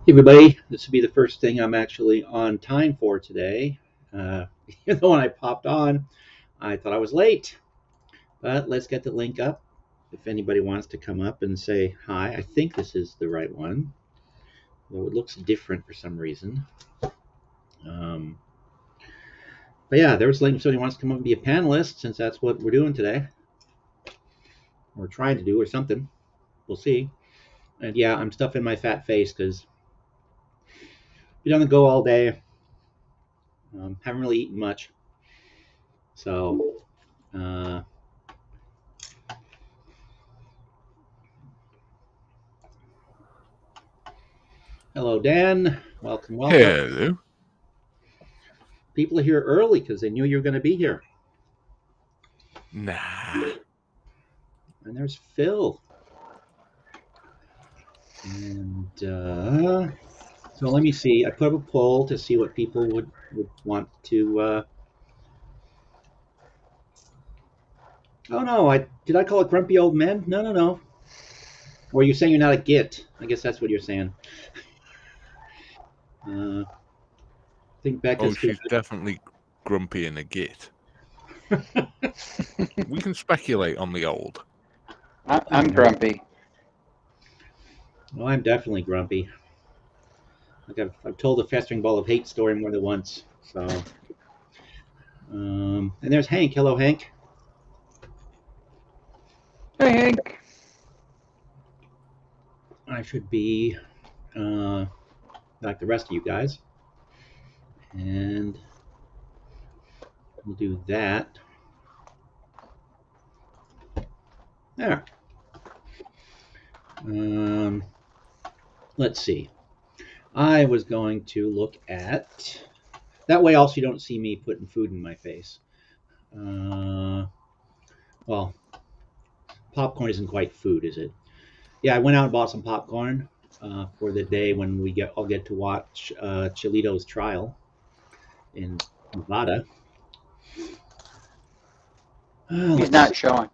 Hey everybody, this will be the first thing I'm actually on time for today. Even though when I popped on, I thought I was late. But let's get the link up. If anybody wants to come up and say hi, I think this is the right one. Though it looks different for some reason. Um, but yeah, there's a link if somebody wants to come up and be a panelist, since that's what we're doing today. Or trying to do, or something. We'll see. And yeah, I'm stuffing my fat face because been on the go all day. Haven't really eaten much. So, hello, Dan. Welcome, welcome. Hello. People are here early because they knew you were going to be here. Nah. And there's Phil. And so let me see. I put up a poll to see what people would want to. Oh no! Did I call it grumpy old men? No, no, no. Or are you saying you're not a Git? I guess that's what you're saying. I think Becca's. She's definitely grumpy in a git. We can speculate on the old. I'm grumpy. Well, I'm definitely grumpy. Like I've told the festering ball of hate story more than once. So, and there's Hank. Hello, Hank. Hey, Hank. I should be like the rest of you guys. And we'll do that. There. Let's see. I was going to look at... That way also you don't see me putting food in my face. Well, popcorn isn't quite food, is it? Yeah, I went out and bought some popcorn for the day when I'll get to watch Chilito's trial in Nevada. He's not showing.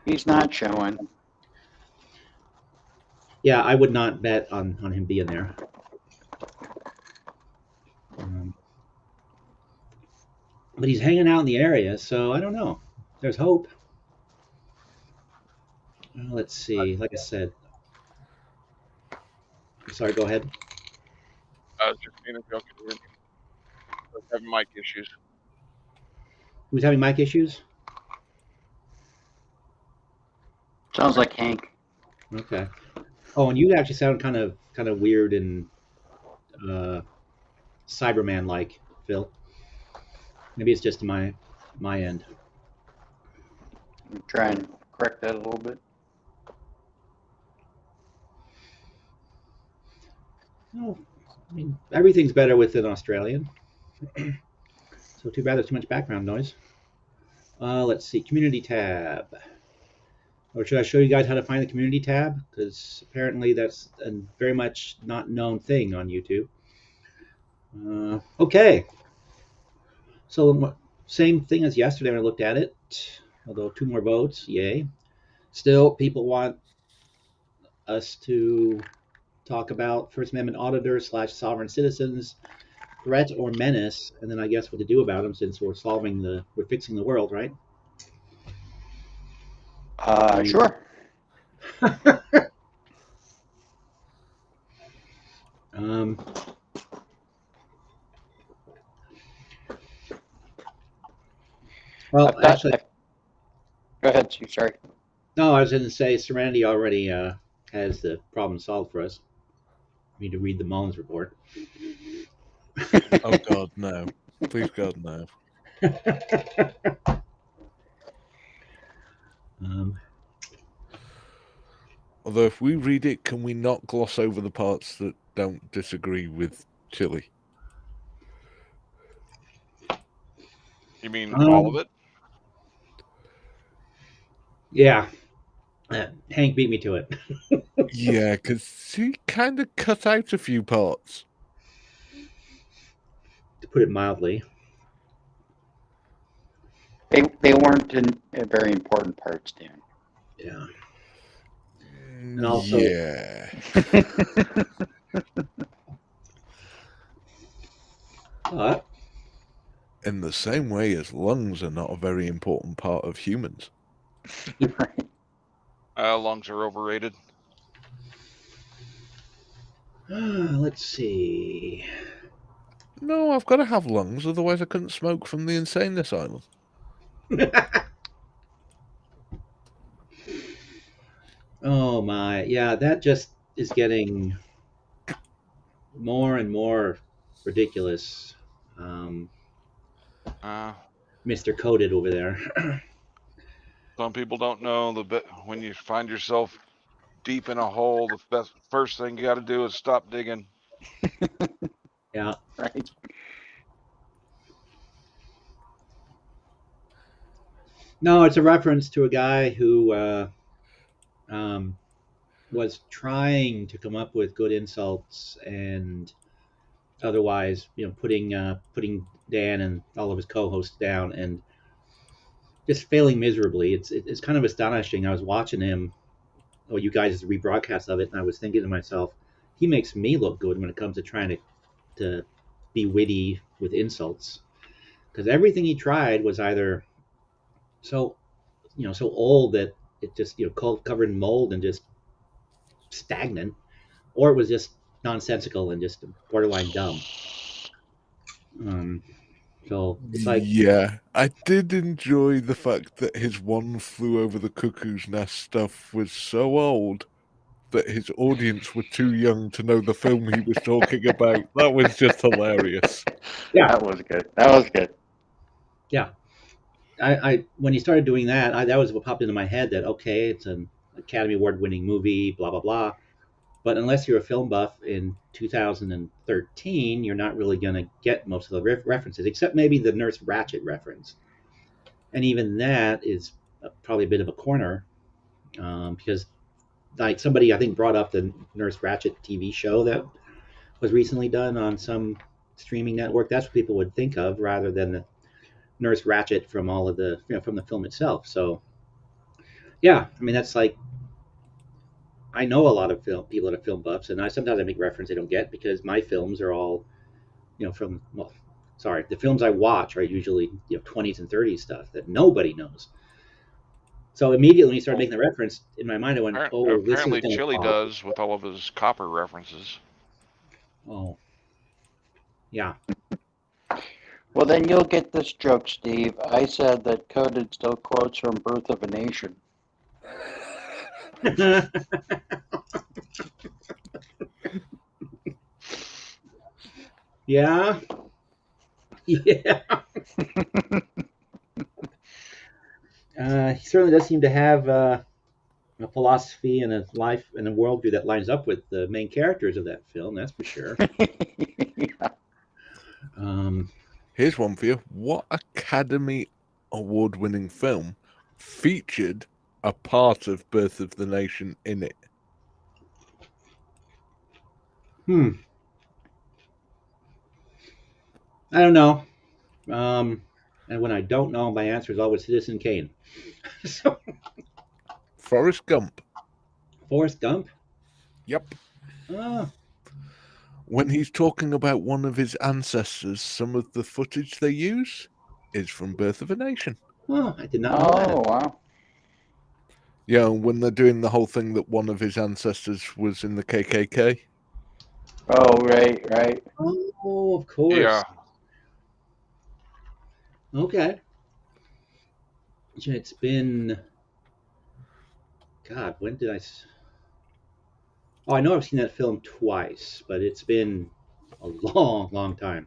He's not showing. Yeah, I would not bet on him being there. But he's hanging out in the area, so I don't know. There's hope. Let's see. Like I said. Sorry, go ahead. I was just seeing if y'all could hear me. I was having mic issues. Who's having mic issues? Sounds like Hank. Okay. Oh, and you actually sound kind of weird and Cyberman-like, Phil. Maybe it's just my end. I'm trying to correct that a little bit. Oh, I mean, everything's better with an Australian. So too bad there's too much background noise. Let's see, community tab. Or should I show you guys how to find the community tab? Because apparently that's a very much not known thing on YouTube. Okay. So same thing as yesterday when I looked at it, although 2 more votes, yay. Still, people want us to talk about First Amendment auditors / sovereign citizens, threat or menace, and then I guess what to do about them since we're fixing the world, right? Sure. Well, actually, go ahead, Chief. Sorry. no, I was going to say Serenity already has the problem solved for us. We need to read the Mullins report. Oh God, no! Please, God, no. Although, if we read it, can we not gloss over the parts that don't disagree with Chile? You mean all of it? Yeah. Hank beat me to it. Yeah, because he kind of cut out a few parts. To put it mildly. They weren't very important parts, Dan. Yeah. And also, yeah. But In the same way as lungs are not a very important part of humans. Right. Lungs are overrated. let's see. No, I've got to have lungs, otherwise I couldn't smoke from the insane asylum. Oh my, yeah, that just is getting more and more ridiculous. Uh, Mr. Coded over there. some people don't know when you find yourself deep in a hole, the first thing you got to do is stop digging. Yeah. Right. No, it's a reference to a guy who um, was trying to come up with good insults and otherwise, putting Dan and all of his co-hosts down and just failing miserably. It's kind of astonishing. I was watching him, or you guys' rebroadcast of it, and I was thinking to myself, he makes me look good when it comes to trying to be witty with insults, because everything he tried was either so so old that it just covered in mold and just stagnant, or it was just nonsensical and just borderline dumb. Um, so it's like, Yeah, I did enjoy the fact that his One Flew Over the Cuckoo's Nest stuff was so old that his audience were too young to know the film he was talking about. That was just hilarious. Yeah. That was good. That was good. yeah. I when he started doing that, that was what popped into my head. That okay, it's an Academy Award winning movie, blah blah blah. But unless you're a film buff in 2013, you're not really going to get most of the references, except maybe the Nurse Ratched reference. And even that is probably a bit of a corner, because like somebody I think brought up the Nurse Ratched TV show that was recently done on some streaming network. That's what people would think of rather than the Nurse Ratched from all of the from the film itself. So yeah, I mean that's like, I know a lot of people that are film buffs, and sometimes I make reference they don't get because my films are all from, well, sorry, the films I watch are usually 20s and 30s stuff that nobody knows. So immediately when you started making the reference, in my mind I went, oh, this is Apparently, going to Chili pop. does with all of his copper references. Oh, yeah. Well, then you'll get this joke, Steve. I said that Coded still quotes from Birth of a Nation. Yeah. Yeah. He certainly does seem to have a philosophy and a life and a worldview that lines up with the main characters of that film. That's for sure. Yeah. Here's one for you. What Academy Award-winning film featured a part of Birth of the Nation in it? I don't know. And when I don't know, my answer is always Citizen Kane. So, Forrest Gump. Forrest Gump. Yep. Oh, When he's talking about one of his ancestors, some of the footage they use is from Birth of a Nation. I did not know that. Oh, wow. Yeah, when they're doing the whole thing that one of his ancestors was in the KKK. Oh, right. Oh, of course. Yeah, Okay. It's been, God, when did I? Oh, I know I've seen that film twice, but it's been a long, long time.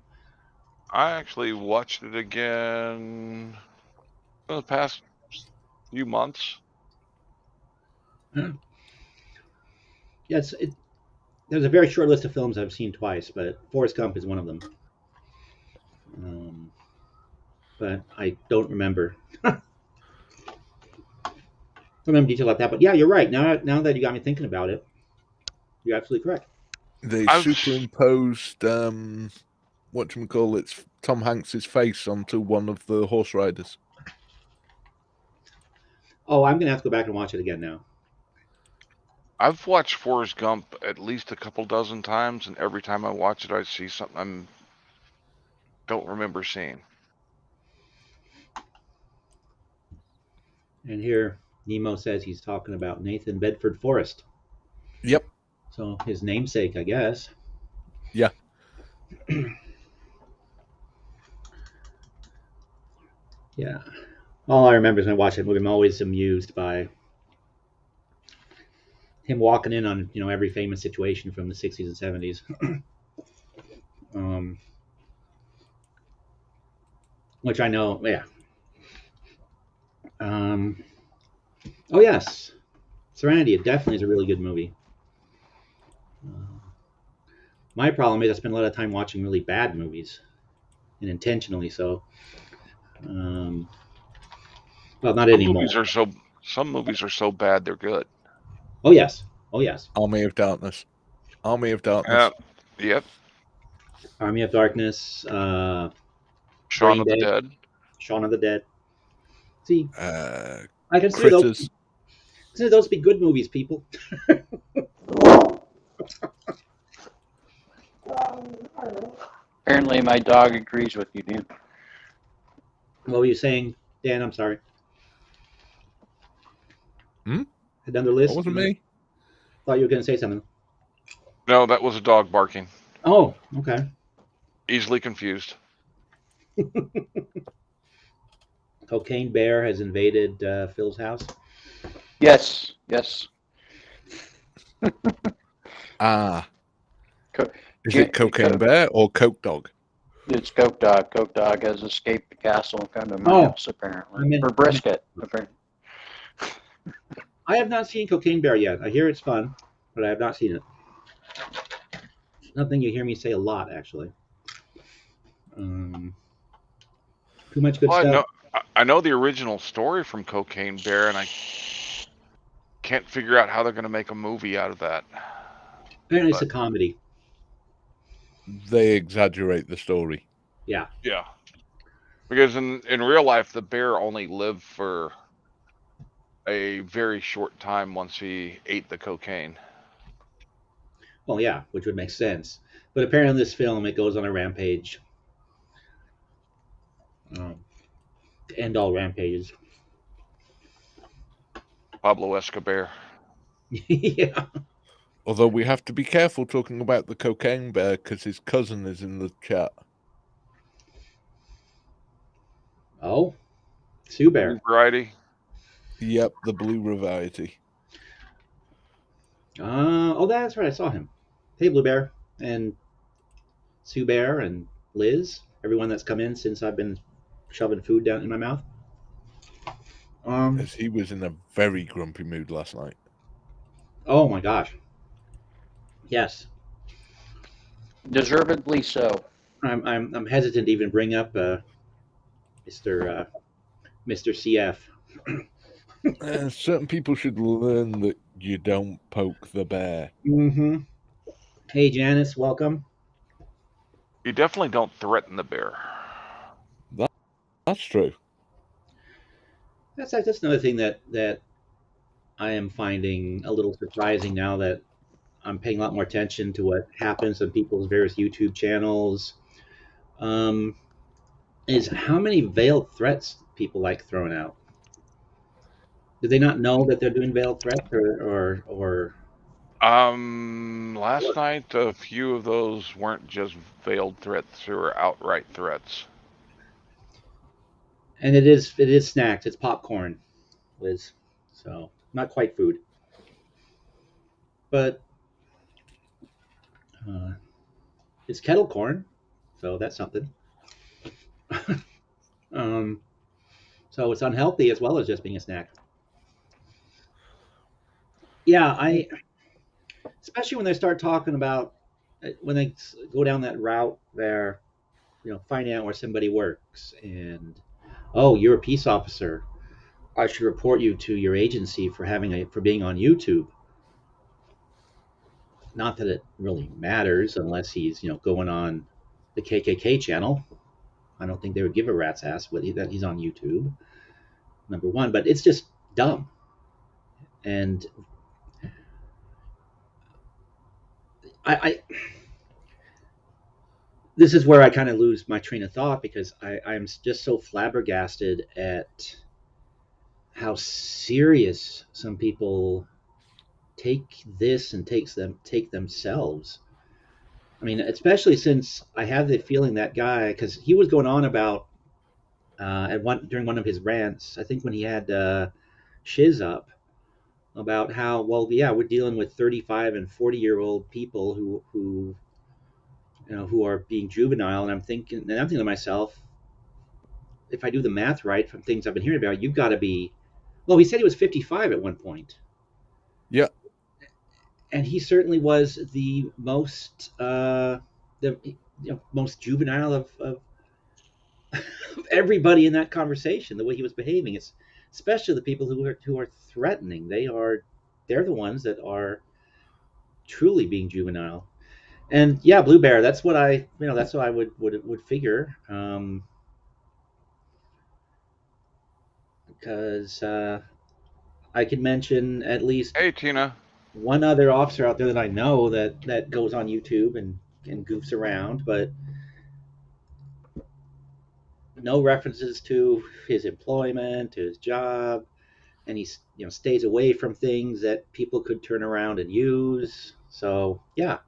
I actually watched it again in the past few months. Yeah, there's a very short list of films I've seen twice, but Forrest Gump is one of them. But I don't remember. Remember detail like that. But yeah, you're right. Now that you got me thinking about it, you're absolutely correct. They I've superimposed whatchamacallit's Tom Hanks's face onto one of the horse riders. Oh, I'm gonna have to go back and watch it again now. I've watched Forrest Gump at least a couple dozen times, and every time I watch it, I see something don't remember seeing. And here Nemo says he's talking about Nathan Bedford Forrest. Yep. So his namesake, I guess. Yeah. Yeah. All I remember is when I watched that movie, I'm always amused by him walking in on every famous situation from the 60s and 70s. Which I know, yeah. Oh yes, Serenity. It definitely is a really good movie. My problem is I spend a lot of time watching really bad movies, and intentionally so. Well, not Some anymore. movies are so bad they're good. Oh yes, oh yes. Army of Darkness. Army of Darkness. Yep. Army of Darkness, Shaun Brain of the Dead, Dead. Shaun of the Dead. See, Uh, I consider Critters. those to be good movies, people. Apparently, my dog agrees with you, Dan. What were you saying, Dan? I'm sorry. Another That list. wasn't me. Thought you were going to say something. No, that was a dog barking. Oh, okay. Easily confused. Cocaine Bear has invaded Phil's house. Yes, yes. Ah. Co- Is it Cocaine Bear or Coke Dog? It's Coke Dog. Coke Dog has escaped the castle and come to my Oh. house, apparently. For brisket. Apparently. I have not seen Cocaine Bear yet. I hear it's fun, but I have not seen it. It's nothing you hear me say a lot, actually. Too much good stuff. I know the original story from Cocaine Bear, and I can't figure out how they're going to make a movie out of that. Apparently, it's a comedy. They exaggerate the story. Yeah. Yeah. Because in real life, the bear only lived for a very short time once he ate the cocaine. Well, yeah, which would make sense. But apparently, in this film, it goes on a rampage. To end all rampages. Pablo Escobar. Yeah. Although we have to be careful talking about the Cocaine Bear because his cousin is in the chat. Oh, Sue Bear. Blue variety. Yep, the blue variety. Oh, that's right. I saw him. Hey, Blue Bear and Sue Bear and Liz. Everyone that's come in since I've been shoving food down in my mouth. As he was in a very grumpy mood last night. Oh my gosh. Yes. Deservedly so. I'm hesitant to even bring up Mr. CF. Certain people should learn that you don't poke the bear. Mm-hmm. Hey, Janice, welcome. You definitely don't threaten the bear. That's true. That's another thing that I am finding a little surprising now that I'm paying a lot more attention to what happens on people's various YouTube channels. Is how many veiled threats people like throwing out. Do they not know that they're doing veiled threats, or? Last night a few of those weren't just veiled threats; they were outright threats. And it is snacks. It's popcorn, Liz. So not quite food, but it's kettle corn, so that's something. So it's unhealthy as well as just being a snack. Yeah, especially when they start talking about when they go down that route there, finding out where somebody works and, oh, you're a peace officer. I should report you to your agency for being on YouTube. Not that it really matters unless he's going on the KKK channel. I don't think they would give a rat's ass that he's on YouTube. Number one, but it's just dumb. And I this is where I kind of lose my train of thought because I'm just so flabbergasted at how serious some people take this and take themselves. I mean, especially since I have the feeling that guy, because he was going on about at one during one of his rants, I think when he had Shiz up about how, well, yeah, we're dealing with 35 and 40-year-old people who who are being juvenile, and I'm thinking to myself, if I do the math right from things I've been hearing about, you've got to be. Well, he said he was 55 at one point, Yeah, and he certainly was the most most juvenile of everybody in that conversation. The way he was behaving, it's especially the people who are threatening. They're the ones that are truly being juvenile. And yeah, Blue Bear. That's what I would figure. Because I could mention at least Hey, Tina. one other officer out there that I know that goes on YouTube and goofs around, but no references to his employment, to his job, and he stays away from things that people could turn around and use. So yeah,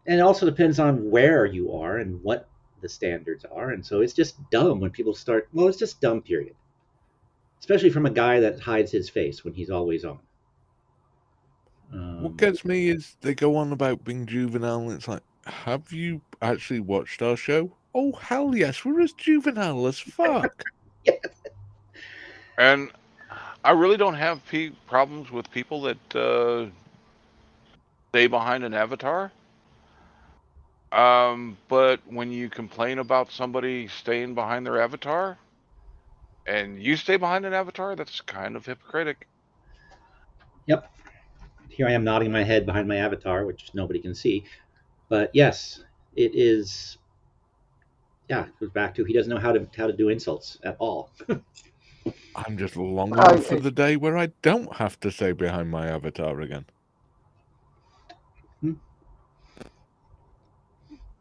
and it also depends on where you are and what the standards are, and so it's just dumb when people start. Well, it's just dumb. Period. Especially from a guy that hides his face when he's always on. what Um, gets me is they go on about being juvenile, and it's like, have you actually watched our show? Oh, hell yes, we're as juvenile as fuck. And I really don't have problems with people that stay behind an avatar. But when you complain about somebody staying behind their avatar and you stay behind an avatar, that's kind of hypocritic. yep. Here I am nodding my head behind my avatar, which nobody can see. But yes, it is. Yeah, it goes back to he doesn't know how to do insults at all. I'm just longing for I, the day where I don't have to stay behind my avatar again.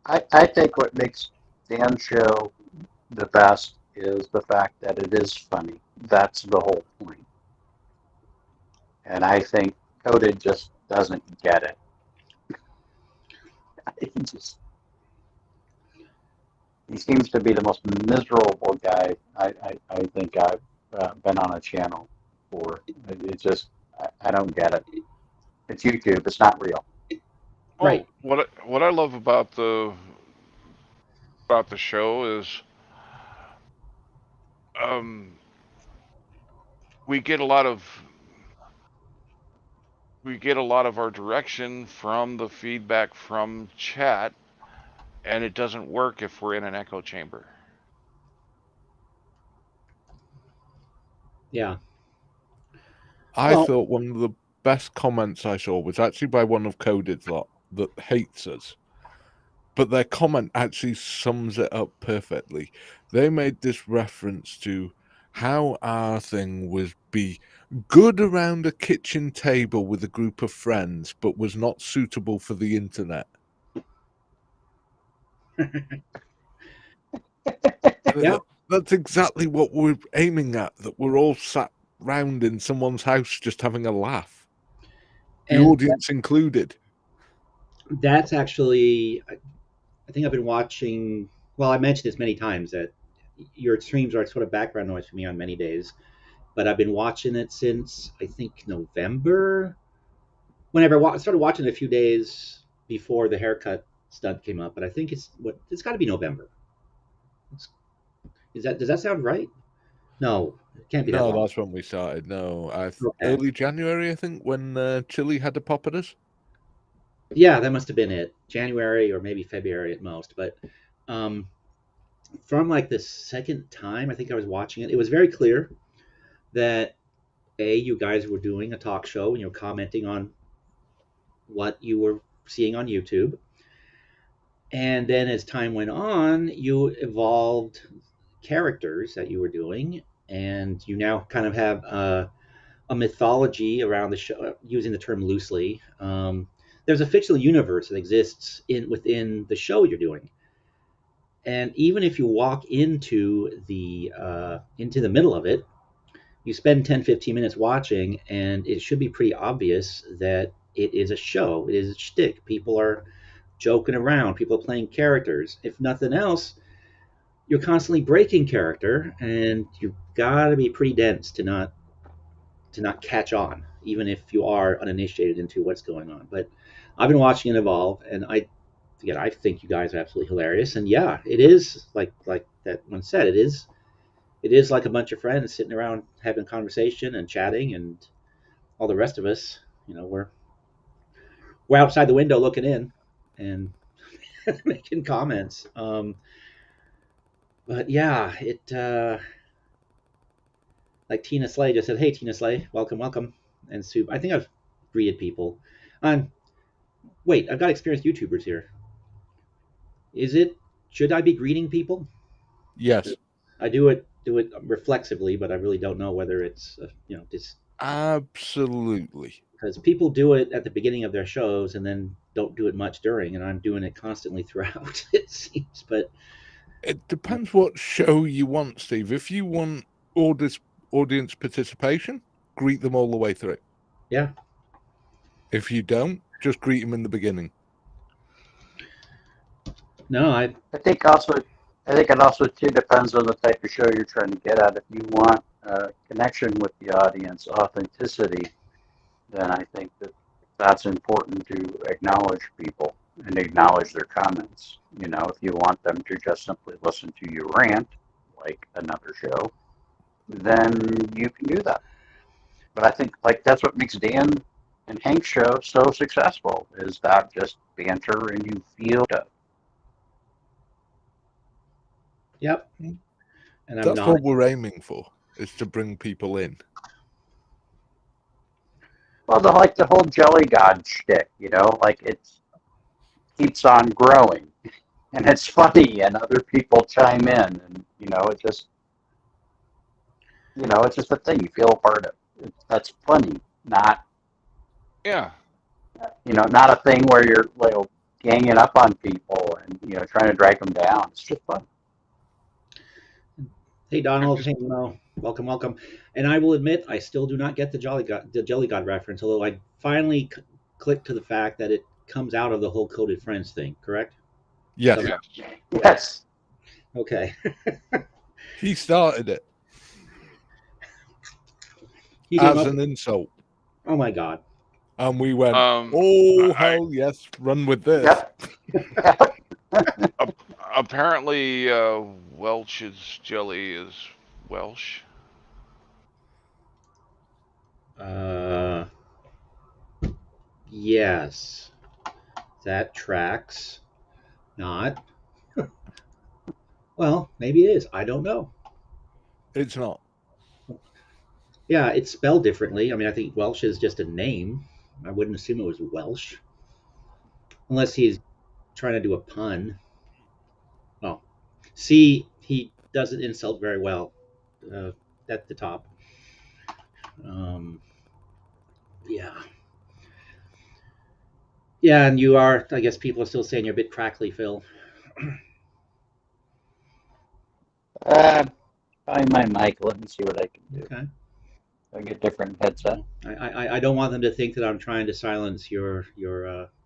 I think what makes Dan's show the best is the fact that it is funny. That's the whole point. And I think Coded just doesn't get it. He just he seems to be the most miserable guy I think I've been on a channel for. It just I don't get it. It's YouTube. It's not real. Right. Well, what I love about the show is um we get a lot of we get a lot of our direction from the feedback from chat, and it doesn't work if we're in an echo chamber. Yeah. I Well, thought one of the best comments I saw was actually by one of Coded's lot that hates us. But their comment actually sums it up perfectly. They made this reference to how our thing was be good around a kitchen table with a group of friends, but was not suitable for the internet. yeah. That's exactly what we're aiming at, that we're all sat round in someone's house just having a laugh, the And audience included. that's actually, I think I've been watching. Well, I mentioned this many times that your streams are sort of background noise for me on many days, but I've been watching it since I think November. Whenever I started watching it a few days before the haircut stunt came up, but I think it's got to be November. Does that sound right? No, it can't be that No, long. that's when we started. No, Okay. early January, I think, when Chile had to pop at us. Yeah, that must have been it. January or maybe February at most. But um, from like the second time I think I was watching it, it was very clear that you guys were doing a talk show and you're commenting on what you were seeing on YouTube. And then as time went on, you evolved characters that you were doing, and you now kind of have a mythology around the show, using the term loosely. There's a fictional universe that exists within the show you're doing. And even if you walk into the middle of it, you spend 10, 15 minutes watching, and it should be pretty obvious that it is a show. It is a shtick. People are joking around. People are playing characters. If nothing else, you're constantly breaking character, and you've got to be pretty dense to not catch on, even if you are uninitiated into what's going on. But I've been watching it evolve, and I think you guys are absolutely hilarious. And yeah, it is like that one said. It is like a bunch of friends sitting around having a conversation and chatting, and all the rest of us, we're outside the window looking in and making comments. But yeah, it like Tina Slay just said, "Hey, Tina Slay, welcome, welcome." And Sue, I think I've greeted people. Um, Wait, I've got experienced YouTubers here. Is it? Should I be greeting people? Yes, I do it reflexively, but I really don't know whether it's just absolutely. because people do it at the beginning of their shows and then don't do it much during, and I'm doing it constantly throughout. It seems, but It depends what show you want, Steve. If you want audience participation, greet them all the way through. yeah, If you don't, just greet them in the beginning. no, I think also, I think it also too depends on the type of show you're trying to get at. If you want connection with the audience, authenticity, then I think that that's important to acknowledge people and acknowledge their comments. You know, if you want them to just simply listen to you rant, like another show, then you can do that. But I think like that's what makes Dan and Hank's show so successful is that just banter and you feel it. yep, and I'm That's what not. we're aiming for, is to bring people in. Well, the whole jelly god shtick, you know, like it keeps on growing, and it's funny, and other people chime in, and it's just a thing you feel a part of. That's funny, not Yeah. not a thing where you're like ganging up on people and trying to drag them down. It's just fun. Hey, I'm Donald. just Hey, Mo. Welcome, welcome. And I will admit, I still do not get the Jelly God reference. Although I finally clicked to the fact that it comes out of the whole coded friends thing. Correct? Yes, Somehow. yes. Yes. Okay. he started it He came as up. an insult. Oh my God. And we went, Um, oh, I hell yes, run with this. Yep. apparently Welch's jelly is Welsh. Uh, yes, that tracks. Not. Well, maybe it is. I don't know. It's not. Yeah, it's spelled differently. I mean, I think Welsh is just a name. I wouldn't assume it was Welsh, unless he's trying to do a pun. Oh, see, he does an insult very well uh, at the top. Um, yeah, yeah, and you are. I guess people are still saying you're a bit crackly, Phil. Uh, Find my mic. Let me see what I can do. Okay. I get different headset. Well, I don't want them to think that I'm trying to silence your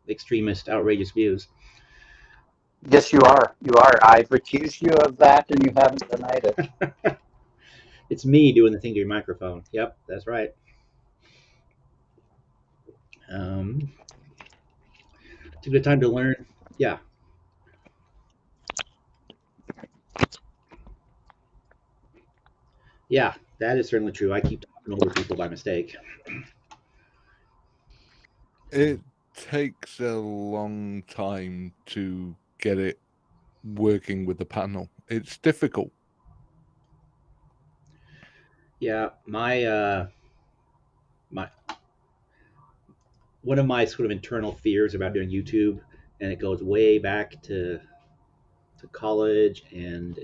extremist, outrageous views. Yes, you are. You are. I've accused you of that, and you haven't denied it. It's me doing the thing to your microphone. Yep, that's right. Um, it's a good time to learn. Yeah, yeah, that is certainly true. I keep talking over people by mistake. It takes a long time to get it working with the panel. It's difficult. Yeah, my one of my sort of internal fears about doing YouTube, and it goes way back to college and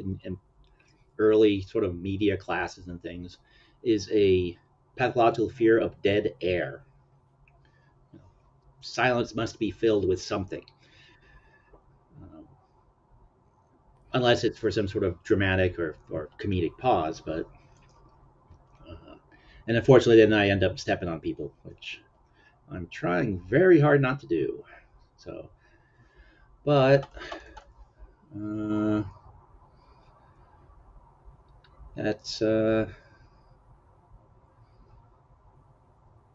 early sort of media classes and things, is a pathological fear of dead air. Silence must be filled with something. Um, unless it's for some sort of dramatic or comedic pause. But and unfortunately, then I end up stepping on people, which I'm trying very hard not to do. So, but uh, that's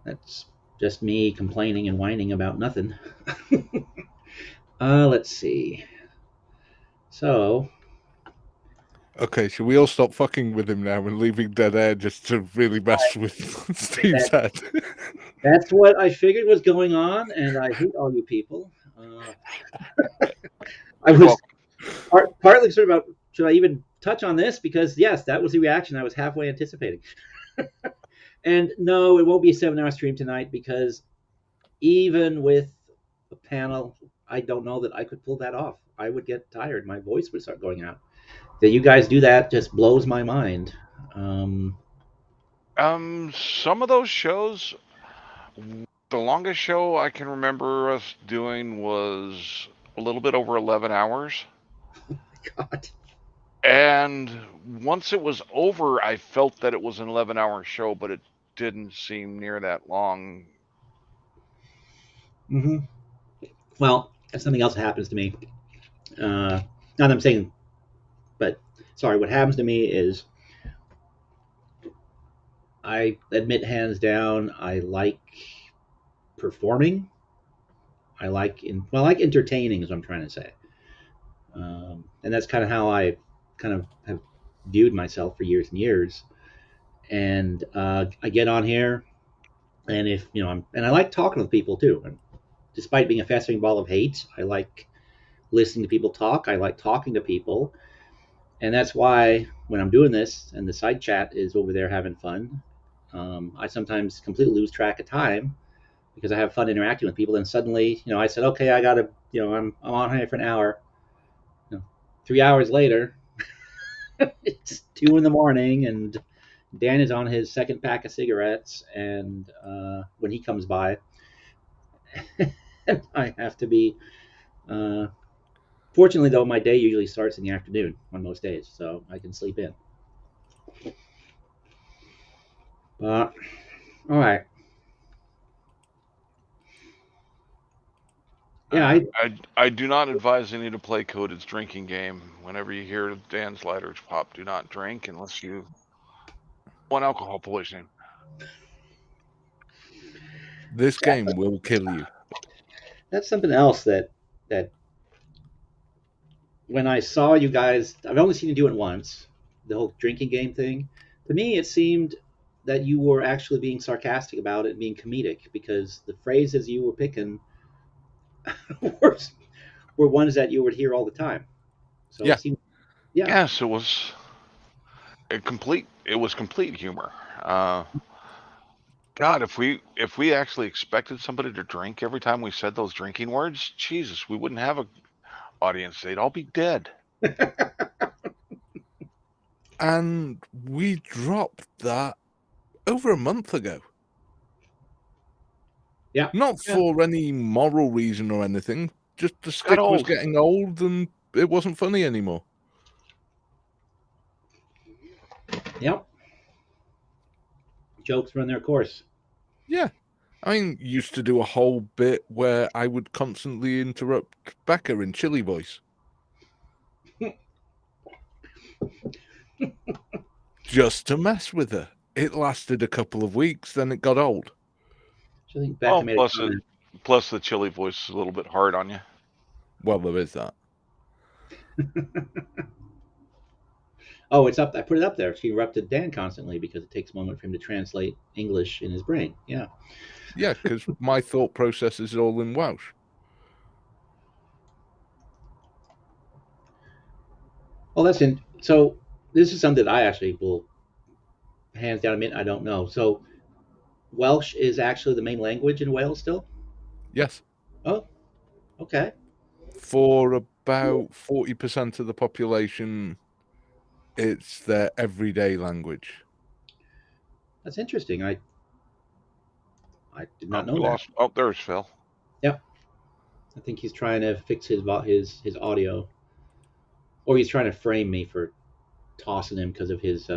that's just me complaining and whining about nothing. Let's see. So, Okay, should we all stop fucking with him now and leaving dead air just to really mess with Steve's head? that's what I figured was going on, and I hate all you people. I You're was welcome. partly sort of about should I even touch on this because yes, that was the reaction I was halfway anticipating. And no, it won't be a 7 hour stream tonight because even with a panel, I don't know that I could pull that off. I would get tired. My voice would start going out. That you guys do that just blows my mind. Some of those shows, the longest show I can remember us doing was a little bit over 11 hours. God. And once it was over, I felt that it was an 11-hour show, but it didn't seem near that long. Mm-hmm. Well, something else happens to me. Not that I'm saying, but sorry, what happens to me is I admit hands down, I like performing. I like entertaining, is what I'm trying to say. And that's kind of how I kind of have viewed myself for years and years. And I get on here, and if you know, and I like talking with people too. And despite being a festering ball of hate, I like listening to people talk. I like talking to people, and that's why when I'm doing this and the side chat is over there having fun, I sometimes completely lose track of time because I have fun interacting with people. And suddenly, you know, I said, okay, I gotta, you know, I'm on here for an hour. You know, 3 hours later, it's 2 in the morning, and Dan is on his second pack of cigarettes, and when he comes by, I have to be. Uh, Fortunately, though, my day usually starts in the afternoon on most days, so I can sleep in. But all right, yeah, I do not advise any to play Coded's drinking game. Whenever you hear Dan's lighters pop, do not drink unless you want alcohol poisoning. This game will kill you. that's something else that when I saw you guys, I've only seen you do it once, the whole drinking game thing. To me, it seemed that you were actually being sarcastic about it and being comedic because the phrases you were picking were, were ones that you would hear all the time. So Yeah. it seemed, yeah, Yes, it was complete humor. God, if we actually expected somebody to drink every time we said those drinking words, Jesus, we wouldn't have a audience. They'd all be dead. And we dropped that over a month ago. yeah. Not Yeah. for any moral reason or anything. Just the Got stick was old. getting old and it wasn't funny anymore. Yep. Jokes run their course. Yeah. I mean, used to do a whole bit where I would constantly interrupt Becca in chilly voice. Just to mess with her. It lasted a couple of weeks, then it got old. So I think Becca Oh, made a comment. plus the chilly voice is a little bit hard on you. Well, there is that. Oh, it's up. I put it up there. She interrupted Dan constantly because it takes a moment for him to translate English in his brain. Yeah. Yeah, because my thought process is all in Welsh. Well, that's in. So this is something that I actually will hands down admit I don't know. So Welsh is actually the main language in Wales still. Yes. Oh, okay. For about 40% of the population, it's their everyday language. That's interesting. I did Oh, not we know that. lost. Oh, there's Phil. Yep. I think he's trying to fix his audio. or he's trying to frame me for tossing him because of his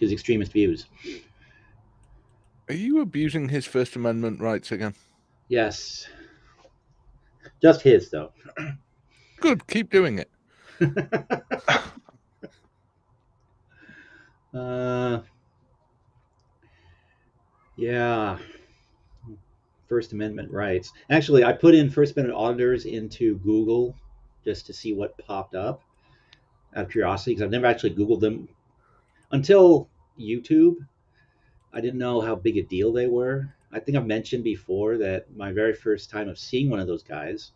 extremist views. Are you abusing his First Amendment rights again? Yes, just his though. Good, keep doing it. Yeah, First Amendment rights. Actually, I put in First Amendment auditors into Google just to see what popped up out of curiosity, because I've never actually Googled them until YouTube. I didn't know how big a deal they were. I think I've mentioned before that my very first time of seeing one of those guys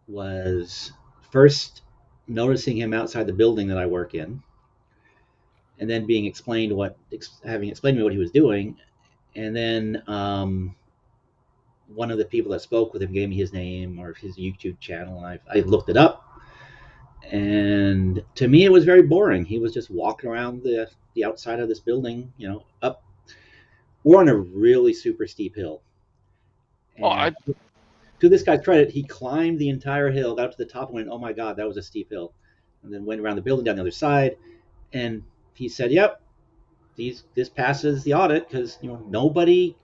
was first noticing him outside the building that I work in, and then being explained having explained to me what he was doing, and then one of the people that spoke with him gave me his name or his YouTube channel, and I looked it up. And to me, it was very boring. He was just walking around the outside of this building, up. We're on a really super steep hill, Well, and to this guy's credit, he climbed the entire hill, got up to the top, and went, "Oh my God, that was a steep hill," and then went around the building down the other side. And he said, "Yep, this passes the audit because nobody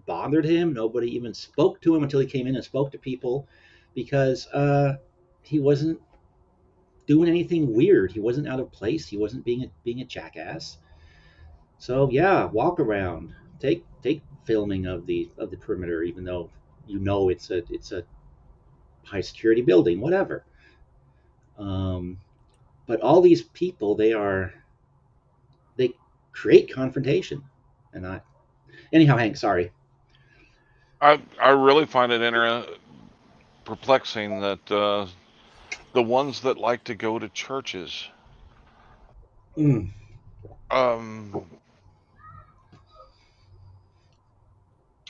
bothered him. Nobody even spoke to him until he came in and spoke to people, because he wasn't doing anything weird. He wasn't out of place. He wasn't being a jackass. So yeah, walk around, take filming of the perimeter, even though it's a high security building, whatever." But all these people, they create confrontation, and anyhow, Hank, sorry. I really find it perplexing that the ones that like to go to churches, Mm.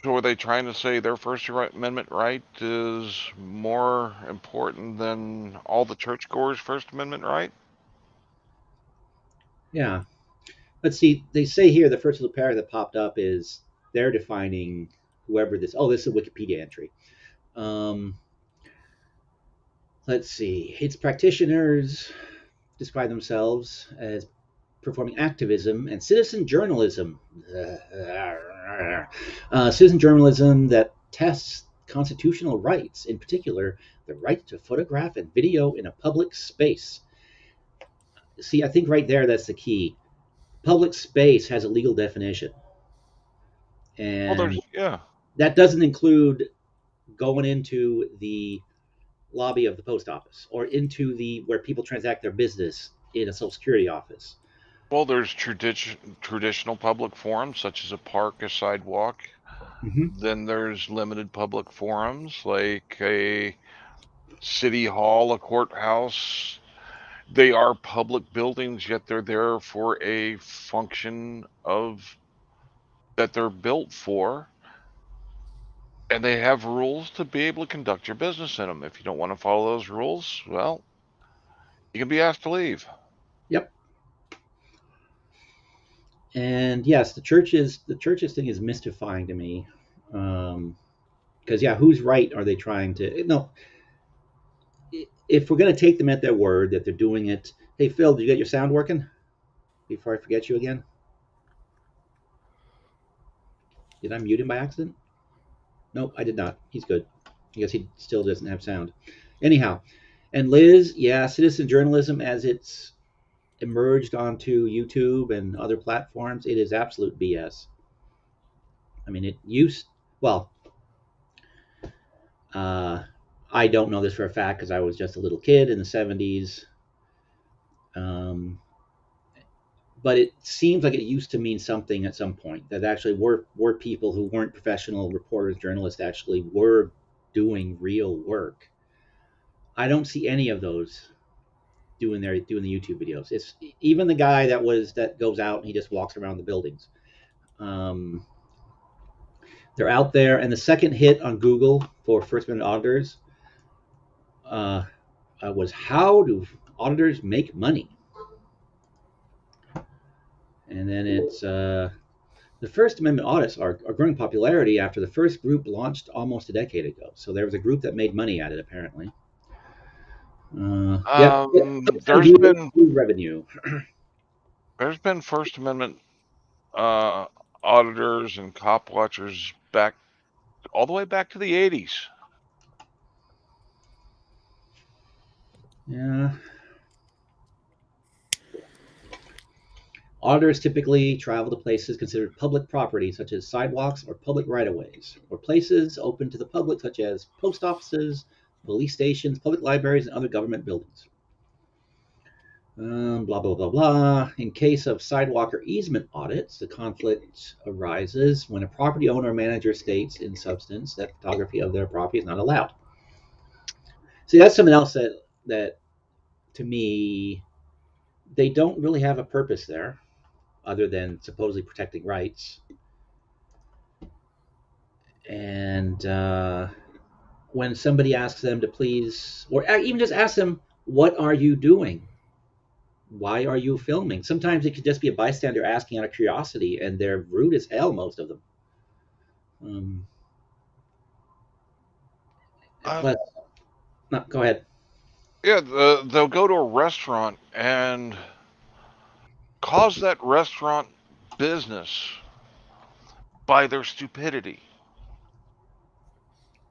so are they trying to say their First Amendment right is more important than all the churchgoers' First Amendment right? Yeah. Let's see. They say here the first little paragraph that popped up is they're defining whoever this. Oh, this is a Wikipedia entry. Um, let's see. Its practitioners describe themselves as performing activism and citizen journalism. Citizen journalism that tests constitutional rights, in particular, the right to photograph and video in a public space. See, I think right there that's the key. Public space has a legal definition, Well, and there's yeah. that doesn't include going into the lobby of the post office or into the where people transact their business in a social security office. Well, there's traditional public forums such as a park, a sidewalk. Mm-hmm. Then there's limited public forums like a city hall, a courthouse. They are public buildings, yet they're there for a function of that they're built for, and they have rules to be able to conduct your business in them. If you don't want to follow those rules, well, you can be asked to leave. Yep. And yes, the churches thing is mystifying to me, because yeah, whose right are they trying to? No, if we're going to take them at their word that they're doing it. Hey, Phil, did you get your sound working? Before I forget you again, did I mute him by accident? Nope, I did not. He's good. I guess he still doesn't have sound. Anyhow, and Liz, yeah, citizen journalism as it's emerged onto YouTube and other platforms, it is absolute BS. I mean, well, uh, I don't know this for a fact because I was just a little kid in the 70s. But it seems like it used to mean something at some point, that actually were people who weren't professional reporters, journalists, actually were doing real work. I don't see any of those doing the YouTube videos. It's even the guy that goes out and he just walks around the buildings. Um, they're out there, and the second hit on Google for First Amendment auditors was how do auditors make money? And then it's the First Amendment audits are growing popularity after the first group launched almost a decade ago. So there was a group that made money at it, apparently. Yep. There's been Revenue. First Amendment auditors and cop watchers back all the way back to the 80s. Yeah. Auditors typically travel to places considered public property, such as sidewalks or public right-of-ways, or places open to the public, such as post offices, police stations, public libraries, and other government buildings. Blah, blah, blah, blah. In case of sidewalk or easement audits, the conflict arises when a property owner or manager states in substance that photography of their property is not allowed. See, that's something else that to me, they don't really have a purpose there other than supposedly protecting rights. And when somebody asks them to please, or even just ask them, what are you doing? Why are you filming? Sometimes it could just be a bystander asking out of curiosity, and they're rude as hell, most of them. Uh, Plus, no, go ahead. yeah, they'll go to a restaurant and cause that restaurant business by their stupidity.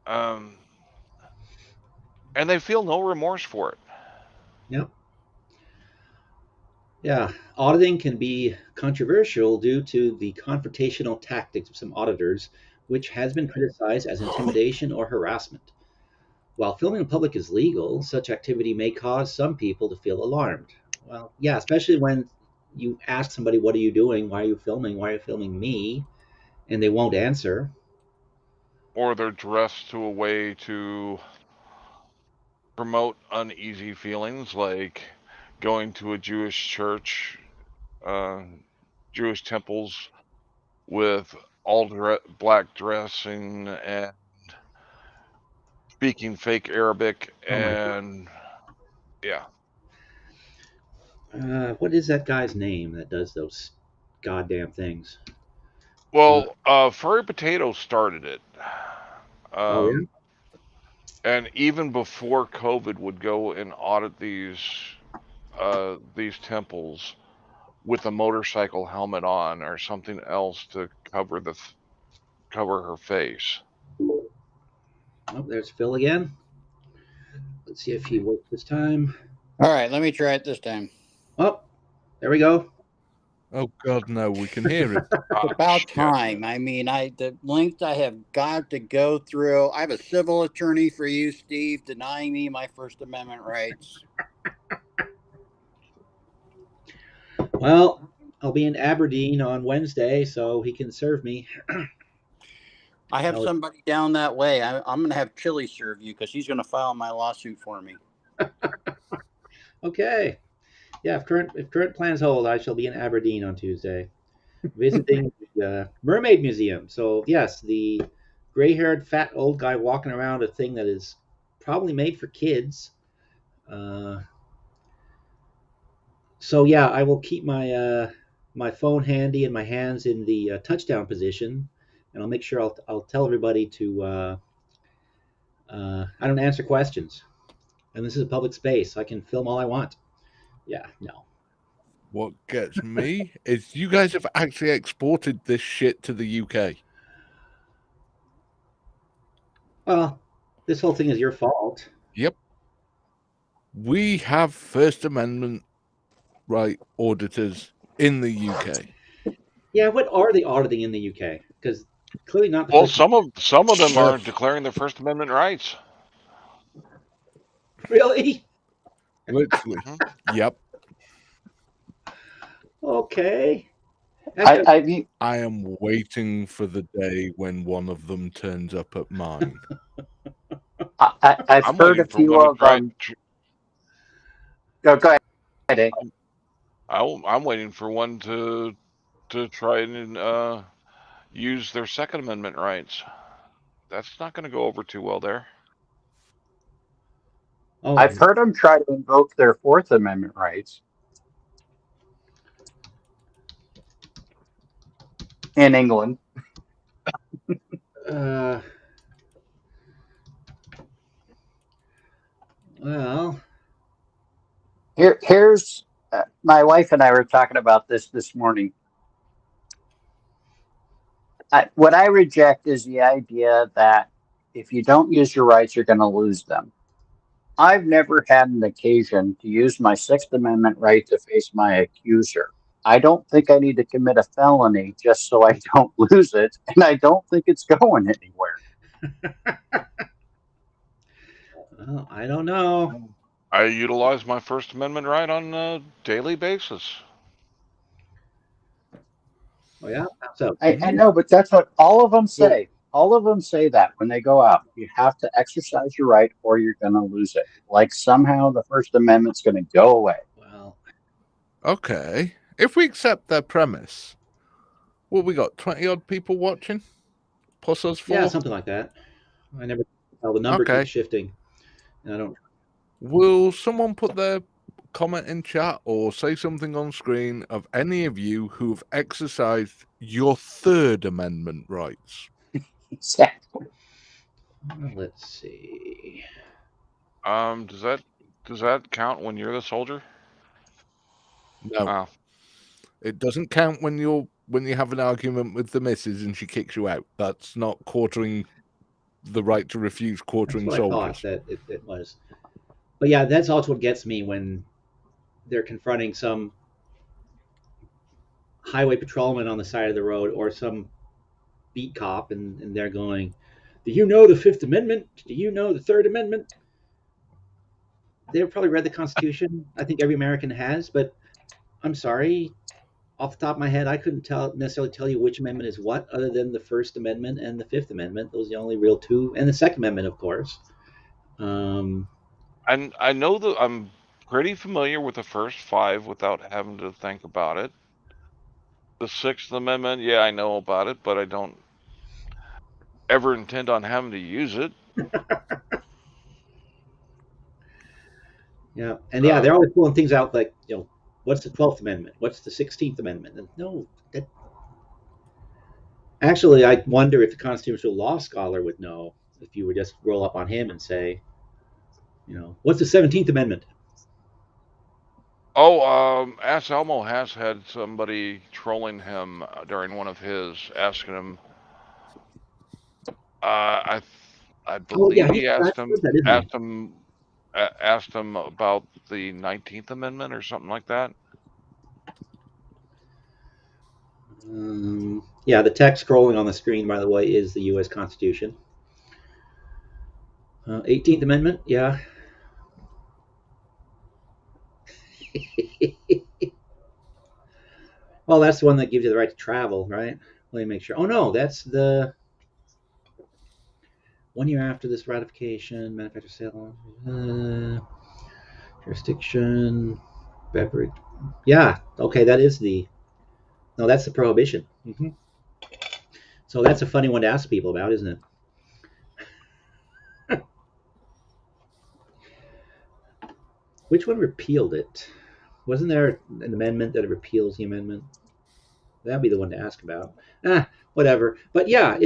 Um, and they feel no remorse for it. Yep. Yeah, auditing can be controversial due to the confrontational tactics of some auditors, which has been criticized as intimidation or harassment. While filming in public is legal, such activity may cause some people to feel alarmed. Well, yeah, especially when you ask somebody, what are you doing? Why are you filming? Why are you filming me? And they won't answer. Or they're dressed to a way to promote uneasy feelings, like going to a Jewish church, uh, Jewish temples with all black dressing and speaking fake Arabic, Oh my God. and yeah. What is that guy's name that does those goddamn things? Uh, Well, Furry Potato started it, oh, yeah? um, and even before COVID, would go and audit these temples with a motorcycle helmet on or something else to cover her face. Oh, there's Phil again. Let's see if he works this time. All right, let me try it this time. Oh, there we go. Oh God, no! We can hear him. It's about Shit. time. I mean, the length I have got to go through. I have a civil attorney for you, Steve, denying me my First Amendment rights. Well, I'll be in Aberdeen on Wednesday, so he can serve me. I have No. somebody down that way. I'm going to have Chili serve you because he's going to file my lawsuit for me. Okay. Yeah, if current plans hold, I shall be in Aberdeen on Tuesday, visiting the Mermaid Museum. So yes, the gray-haired fat old guy walking around a thing that is probably made for kids. So yeah, I will keep my phone handy and my hands in the touchdown position, and I'll make sure I'll tell everybody to I don't answer questions, and this is a public space. I can film all I want. Yeah, no. What gets me is you guys have actually exported this shit to the UK. Well, this whole thing is your fault. Yep. We have First Amendment right auditors in the UK. Yeah, what are they auditing in the UK? Because clearly not the Well, First. some of them are Well, declaring their First Amendment rights. Really? literally. Yep. Okay. I mean, I am waiting for the day when one of them turns up at mine. I've I'm heard a waiting for few one to of try. Go ahead, Dave. I'm waiting for one to try and use their Second Amendment rights. That's not going to go over too well there. Oh, I've heard them try to invoke their Fourth Amendment rights in England. well, Here's my wife and I were talking about this morning. What I reject is the idea that if you don't use your rights, you're going to lose them. I've never had an occasion to use my Sixth Amendment right to face my accuser. I don't think I need to commit a felony just so I don't lose it, and I don't think it's going anywhere. Well, I don't know. I utilize my First Amendment right on a daily basis. Oh yeah, so I know, but that's what all of them say. All of them say that when they go out. You have to exercise your right or you're going to lose it. Like somehow the First Amendment's going to go away. well, Okay. If we accept their premise, what we got? 20-odd people watching? Plus us 4? yeah, something like that. I never. Well, the number Okay. keeps shifting, and I don't. Will someone put their comment in chat or say something on screen of any of you who've exercised your Third Amendment rights? Exactly. Let's see. Does that count when you're the soldier? No. Oh. It doesn't count when you have an argument with the missus and she kicks you out. That's not quartering the right to refuse That's quartering what I thought soldiers. that it was. But yeah, that's also what gets me when they're confronting some highway patrolman on the side of the road or some beat cop, and they're going, "Do you know the Fifth Amendment? Do you know the Third Amendment?" They've probably read the Constitution. I think every American has, but I'm sorry, off the top of my head, I couldn't necessarily tell you which amendment is what, other than the First Amendment and the Fifth Amendment. Those are the only real two, and the Second Amendment, of course. And I know that I'm pretty familiar with the first 5 without having to think about it. The Sixth Amendment, yeah, I know about it, but I don't ever intend on having to use it. Yeah, and yeah, they're always pulling things out like, what's the 12th Amendment? What's the 16th Amendment? And no, actually, I wonder if the constitutional law scholar would know if you would just roll up on him and say, what's the 17th Amendment? Oh, Ass Elmo has had somebody trolling him during one of his, asking him. I Oh, believe yeah, he that's that, isn't he? asked him about the 19th Amendment or something like that. Yeah, the text scrolling on the screen, by the way, is the U.S. Constitution. 18th Amendment, yeah. Well, that's the one that gives you the right to travel, right? Let me make sure. Oh, no, that's the 1 year after this ratification, manufacture, sale, jurisdiction, beverage. Yeah, okay, that is no, that's the prohibition. Mm-hmm. So that's a funny one to ask people about, isn't it? Which one repealed it? Wasn't there an amendment that repeals the amendment? That'd be the one to ask about. Whatever. But yeah,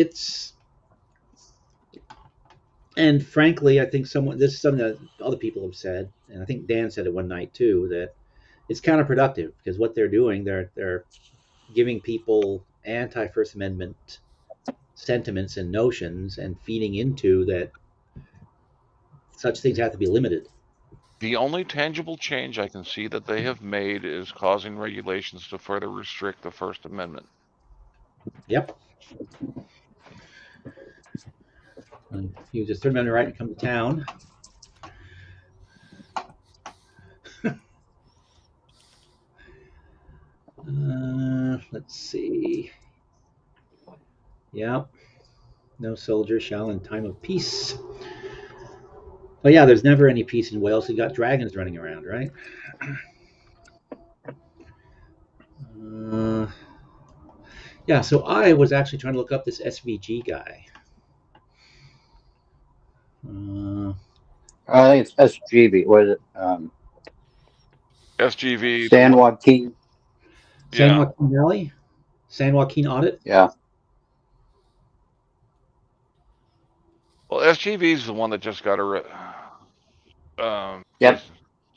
and frankly, I think this is something that other people have said, and I think Dan said it one night too, that it's counterproductive because what they're doing, they're giving people anti-First Amendment sentiments and notions and feeding into that such things have to be limited. The only tangible change I can see that they have made is causing regulations to further restrict the First Amendment. Yep. You just Third Amendment right and come to town. Let's see. Yep. No soldier shall in time of peace. Oh yeah, there's never any peace in Wales. You got dragons running around, right? Yeah. So I was actually trying to look up this SVG guy. I think it's SGB. What is it? SGV, the San one, Joaquin. San yeah. Joaquin Valley, San Joaquin audit. Yeah. Well, SGV is the one that just got Yep.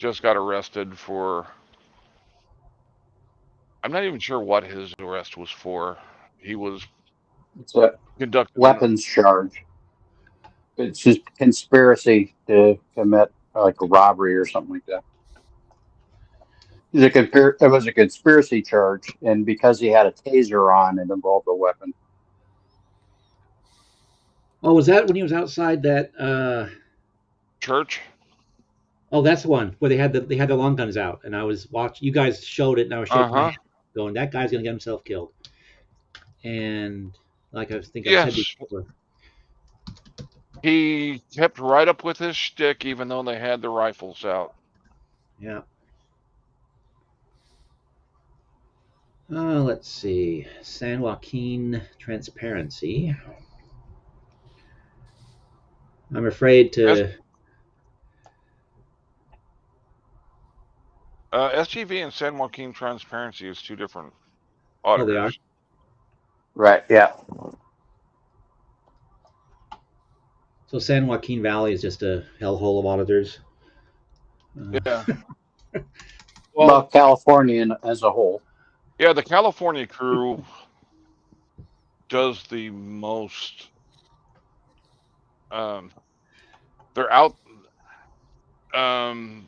just got arrested for. I'm not even sure what his arrest was for. He was It's a conducted an. weapons charge. It's just conspiracy to commit like a robbery or something like that. It was a conspiracy charge, and because he had a taser on, it involved a weapon. Oh, was that when he was outside that? Church? Oh, that's the one where they had the long guns out, and I was watching. You guys showed it, and I was shaking my Uh-huh. head, going, "That guy's gonna get himself killed." And like think I've said Yes. before, He kept right up with his shtick even though they had the rifles out. yeah. Let's see, San Joaquin transparency. I'm afraid S- to. SGV and San Joaquin Transparency is two different Oh, they are. auditors. Right? Yeah. So San Joaquin Valley is just a hellhole of auditors. Yeah. Well, Well, California as a whole. yeah, the California crew does the most. Um, they're out. Um,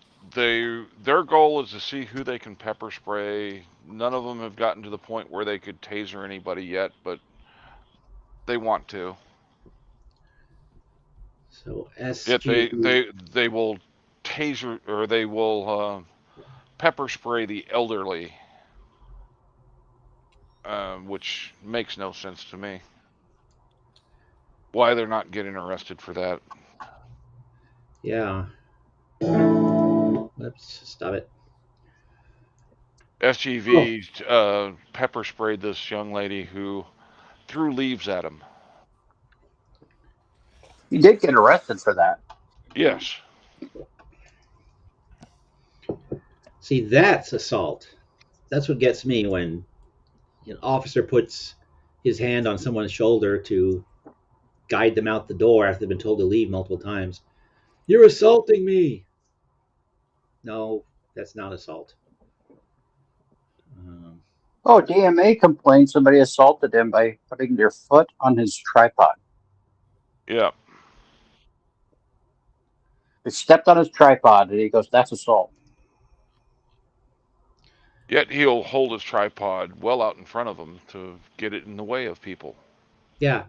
their goal is to see who they can pepper spray. None of them have gotten to the point where they could taser anybody yet, but they want to. So Yet SG. they will taser or they will pepper spray the elderly, which makes no sense to me. Why they're not getting arrested for that? Yeah. Let's stop it. Oh, SGV pepper sprayed this young lady who threw leaves at him. He did get arrested for that. Yes. see, that's assault. That's what gets me when an officer puts his hand on someone's shoulder to guide them out the door after they've been told to leave multiple times. You're assaulting me. No, that's not assault. Um, Oh, DMA complained somebody assaulted him by putting their foot on his tripod. Yeah. They stepped on his tripod, and he goes, "That's assault." Yet he'll hold his tripod well out in front of him to get it in the way of people. yeah,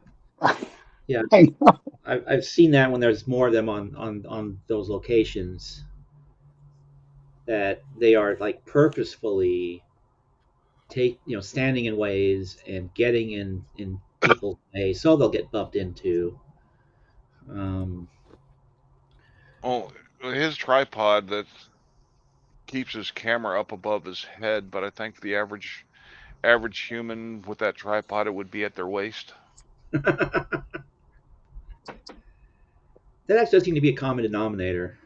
yeah. I know. I've seen that when there's more of them on those locations, that they are like purposefully standing in ways and getting in people's way so they'll get bumped into. Um, Well, his tripod that keeps his camera up above his head, but I think the average human with that tripod it would be at their waist. that actually does seem to be a common denominator.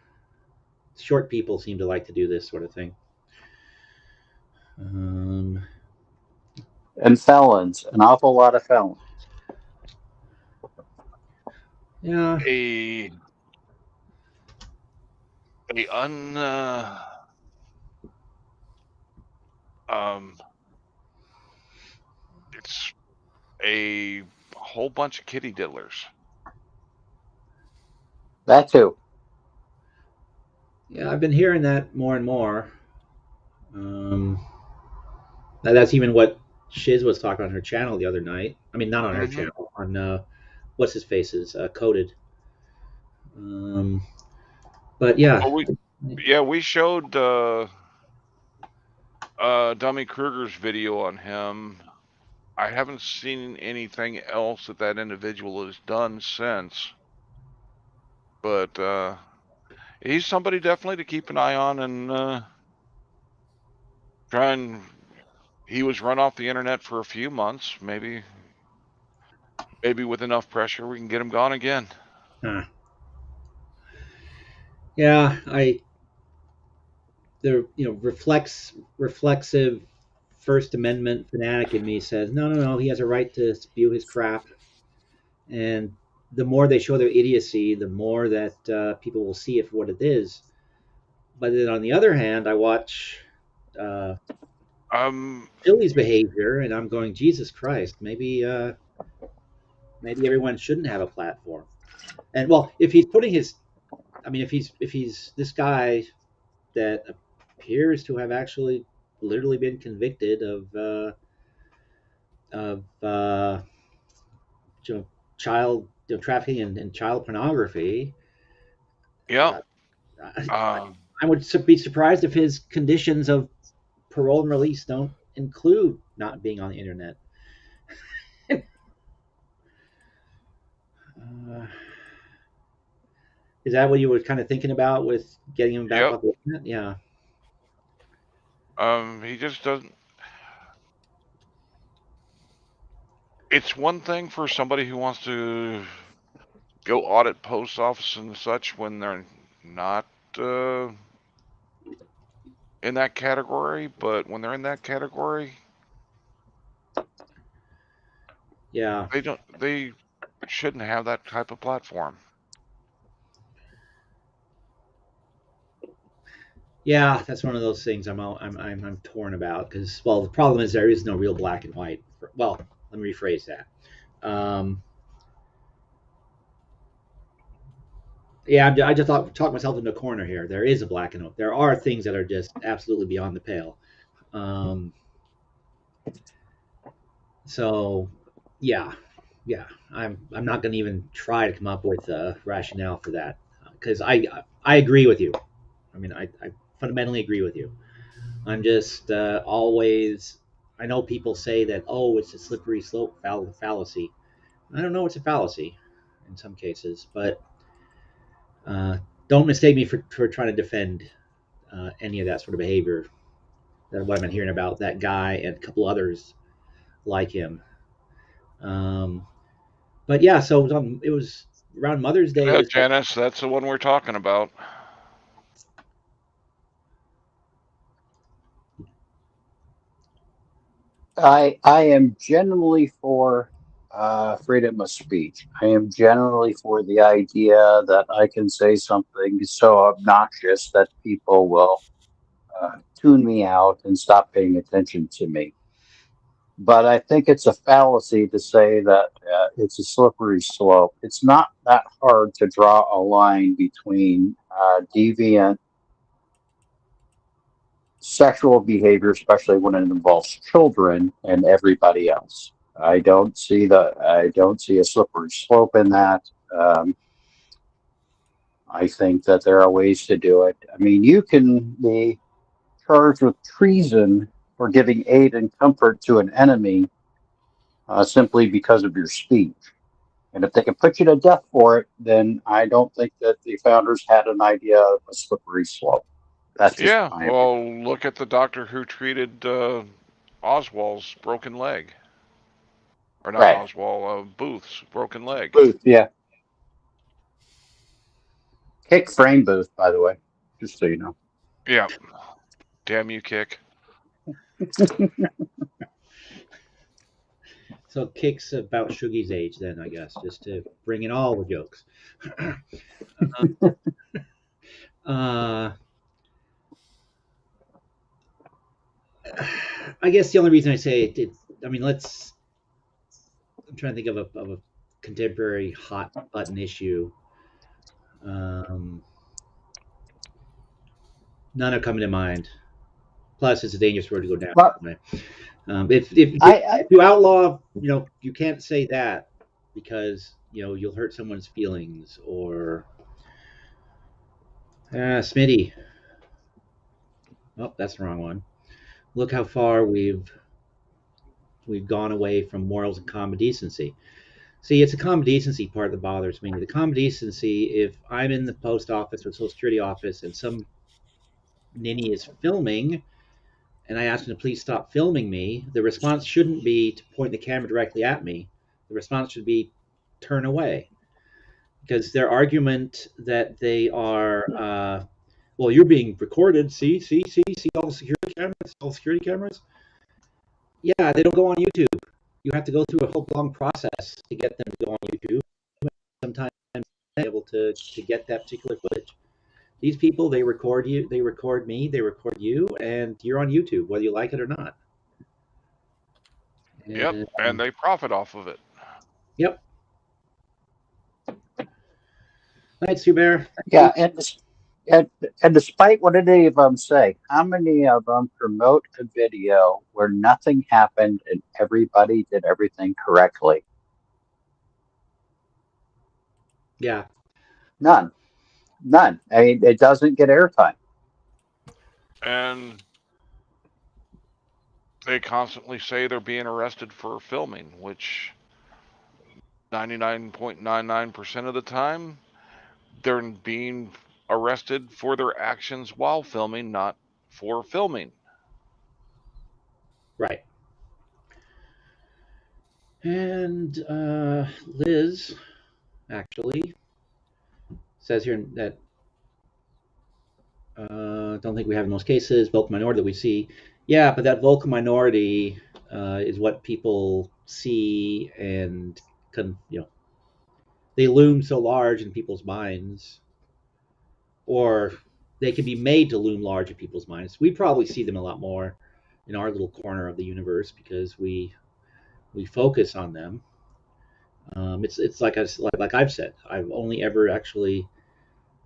Short people seem to like to do this sort of thing. Um, And felons, an awful lot of felons. yeah, A a un um it's a whole bunch of kitty diddlers. That too. yeah, I've been hearing that more and more. Um, that's even what Shiz was talking on her channel the other night. I mean, not on her Mm-hmm. channel, on what's his face's Coded. Um, but yeah, Well, we showed Dummy Kruger's video on him. I haven't seen anything else that individual has done since, but he's somebody definitely to keep an eye on and try and. He was run off the internet for a few months. Maybe with enough pressure we can get him gone again. huh. Yeah, the reflexive First Amendment fanatic in me says no, no, no. He has a right to spew his crap, and the more they show their idiocy, the more that people will see it for what it is. But then on the other hand, I watch Um, Billy's behavior, and I'm going, Jesus Christ, maybe everyone shouldn't have a platform. And well, if he's putting his, I mean, if he's this guy that appears to have actually literally been convicted of you know, child trafficking and child pornography, yeah. uh, Uh, I would be surprised if his conditions of parole and release don't include not being on the internet. Uh, is that what you were kind of thinking about with getting him back yep. on the internet? Yeah. He just doesn't. It's one thing for somebody who wants to go audit post office and such when they're not uh, in that category, but when they're in that category, Yeah. they shouldn't have that type of platform. Yeah, that's one of those things I'm torn about because well the problem is there is no real black and white. Well, let me rephrase that. Um, yeah, I just talked myself into a corner here. There is a black and white. There are things that are just absolutely beyond the pale. Um, so yeah, yeah, I'm not going to even try to come up with a rationale for that because I agree with you. I mean I fundamentally agree with you. I'm just always. I know people say that it's a slippery slope fallacy. I don't know it's a fallacy in some cases, but don't mistake me for trying to defend any of that sort of behavior. That what I've been hearing about that guy and a couple others like him. Um, but yeah, so it was around Mother's Day. It Yeah, was like, Janice, that's the one we're talking about. I am generally for freedom of speech. I am generally for the idea that I can say something so obnoxious that people will tune me out and stop paying attention to me. But I think it's a fallacy to say that it's a slippery slope. It's not that hard to draw a line between deviant sexual behavior, especially when it involves children, and everybody else. I don't see a slippery slope in that. Um, I think that there are ways to do it. I mean, you can be charged with treason for giving aid and comfort to an enemy simply because of your speech. And if they can put you to death for it, then I don't think that the founders had an idea of a slippery slope. That's just Yeah, my opinion. well, look at the doctor who treated Oswald's broken leg. Or not Right. Oswald, Booth's broken leg. Booth, yeah. Kick frame booth, by the way, just so you know. Yeah. Damn you, Kick. so Kick's about Shoogie's age then, I guess, just to bring in all the jokes. uh, I guess the only reason I say it I mean, I'm trying to think of a contemporary hot button issue. Um, None are coming to mind. Plus, it's a dangerous road to go down. But If you outlaw, you can't say that because you'll hurt someone's feelings or Smitty. Oh, that's the wrong one. Look how far we've gone away from morals and common decency. See, it's a common decency part that bothers me. The common decency, if I'm in the post office or social security office and some ninny is filming and I ask them to please stop filming me, the response shouldn't be to point the camera directly at me. The response should be turn away. Because their argument that they are, well, you're being recorded. See all the security cameras, Yeah, they don't go on YouTube. You have to go through a whole long process to get them to go on YouTube. Sometimes they're able to get that particular footage. These people, they record you, they record me, they record you, and you're on YouTube, whether you like it or not. Yep, And, and they profit off of it. yep. Night, Sue Bear. Yeah, and and despite what any of them say, how many of them promote a video where nothing happened and everybody did everything correctly? Yeah. None. None. I mean, it doesn't get airtime. And they constantly say they're being arrested for filming, which 99.99% of the time they're being arrested for their actions while filming, not for filming. Right. And Liz actually says here that don't think we have in most cases vocal minority that we see. Yeah, but that vocal minority is what people see and they loom so large in people's minds, or they can be made to loom large in people's minds. We probably see them a lot more in our little corner of the universe because we focus on them. It's like I've said, I've only ever actually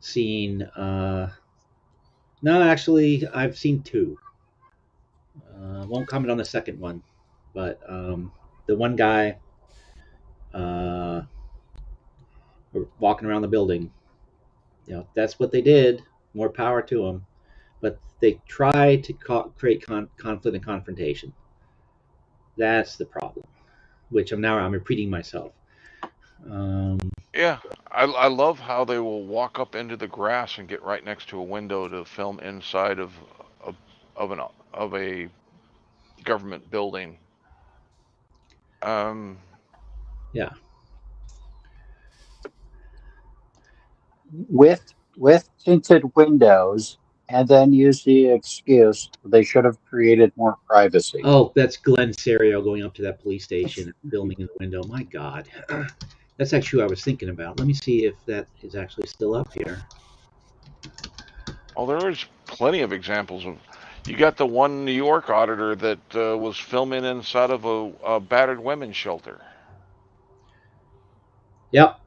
seen. No, actually, I've seen two. Won't comment on the second one, but the one guy uh, walking around the building, that's what they did. More power to them, but they try to create conflict and confrontation. That's the problem. Which I'm repeating myself. Um, Yeah, I love how they will walk up into the grass and get right next to a window to film inside of of an of a government building. Um, yeah, With tinted windows, and then use the excuse they should have created more privacy. oh, that's Glenn Serio going up to that police station and filming in the window. My God. That's actually who I was thinking about. Let me see if that is actually still up here. oh, there is plenty of examples of. You got the one New York auditor that was filming inside of a battered women's shelter. Yep.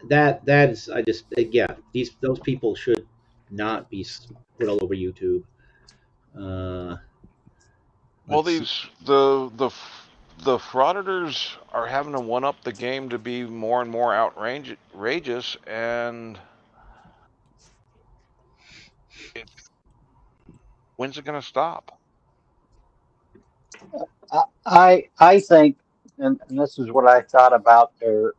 That is, I just, yeah, those people should not be put all over YouTube. Uh, Well, let's see. the frauditors are having to one up the game to be more and more outrageous, and it, when's it going to stop? I think, and this is what I thought about their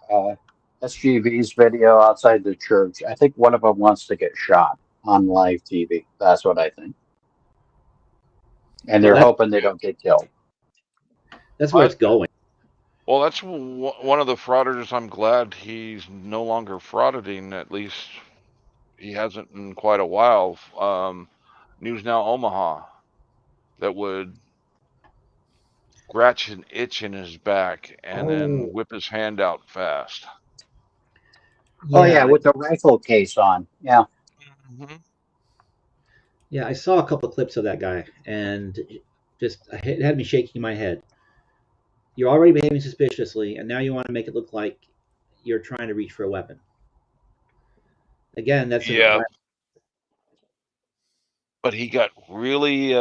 SGV's video outside the church. I think one of them wants to get shot on live TV. That's what I think, and Well, they're hoping they don't get killed. that's where it's going. Well, that's one of the frauditors. I'm glad he's no longer frauding. At least he hasn't in quite a while. News Now Omaha that would scratch an itch in his back and then Oh, whip his hand out fast. Oh yeah, yeah, with the rifle case on. Yeah. Mm-hmm. yeah. I saw a couple of clips of that guy, and just it had me shaking my head. You're already behaving suspiciously, and now you want to make it look like you're trying to reach for a weapon. Again, that's an Yeah, but he got really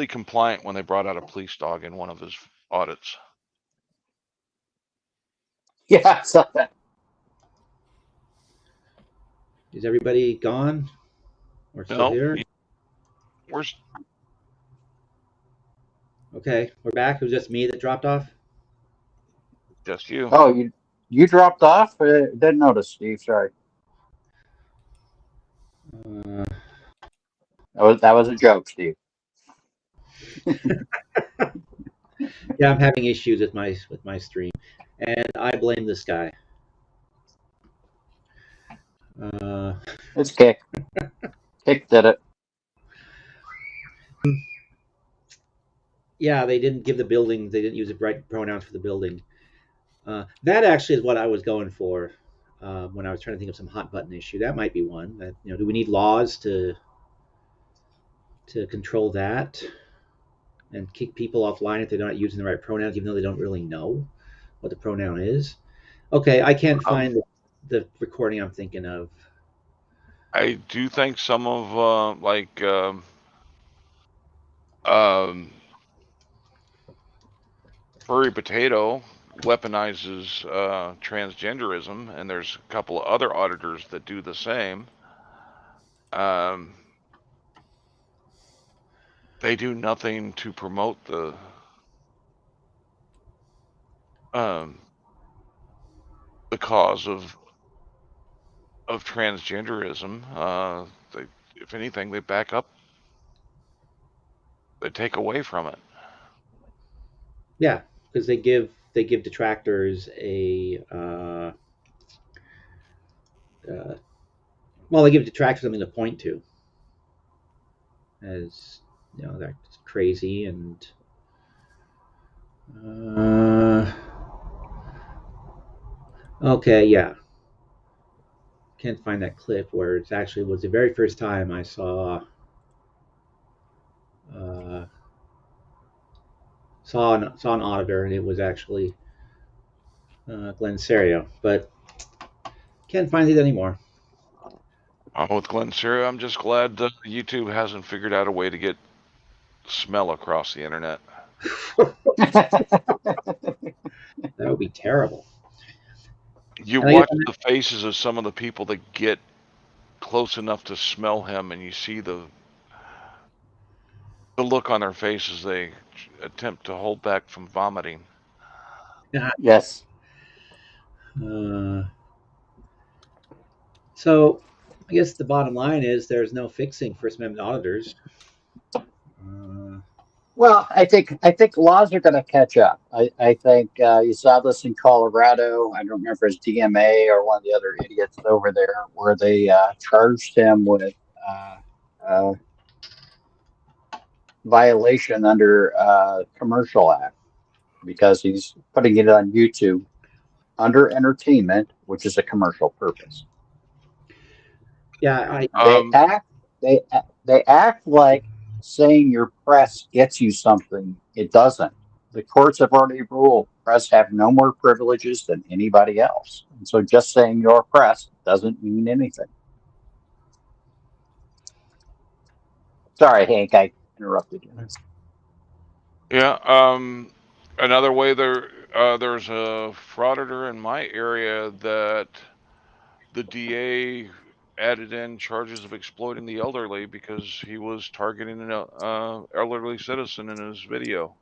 compliant when they brought out a police dog in one of his audits. Yeah. So that, Is everybody gone or still No, here? where's Okay, we're back. It was just me that dropped off. just you? oh, you dropped off? Didn't notice, Steve. Sorry. Uh, That was a joke, Steve. yeah, I'm having issues with my stream, and I blame this guy. Uh, It's Kick. Kick did it. yeah, they didn't give the building. They didn't use the right pronouns for the building. That actually is what I was going for. when I was trying to think of some hot button issue. That might be one. That do we need laws to control that and kick people offline if they're not using the right pronouns, even though they don't really know what the pronoun is? Okay, I can't find the recording I'm thinking of. I do think some of Furry Potato weaponizes transgenderism, and there's a couple of other auditors that do the same. They do nothing to promote the cause of transgenderism. If anything, they back up, they take away from it. Yeah, because they give detractors a well, they give detractors something to point to, as that's crazy. And okay, yeah, can't find that clip where it's actually was the very first time I saw uh, saw an auditor, and it was actually Glenn Serio, but can't find it anymore. With Glenn Serio, I'm just glad YouTube hasn't figured out a way to get smell across the internet. That would be terrible. You And watch the faces of some of the people that get close enough to smell him, and you see the look on their faces. They attempt to hold back from vomiting. Yes. So I guess the bottom line is there's no fixing First Amendment auditors. Well, I think laws are going to catch up. I think you saw this in Colorado. I don't remember if it's DMA or one of the other idiots over there, where they charged him with uh, violation under Commercial Act because he's putting it on YouTube under entertainment, which is a commercial purpose. Yeah, They act like saying your press gets you something. It doesn't. The courts have already ruled press have no more privileges than anybody else. And so just saying your press doesn't mean anything. Sorry, Hank, I interrupted you. Yeah. Another way there's a frauditor in my area that the DA added in charges of exploiting the elderly because he was targeting an elderly citizen in his video.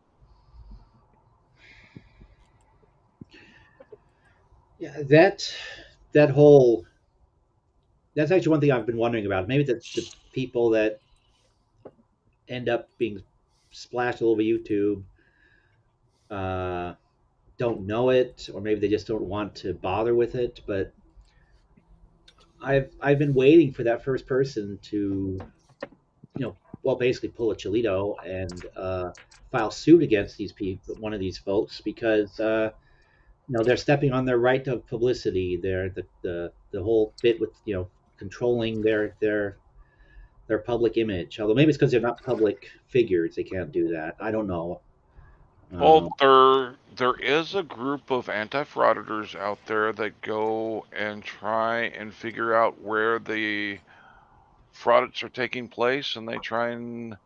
yeah, that whole that's actually one thing I've been wondering about. Maybe the people that end up being splashed all over YouTube don't know it, or maybe they just don't want to bother with it. But I've been waiting for that first person to, well, basically pull a Cholito and file suit against these people, one of these folks, because they're stepping on their right of publicity. They're the whole bit with controlling their public image. Although maybe it's because they're not public figures, they can't do that. I don't know. Well, there is a group of anti-frauditors out there that go and try and figure out where the fraudits are taking place, and they try and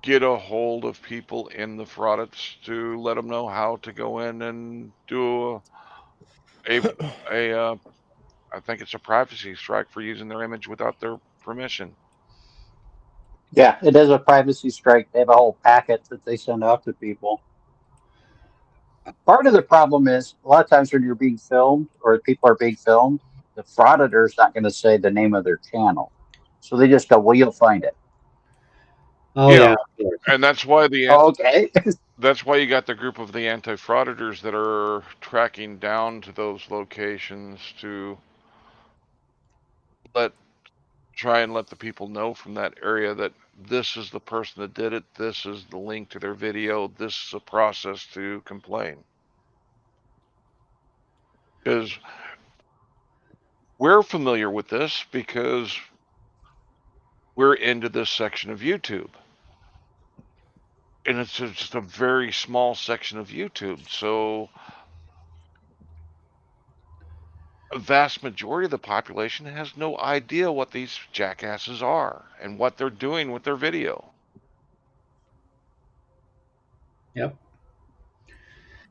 get a hold of people in the fraudits to let them know how to go in and do a I think it's a privacy strike for using their image without their permission. Yeah, it is a privacy strike. They have a whole packet that they send out to people. Part of the problem is a lot of times when you're being filmed or people are being filmed, the frauditor is not going to say the name of their channel. So they just go, well, you'll find it. Oh Yeah, yeah, of course. and that's why Okay. that's why you got the group of the anti-frauditors that are tracking down to those locations to try and let the people know from that area that this is the person that did it, this is the link to their video, this is a process to complain. Because We're familiar with this because we're into this section of YouTube. And it's just a very small section of YouTube. So a vast majority of the population has no idea what these jackasses are and what they're doing with their video. Yep.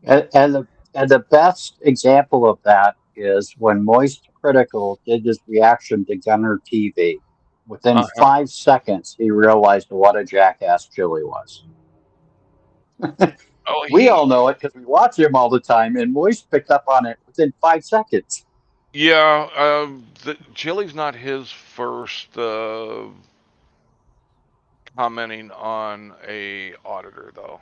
And the best example of that is when Moist Critical did his reaction to Gunner TV. Within Uh-huh. 5 seconds, he realized what a jackass Chili was. Oh, We all know it because we watch him all the time, and Moist picked up on it within 5 seconds. yeah, Chili's not his first commenting on a auditor, though.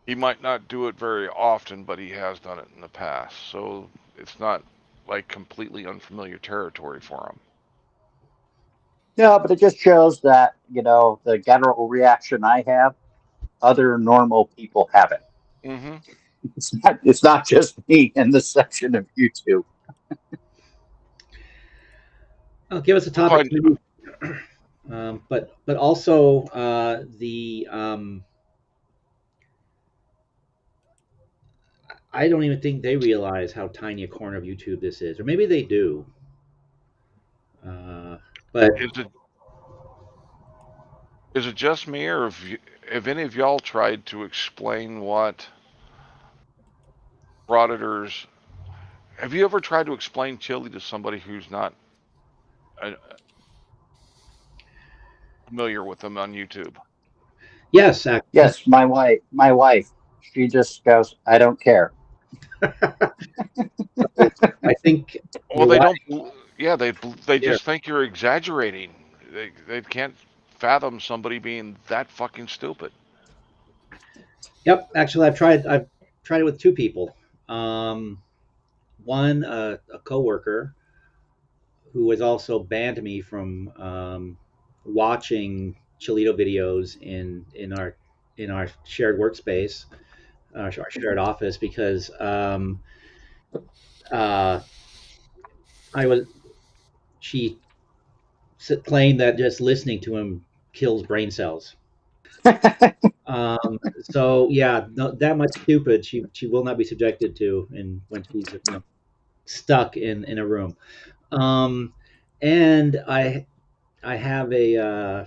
He might not do it very often, but he has done it in the past, so it's not like completely unfamiliar territory for him. No, but it just shows that, the general reaction I have, other normal people have it. Mm-hmm. It's not just me in this section of YouTube. Well, give us a We'll topic, find. maybe. But also I don't even think they realize how tiny a corner of YouTube this is, or maybe they do. But Is it just me, or have any of y'all tried to explain what frauditors? Have you ever tried to explain Chili to somebody who's not uh, familiar with them on YouTube? yes, actually, Yes, my wife, she just goes, I don't care. I think Well, your they wife don't. Yeah, they here. just think you're exaggerating. They can't fathom somebody being that fucking stupid. Yep, actually, I've tried it with two people. Um, one, a coworker who has also banned me from watching Chilito videos in our shared workspace, our shared office, because uh, I was she claimed that just listening to him kills brain cells. So yeah, no, that much stupid she will not be subjected to, and when she's stuck in a room. Um, and I have a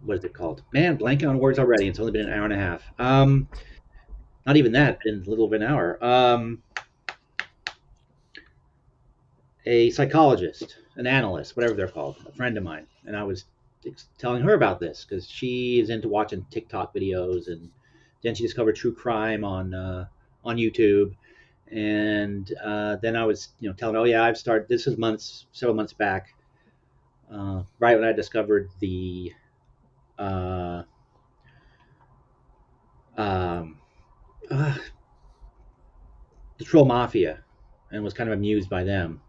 what is it called? Man, blanking on words already. It's only been an hour and a half. Not even that. Been a little over an hour. A psychologist, an analyst, whatever they're called, a friend of mine, and I was telling her about this because she is into watching TikTok videos, and then she discovered true crime on YouTube, and then I was telling her, oh yeah, I've started. This was several months back, right when I discovered uh, um, uh, the Troll Mafia, and was kind of amused by them.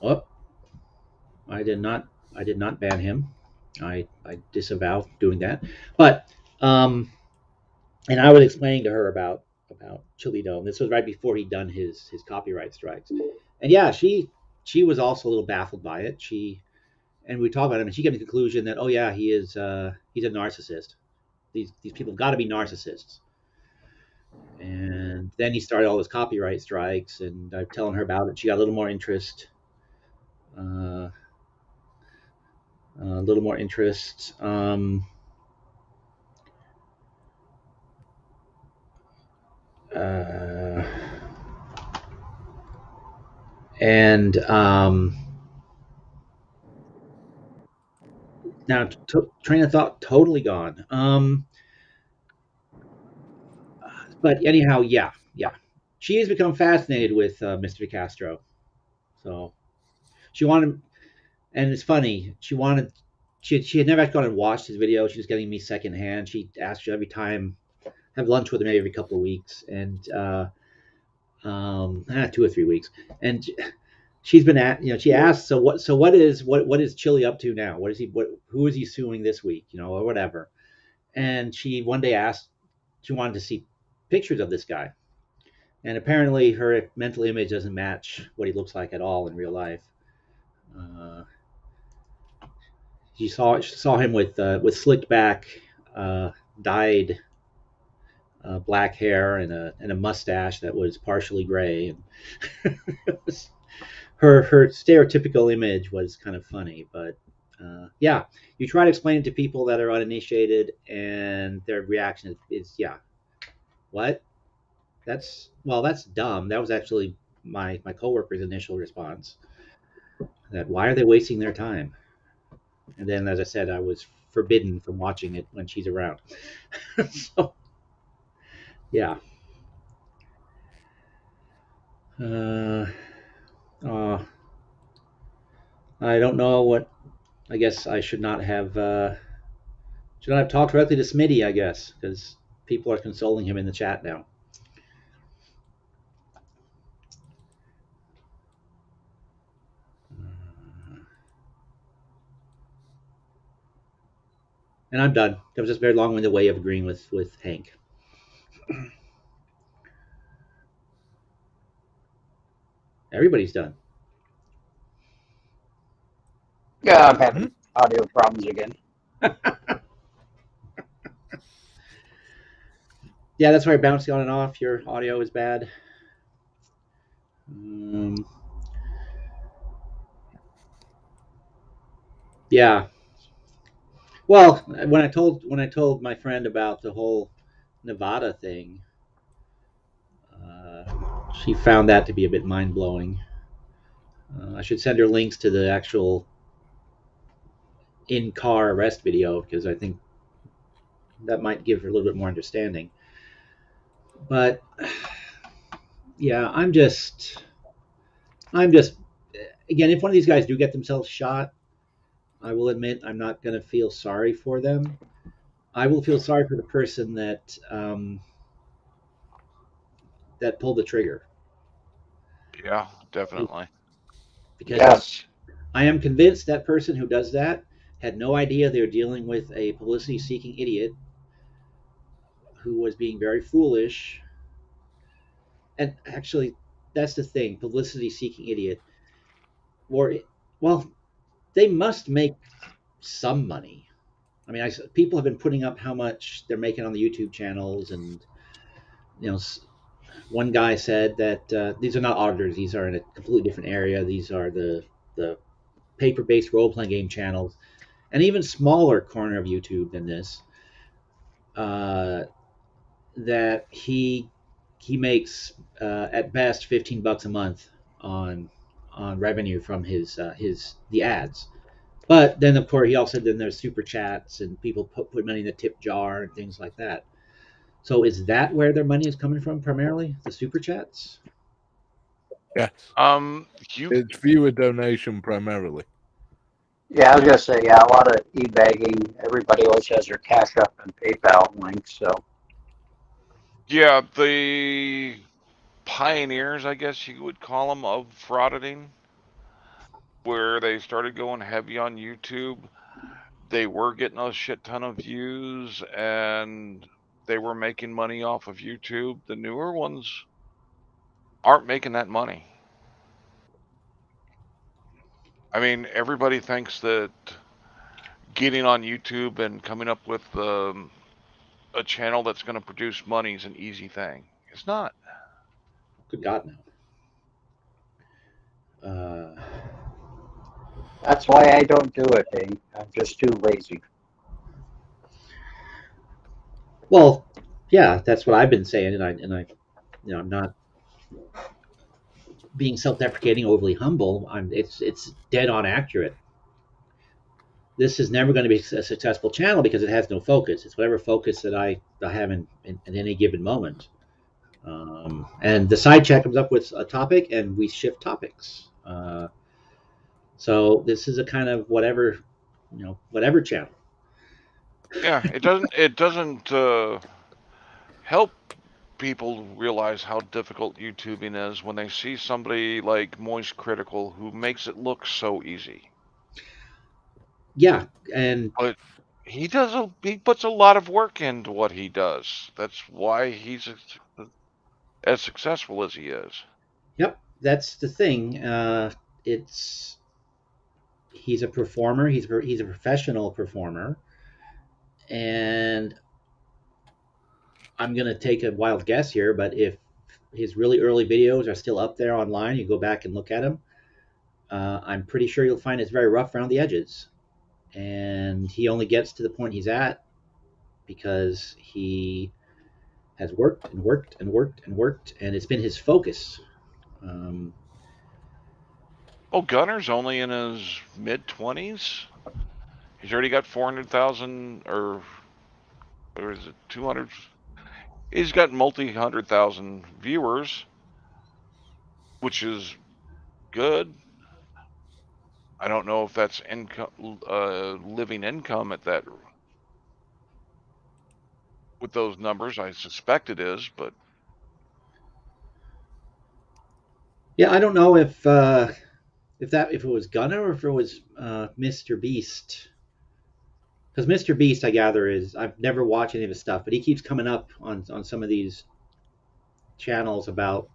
Oh, I did not. I did not ban him. I disavow doing that. But and I was explaining to her about Chilito, and this was right before he'd done his copyright strikes. And yeah, she was also a little baffled by it. And we talked about him, and she came to the conclusion that, oh yeah, he's a narcissist. These people have got to be narcissists. And then he started all his copyright strikes, and I'm telling her about it. She got a little more interest. Uh, a little more interest. Uh, and now train of thought totally gone. But anyhow, yeah, she has become fascinated with Mr. DeCastro. So she wanted, and it's funny. She had never actually gone and watched his video. She was getting me secondhand. She asked you every time, have lunch with him maybe every couple of weeks, and 2 or 3 weeks, and she's been at she asked, what is Chili up to now? Who is he suing this week, or whatever. And she one day asked, she wanted to see pictures of this guy, And apparently, her mental image doesn't match what he looks like at all in real life. She saw him with slicked back, dyed black hair and a mustache that was partially gray. And it was, her stereotypical image was kind of funny, but yeah, you try to explain it to people that are uninitiated, and their reaction is yeah, what? That's dumb. That was actually my coworker's initial response. That why are they wasting their time? And then, as I said, I was forbidden from watching it when she's around. So yeah. Uh, uh, I don't know what. I guess I should not have talked directly to Smitty. I guess because people are consoling him in the chat now. And I'm done. That was just a very long-winded way of agreeing with Hank. Everybody's done. Yeah, I'm having audio problems again. Yeah, that's why you're bouncing on and off. Your audio is bad. Yeah. Well, when I told my friend about the whole Nevada thing, she found that to be a bit mind blowing. I should send her links to the actual in-car arrest video because I think that might give her a little bit more understanding. But yeah, I'm just again, if one of these guys do get themselves shot, I will admit I'm not going to feel sorry for them. I will feel sorry for the person that pulled the trigger. Yeah, definitely. Because Yes. I am convinced that person who does that had no idea they were dealing with a publicity-seeking idiot who was being very foolish. And actually, that's the thing: publicity-seeking idiot. Or, well, they must make some money. I mean, people have been putting up how much they're making on the YouTube channels, and you know, one guy said that these are not auditors; these are in a completely different area. These are the paper-based role-playing game channels, an even smaller corner of YouTube than this. Uh, that he makes at best $15 a month on revenue from his the ads. But then, of course, he also said then there's super chats and people put money in the tip jar and things like that. So is that where their money is coming from primarily? The super chats? Yes. You It's viewer donation primarily. Yeah, I was gonna say, yeah, a lot of e-bagging. Everybody always has their Cash App and PayPal links, so yeah, the pioneers, I guess you would call them, of frauditing, where they started going heavy on YouTube. They were getting a shit ton of views and they were making money off of YouTube. The newer ones aren't making that money. I mean, everybody thinks that getting on YouTube and coming up with a channel that's going to produce money is an easy thing. It's not. Good God, no. that's why I don't do it. I'm just too lazy. Well, yeah, that's what I've been saying, and I, I'm not being self-deprecating, overly humble. It's dead on accurate. This is never going to be a successful channel because it has no focus. It's whatever focus that I have in any given moment. And the side chat comes up with a topic, and we shift topics. So this is a kind of whatever channel. Yeah, it doesn't help people realize how difficult YouTubing is when they see somebody like Moist Critical who makes it look so easy. Yeah, and But he puts a lot of work into what he does. That's why he's as successful as he is. Yep, that's the thing. It's he's a performer. He's a professional performer, and I'm gonna take a wild guess here, but if his really early videos are still up there online, you go back and look at them. I'm pretty sure you'll find it's very rough around the edges, and he only gets to the point he's at because he has worked and worked and worked and worked, and it's been his focus. Um, Oh, Gunner's only in his mid-20s. He's already got 400,000, or is it 200? He's got multi-hundred thousand viewers, which is good. I don't know if that's income, living income at that with those numbers. I suspect it is, but yeah, I don't know if it was Gunner or if it was Mr. Beast. Because Mr. Beast, I gather, is I've never watched any of his stuff, but he keeps coming up on some of these channels about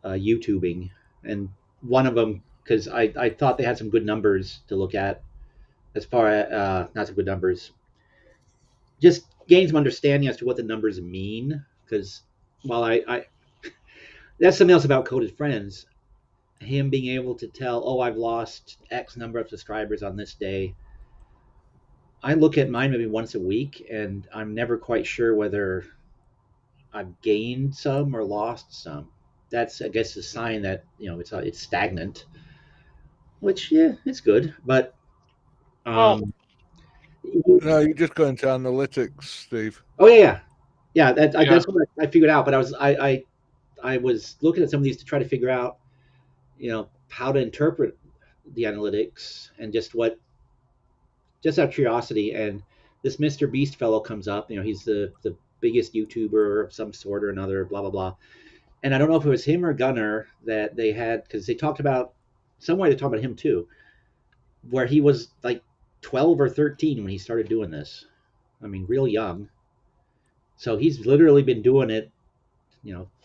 YouTubing, and one of them because I thought they had some good numbers to look at as far as not some good numbers, just gain some understanding as to what the numbers mean. Because while I that's something else about Coded Friends, him being able to tell, oh, I've lost X number of subscribers on this day. I look at mine maybe once a week, and I'm never quite sure whether I've gained some or lost some. That's, I guess, a sign that it's stagnant, which yeah, it's good. But well, No, you just go into analytics, Steve. oh yeah. yeah. That's what I figured out. But I was looking at some of these to try to figure out, how to interpret the analytics and just out of curiosity. And this Mr. Beast fellow comes up. He's the biggest YouTuber of some sort or another. Blah blah blah. And I don't know if it was him or Gunner that they had, because they talked about some way they talked about him too, where he was like 12 or 13 when he started doing this. I mean, real young. So he's literally been doing it,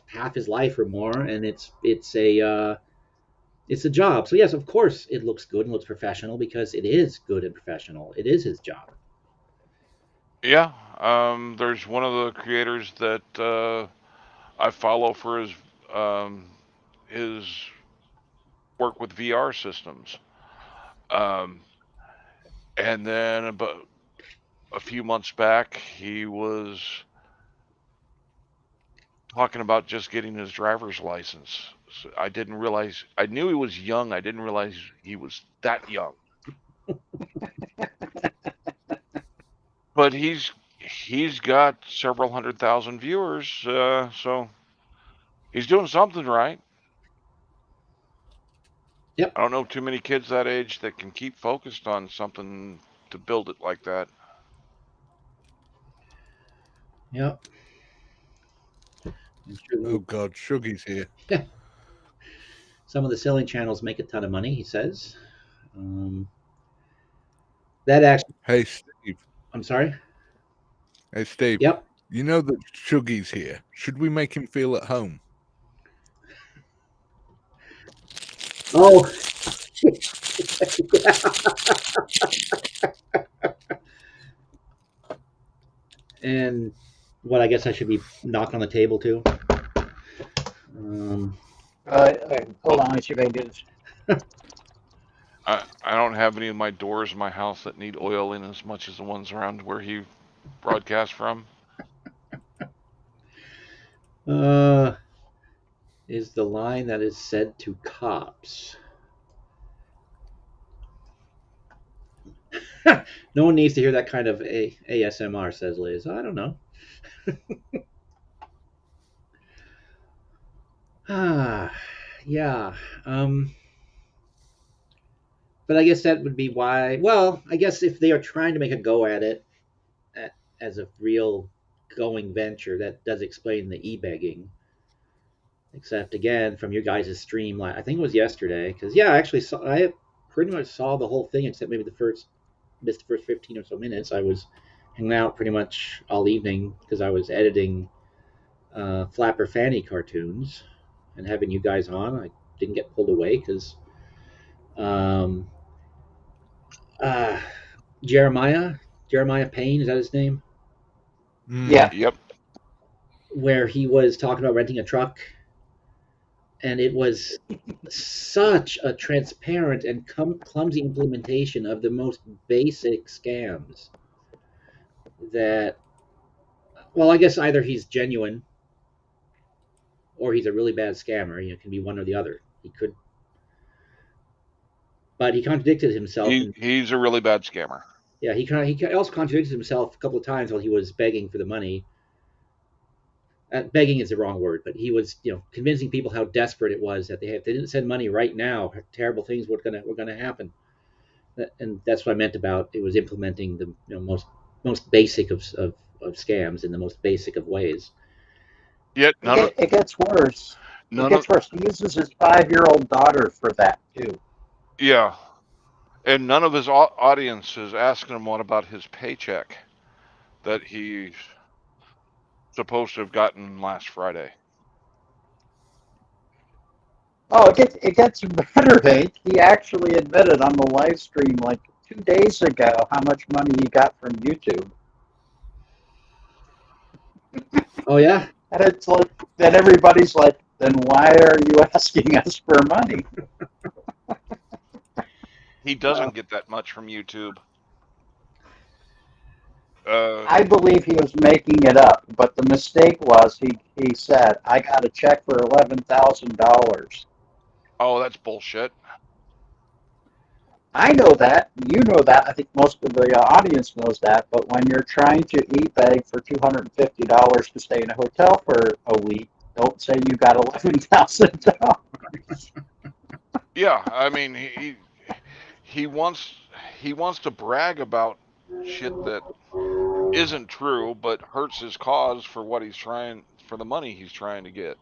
half his life or more, and it's a job. So yes, of course, it looks good and looks professional because it is good and professional. It is his job. Yeah, there's one of the creators that I follow for his work with VR systems. Um, and then about a few months back, he was talking about just getting his driver's license. So I didn't realize. I knew he was young. I didn't realize he was that young. But he's got several 100,000 viewers, so he's doing something right. Yep. I don't know too many kids that age that can keep focused on something to build it like that. Yep. Oh God, Shuggy's here. Some of the selling channels make a ton of money, he says. That actually, Hey, Steve. I'm sorry. Hey, Steve. Yep. You know that Shuggy's here. Should we make him feel at home? Oh. And what, I guess I should be knocking on the table too. Hold on, let's see if I can do this. I don't have any of my doors in my house that need oiling as much as the ones around where he broadcasts from. Is the line that is said to cops. No one needs to hear that kind of ASMR, says Liz. I don't know. Yeah. But I guess that would be why. Well, I guess if they are trying to make a go at it as a real going venture, that does explain the e-begging. Except again, from your guys' stream, I think it was yesterday, because yeah, I pretty much saw the whole thing except maybe missed the first 15 or so minutes. I was hanging out pretty much all evening because I was editing Flapper Fanny cartoons and having you guys on. I didn't get pulled away because um, uh, Jeremiah Payne, is that his name? Yeah. Yep. Where he was talking about renting a truck, and it was such a transparent and clumsy implementation of the most basic scams that, well, I guess either he's genuine or he's a really bad scammer. It can be one or the other. He could, but he contradicted himself, and He's a really bad scammer. yeah, he also contradicted himself a couple of times while he was begging for the money. Begging is the wrong word, but he was, convincing people how desperate it was that if they didn't send money right now, terrible things were gonna happen. And that's what I meant about it was implementing the most basic of scams in the most basic of ways. Yet It gets worse. It none of gets worse. He uses his 5-year-old daughter for that too. yeah, and none of his audience is asking him what about his paycheck that he's supposed to have gotten last Friday. Oh, it gets better, Hank. He actually admitted on the live stream like 2 days ago how much money he got from YouTube. Oh yeah, And it's like, then everybody's like, then why are you asking us for money? He doesn't get that much from YouTube. I believe he was making it up, but the mistake was he said, I got a check for $11,000. Oh, that's bullshit. I know that. You know that. I think most of the audience knows that. But when you're trying to beg for $250 to stay in a hotel for a week, don't say you got $11,000. Yeah, I mean he wants to brag about shit that isn't true, but hurts his cause for the money he's trying to get.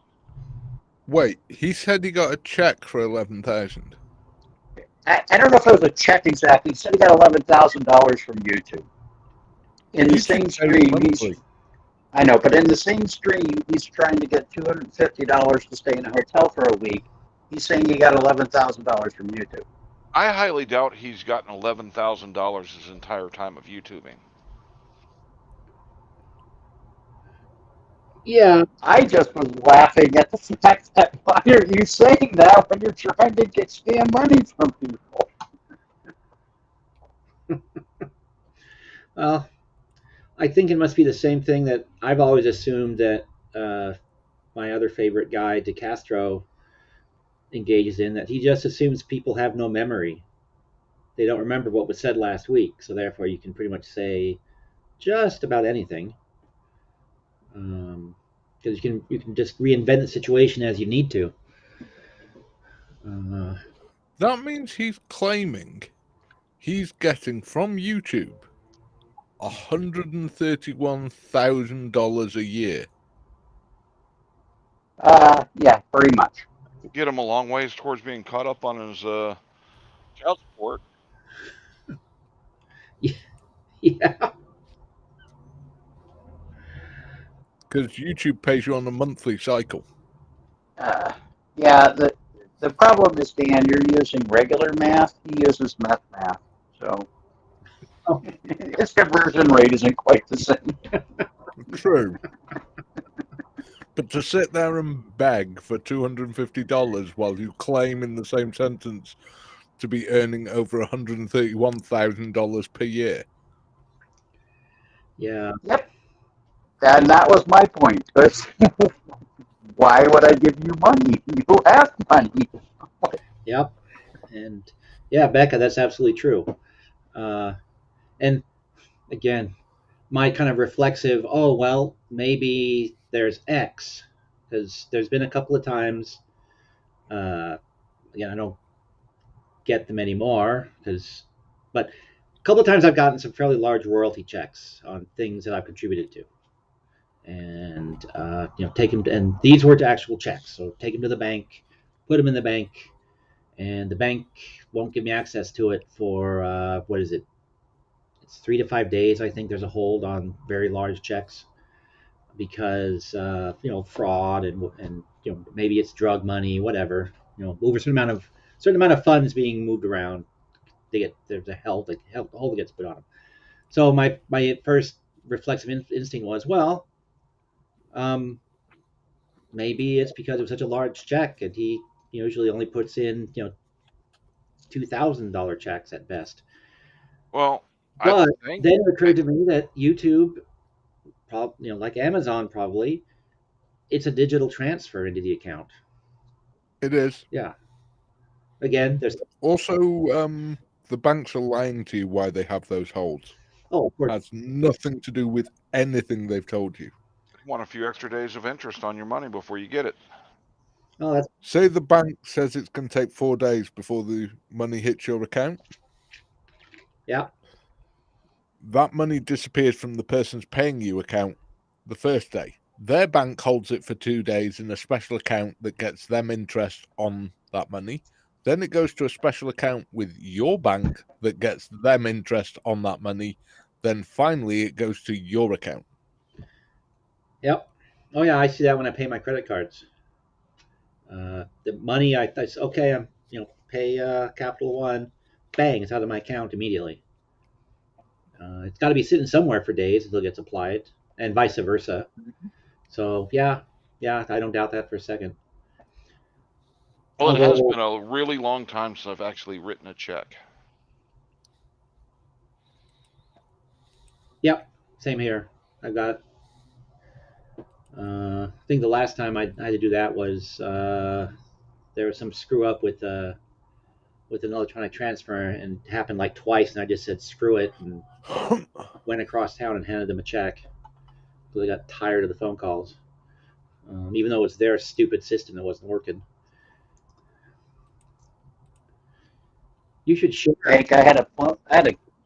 Wait, he said he got a check for 11,000. I don't know if it was a check exactly. He said he got $11,000 from YouTube. In the same stream, I know, but in the same stream, he's trying to get $250 to stay in a hotel for a week. He's saying he got $11,000 from YouTube. I highly doubt he's gotten $11,000 his entire time of YouTubing. yeah. I just was laughing at the fact that why are you saying that when you're trying to get scam money from people? Well, I think it must be the same thing that I've always assumed that my other favorite guy, DeCastro, engages in. That he just assumes people have no memory. They don't remember what was said last week, so therefore you can pretty much say just about anything. Because you can just reinvent the situation as you need to. That means he's claiming he's getting from YouTube $131,000 a year. Yeah, pretty much. Get him a long ways towards being caught up on his child support. Yeah. Because YouTube pays you on a monthly cycle. Yeah, the problem is, Dan, you're using regular math. He uses meth math, so his conversion rate isn't quite the same. True. But to sit there and beg for $250 while you claim in the same sentence to be earning over $131,000 per year. Yeah. Yep. And that was my point. Why would I give you money? You have money. Yep. And yeah, Becca, that's absolutely true. And again, my kind of reflexive, oh, well, maybe there's X. Because there's been a couple of times, again, I don't get them anymore, but a couple of times I've gotten some fairly large royalty checks on things that I've contributed to. And, take them, and these were actual checks. So take them to the bank, put them in the bank, and the bank won't give me access to it for, what is it? It's 3 to 5 days. I think there's a hold on very large checks. because fraud and maybe it's drug money, whatever. Over a certain amount of funds being moved around, there's a hell gets put on them. So my first reflexive instinct was, well, um, maybe it's because it was such a large check, and he usually only puts in $2,000 checks at best. Well, I But think then it occurred to me that YouTube, like Amazon, probably it's a digital transfer into the account. It is. Yeah. Again, there's Also, the banks are lying to you why they have those holds. of course. Has nothing to do with anything they've told you. want a few extra days of interest on your money before you get it. Oh, that's Say the bank says it's going to take 4 days before the money hits your account. yeah. That money disappears from the person's paying you account the first day. Their bank holds it for 2 days in a special account that gets them interest on that money. Then it goes to a special account with your bank that gets them interest on that money. Then finally it goes to your account. Yep. Oh yeah, I see that when I pay my credit cards. The money I okay, I'm pay Capital One, bang, it's out of my account immediately. It's got to be sitting somewhere for days until it gets applied, and vice versa. So yeah, I don't doubt that for a second. Well, it has Although, been a really long time since I've actually written a check. yep, same here. I got. I think the last time I had to do that was there was some screw up with an electronic transfer, and it happened like twice, and I just said screw it and went across town and handed them a check because I got tired of the phone calls, even though it's their stupid system that wasn't working. You should share. Like I had a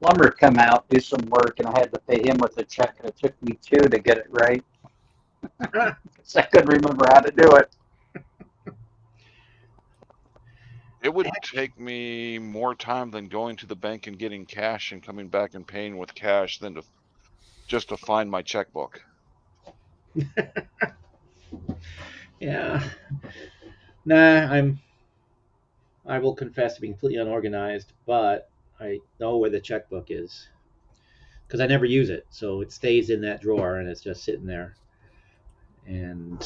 plumber come out do some work, and I had to pay him with a check, and it took me 2 to get it right because I couldn't remember how to do it. It would take me more time than going to the bank and getting cash and coming back and paying with cash than just to find my checkbook. Yeah. Nah, I will confess to being completely unorganized, but I know where the checkbook is because I never use it, so it stays in that drawer and it's just sitting there. And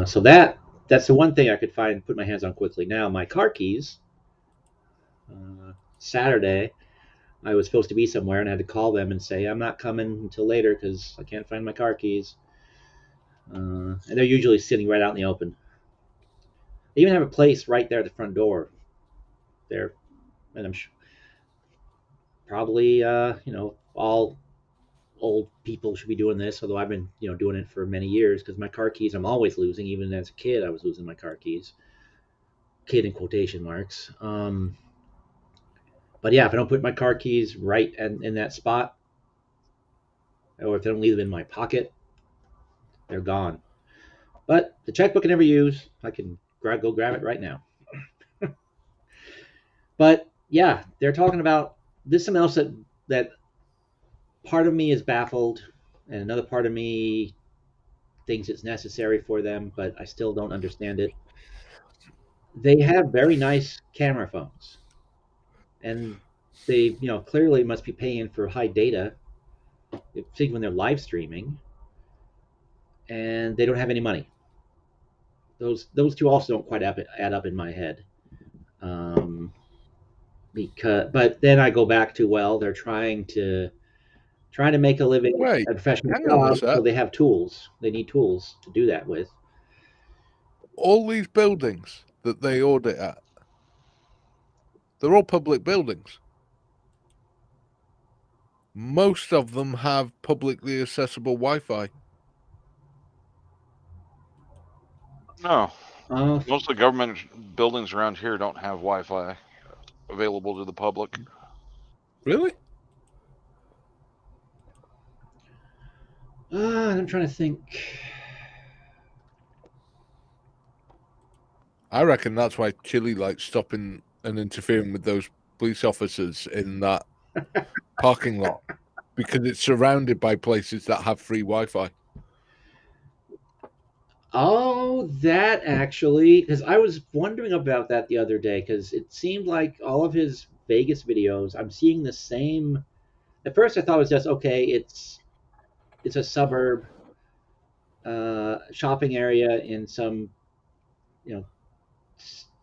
so that's the one thing I could find, put my hands on quickly. Now my car keys. Saturday, I was supposed to be somewhere and I had to call them and say I'm not coming until later because I can't find my car keys. And they're usually sitting right out in the open. They even have a place right there at the front door. There, and I'm sure probably all old people should be doing this. Although I've been doing it for many years because my car keys I'm always losing. Even as a kid, I was losing my car keys. Kid in quotation marks. But yeah, if I don't put my car keys right in that spot, or if I don't leave them in my pocket, they're gone. But the checkbook I never use. I can go grab it right now. But yeah, they're talking about this. Something else that part of me is baffled, and another part of me thinks it's necessary for them, but I still don't understand it. They have very nice camera phones, and they clearly must be paying for high data, particularly when they're live streaming, and they don't have any money. Those two also don't quite add up in my head. But then I go back to, well, they're trying to make a living Wait, at a professional hang on a job, sec. so they have tools. They need tools to do that with. All these buildings that they audit at, they're all public buildings. Most of them have publicly accessible Wi-Fi. No, Uh, most of the government buildings around here don't have Wi-Fi available to the public. Really? I'm trying to think. I reckon that's why Chile likes stopping and interfering with those police officers in that parking lot. because it's surrounded by places that have free Wi-Fi. Oh, that actually, because I was wondering about that the other day, because it seemed like all of his Vegas videos, I'm seeing the same. At first, I thought it was just okay. It's a suburb, shopping area in some, you know,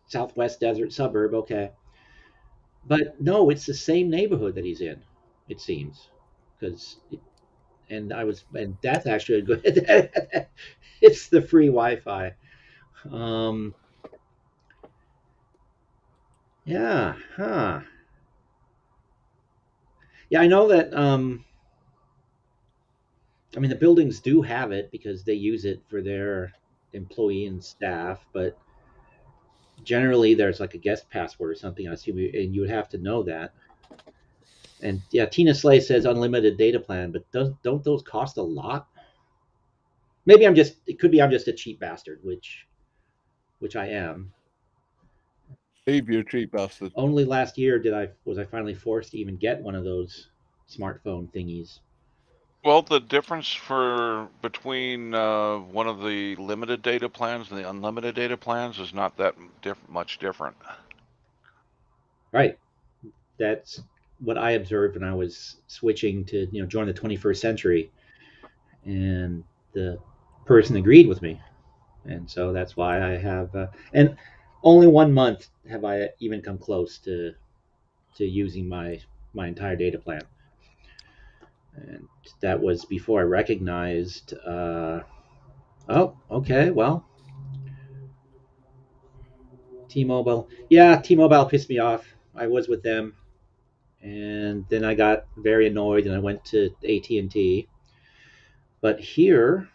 southwest desert suburb. Okay, but no, it's the same neighborhood that he's in. It seems, because and that's actually a good. It's the free Wi-Fi. Um, yeah, huh. Yeah, I know that. I mean, the buildings do have it because they use it for their employee and staff, but generally there's like a guest password or something. I assume, and you would have to know that. And yeah, Tina Slay says unlimited data plan, but don't those cost a lot? Maybe I'm just. It could be I'm just a cheap bastard, which I am. Leave you a cheap bastard. Only last year was I finally forced to even get one of those smartphone thingies. Well, the difference between one of the limited data plans and the unlimited data plans is not that much different. Right. That's what I observed when I was switching to join the 21st century, and the person agreed with me, and so that's why I have. And only 1 month have I even come close to using my entire data plan, and that was before I recognized. Oh, okay, well, T-Mobile. Yeah, T-Mobile pissed me off. I was with them, and then I got very annoyed, and I went to AT&T. But here,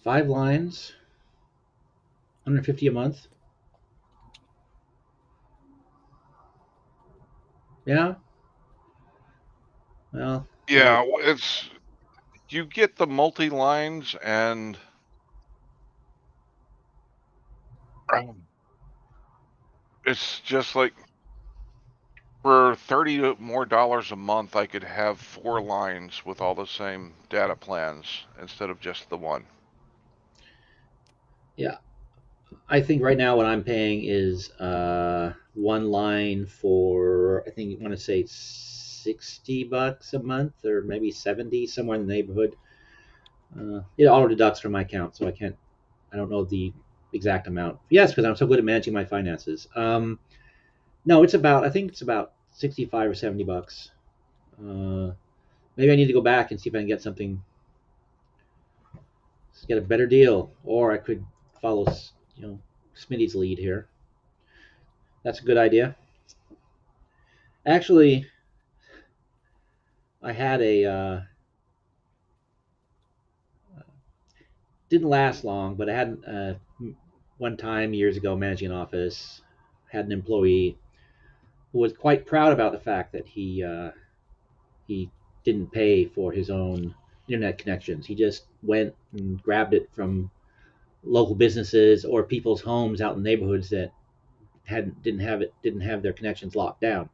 5 lines, 150 a month. Yeah. Well, Yeah, you get the multi lines, and it's just like for $30 more a month, I could have 4 lines with all the same data plans instead of just the one. yeah. I think right now what I'm paying is one line for I think you want to say $60 a month or maybe 70, somewhere in the neighborhood. It auto deducts from my account, so I don't know the exact amount. Yes, because I'm so good at managing my finances. No, I think it's about 65 or $70. Maybe I need to go back and see if I can get something, get a better deal, or I could follow, Smitty's lead here. That's a good idea. Actually, I had a didn't last long, but I had one time years ago managing an office, had an employee who was quite proud about the fact that he didn't pay for his own internet connections. He just went and grabbed it from local businesses or people's homes out in neighborhoods that didn't have their connections locked down.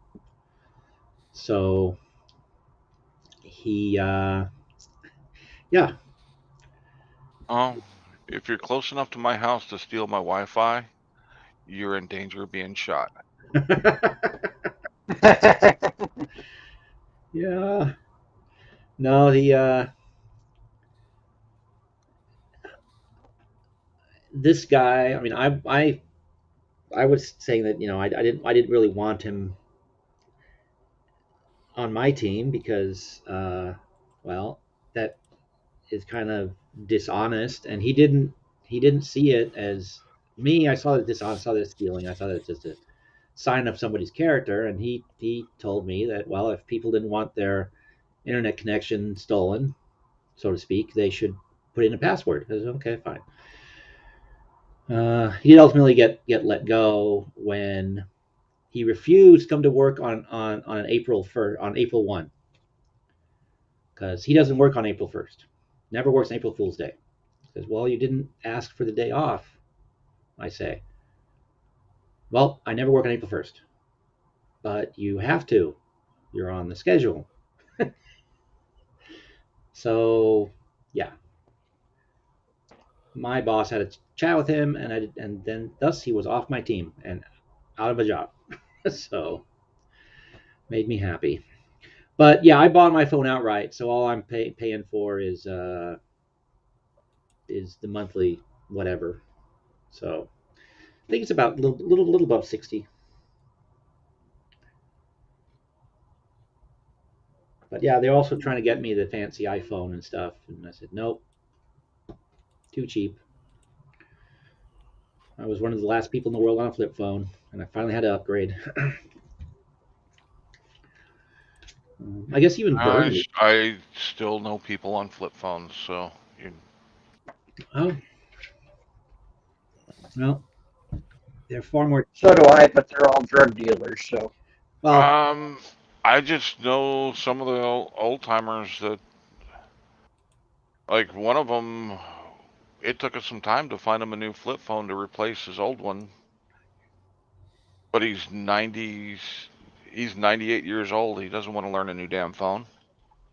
So he yeah. Oh, if you're close enough to my house to steal my Wi-Fi, you're in danger of being shot. Yeah. No, the this guy. I mean, I was saying that I didn't really want him on my team because well, that is kind of dishonest, and he didn't see it as me. I saw it dishonest. I saw that as stealing. I saw that just a sign of somebody's character, and he told me that well, if people didn't want their internet connection stolen, so to speak, they should put in a password. I said, okay, fine. He did ultimately get let go when he refused to come to work on April 1 because he doesn't work on April 1st. Never works on April Fool's Day. He says, well, you didn't ask for the day off. I say, well, I never work on April 1st, but you have to. You're on the schedule. So, yeah, my boss had a chat with him, and then thus he was off my team and out of a job. So, made me happy. But yeah, I bought my phone outright, so all I'm paying for is the monthly whatever. So I think it's about little above 60. But yeah, they're also trying to get me the fancy iPhone and stuff, and I said nope, too cheap. I was one of the last people in the world on a flip phone, and I finally had to upgrade. I guess even Bernie. I still know people on flip phones, so you, Oh, well, they're far more. So do I, but they're all drug dealers. So Well, um, I just know some of the old timers that, like one of them, it took us some time to find him a new flip phone to replace his old one. But he's 98 years old. He doesn't want to learn a new damn phone.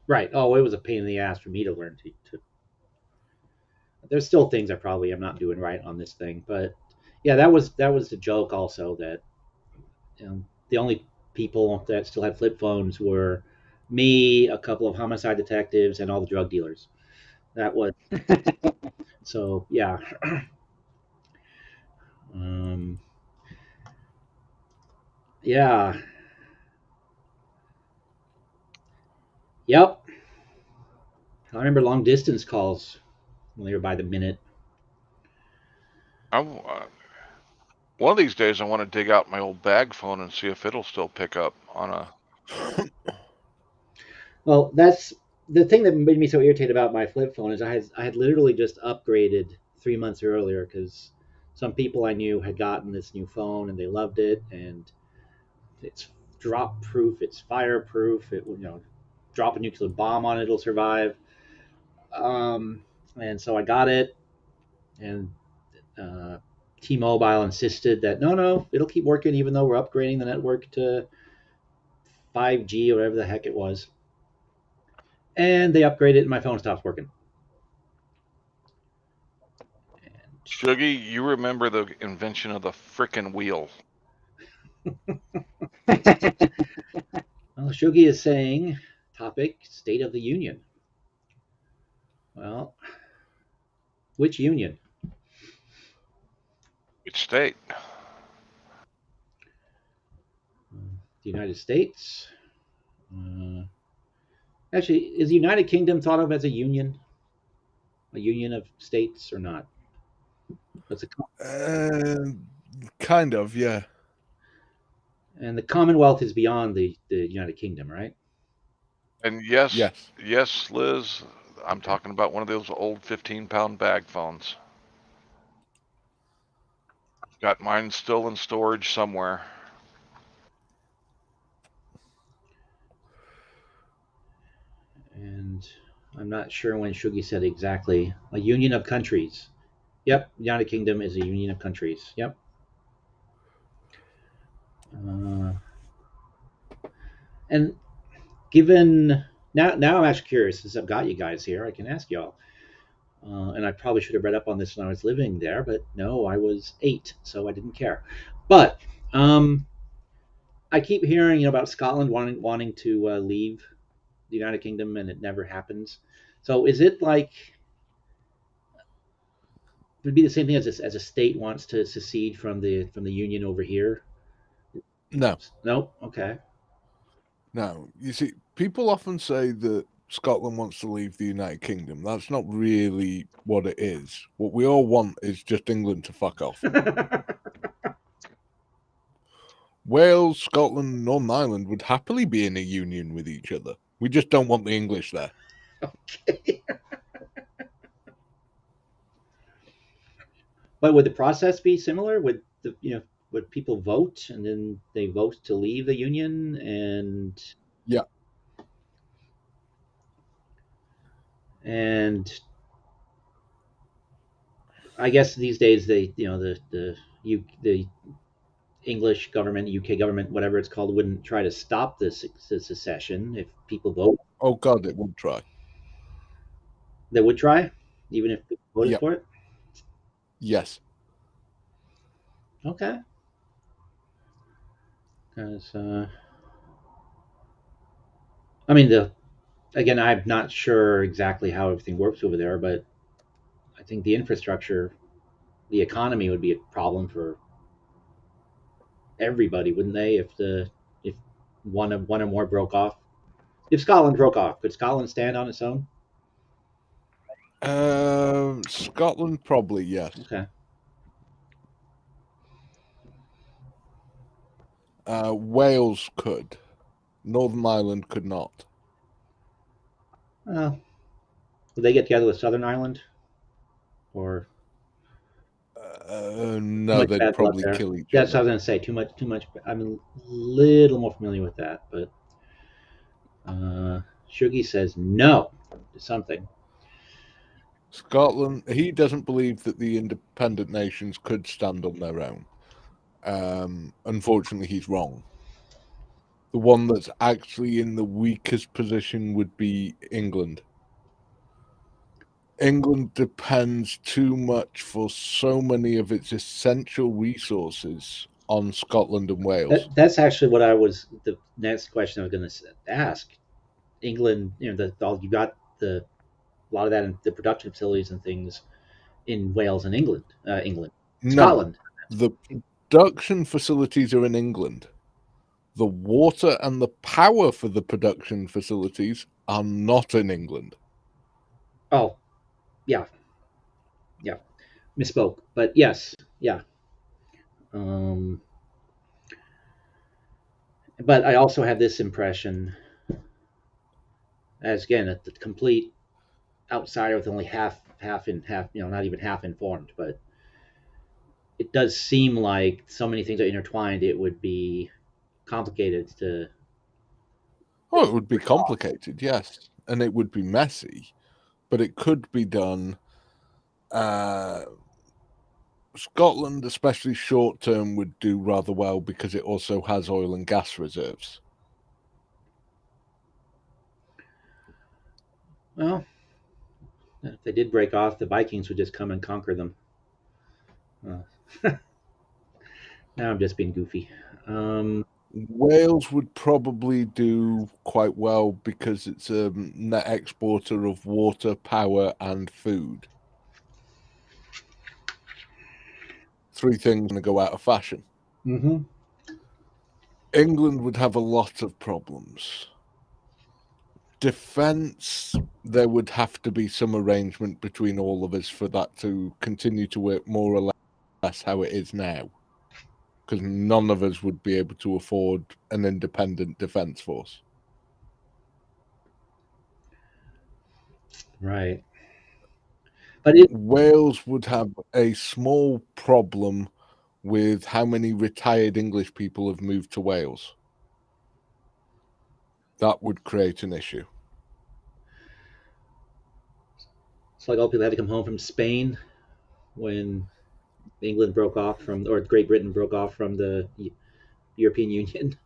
right. Oh, it was a pain in the ass for me to learn to. There's still things I probably am not doing right on this thing, but yeah, that was the joke also that the only people that still had flip phones were me, a couple of homicide detectives, and all the drug dealers. That was so. Yeah. um, yeah. Yep. I remember long distance calls when they were by the minute. One of these days, I want to dig out my old bag phone and see if it'll still pick up on a. Well, that's the thing that made me so irritated about my flip phone is I had literally just upgraded 3 months earlier because some people I knew had gotten this new phone and they loved it, and it's drop proof, it's fireproof. It drop a nuclear bomb on it, it'll survive. And so I got it, and uh, T-Mobile insisted that no, it'll keep working even though we're upgrading the network to 5G or whatever the heck it was. And they upgraded it, and my phone stops working. And Shuggy, you remember the invention of the frickin' wheel? well, Shugi is saying, topic State of the Union. Well, which union? Which state? The United States? Uh, Actually, is the United Kingdom thought of as a union of states, or not? That's Kind of, yeah. and the Commonwealth is beyond the United Kingdom, right? And yes, Yes. yes, Liz, I'm talking about one of those old 15-pound bag phones. Got mine still in storage somewhere. And I'm not sure when Shugi said exactly a union of countries. Yep, United Kingdom is a union of countries. Yep. Uh, and given now, I'm actually curious since I've got you guys here. I can ask y'all. And I probably should have read up on this when I was living there, but no, I was 8, so I didn't care. But I keep hearing, about Scotland wanting to leave the United Kingdom, and it never happens. So is it like it would be the same thing as a state wants to secede from the union over here? No, No, okay. no. You see, people often say that Scotland wants to leave the United Kingdom. That's not really what it is. What we all want is just England to fuck off. Wales, Scotland, Northern Ireland would happily be in a union with each other. We just don't want the English there. Okay. But would the process be similar? Would people vote and then they vote to leave the union? Yeah. And I guess these days they the English government, UK government, whatever it's called, wouldn't try to stop this secession if people vote. Oh God, it would try. They would try, even if people voted Yep. for it. Yes. Okay. Because I mean, again, I'm not sure exactly how everything works over there, but I think the infrastructure, the economy would be a problem for everybody, wouldn't they? If one or more broke off. If Scotland broke off, could Scotland stand on its own? Scotland probably, yes. Okay. Wales could. Northern Ireland could not. Well, would they get together with Southern Ireland, or too No, much they'd bad blood probably there? kill each That's what I other. was going to say. Too much. Too much. I'm a little more familiar with that, but Shugi says no to something. Scotland, he doesn't believe that the independent nations could stand on their own. Unfortunately, he's wrong. The one that's actually in the weakest position would be England. England depends too much for so many of its essential resources on Scotland and Wales. That's actually what I was. The next question I was going to ask. England, you know, you got a lot of that in the production facilities and things in Wales and England, No, Scotland. the production facilities are in England. The water and the power for the production facilities are not in England. Oh, yeah, misspoke, but yes, yeah. Um, but I also have this impression, as again, the complete outsider with only half in half, not even half informed, but it does seem like so many things are intertwined. It would be complicated to. Oh, it would be complicated, yes, and it would be messy, but it could be done. Scotland, especially short term, would do rather well because it also has oil and gas reserves. Well, if they did break off, the Vikings would just come and conquer them. Now I'm just being goofy. Wales would probably do quite well because it's a net exporter of water, power, and food. Three things going to go out of fashion. Mm-hmm. England would have a lot of problems. Defense, there would have to be some arrangement between all of us for that to continue to work more or less how it is now. Because none of us would be able to afford an independent defense force. Right. But Wales would have a small problem with how many retired English people have moved to Wales. That would create an issue. it's like all people had to come home from Spain when England broke off from, or Great Britain broke off from the European Union.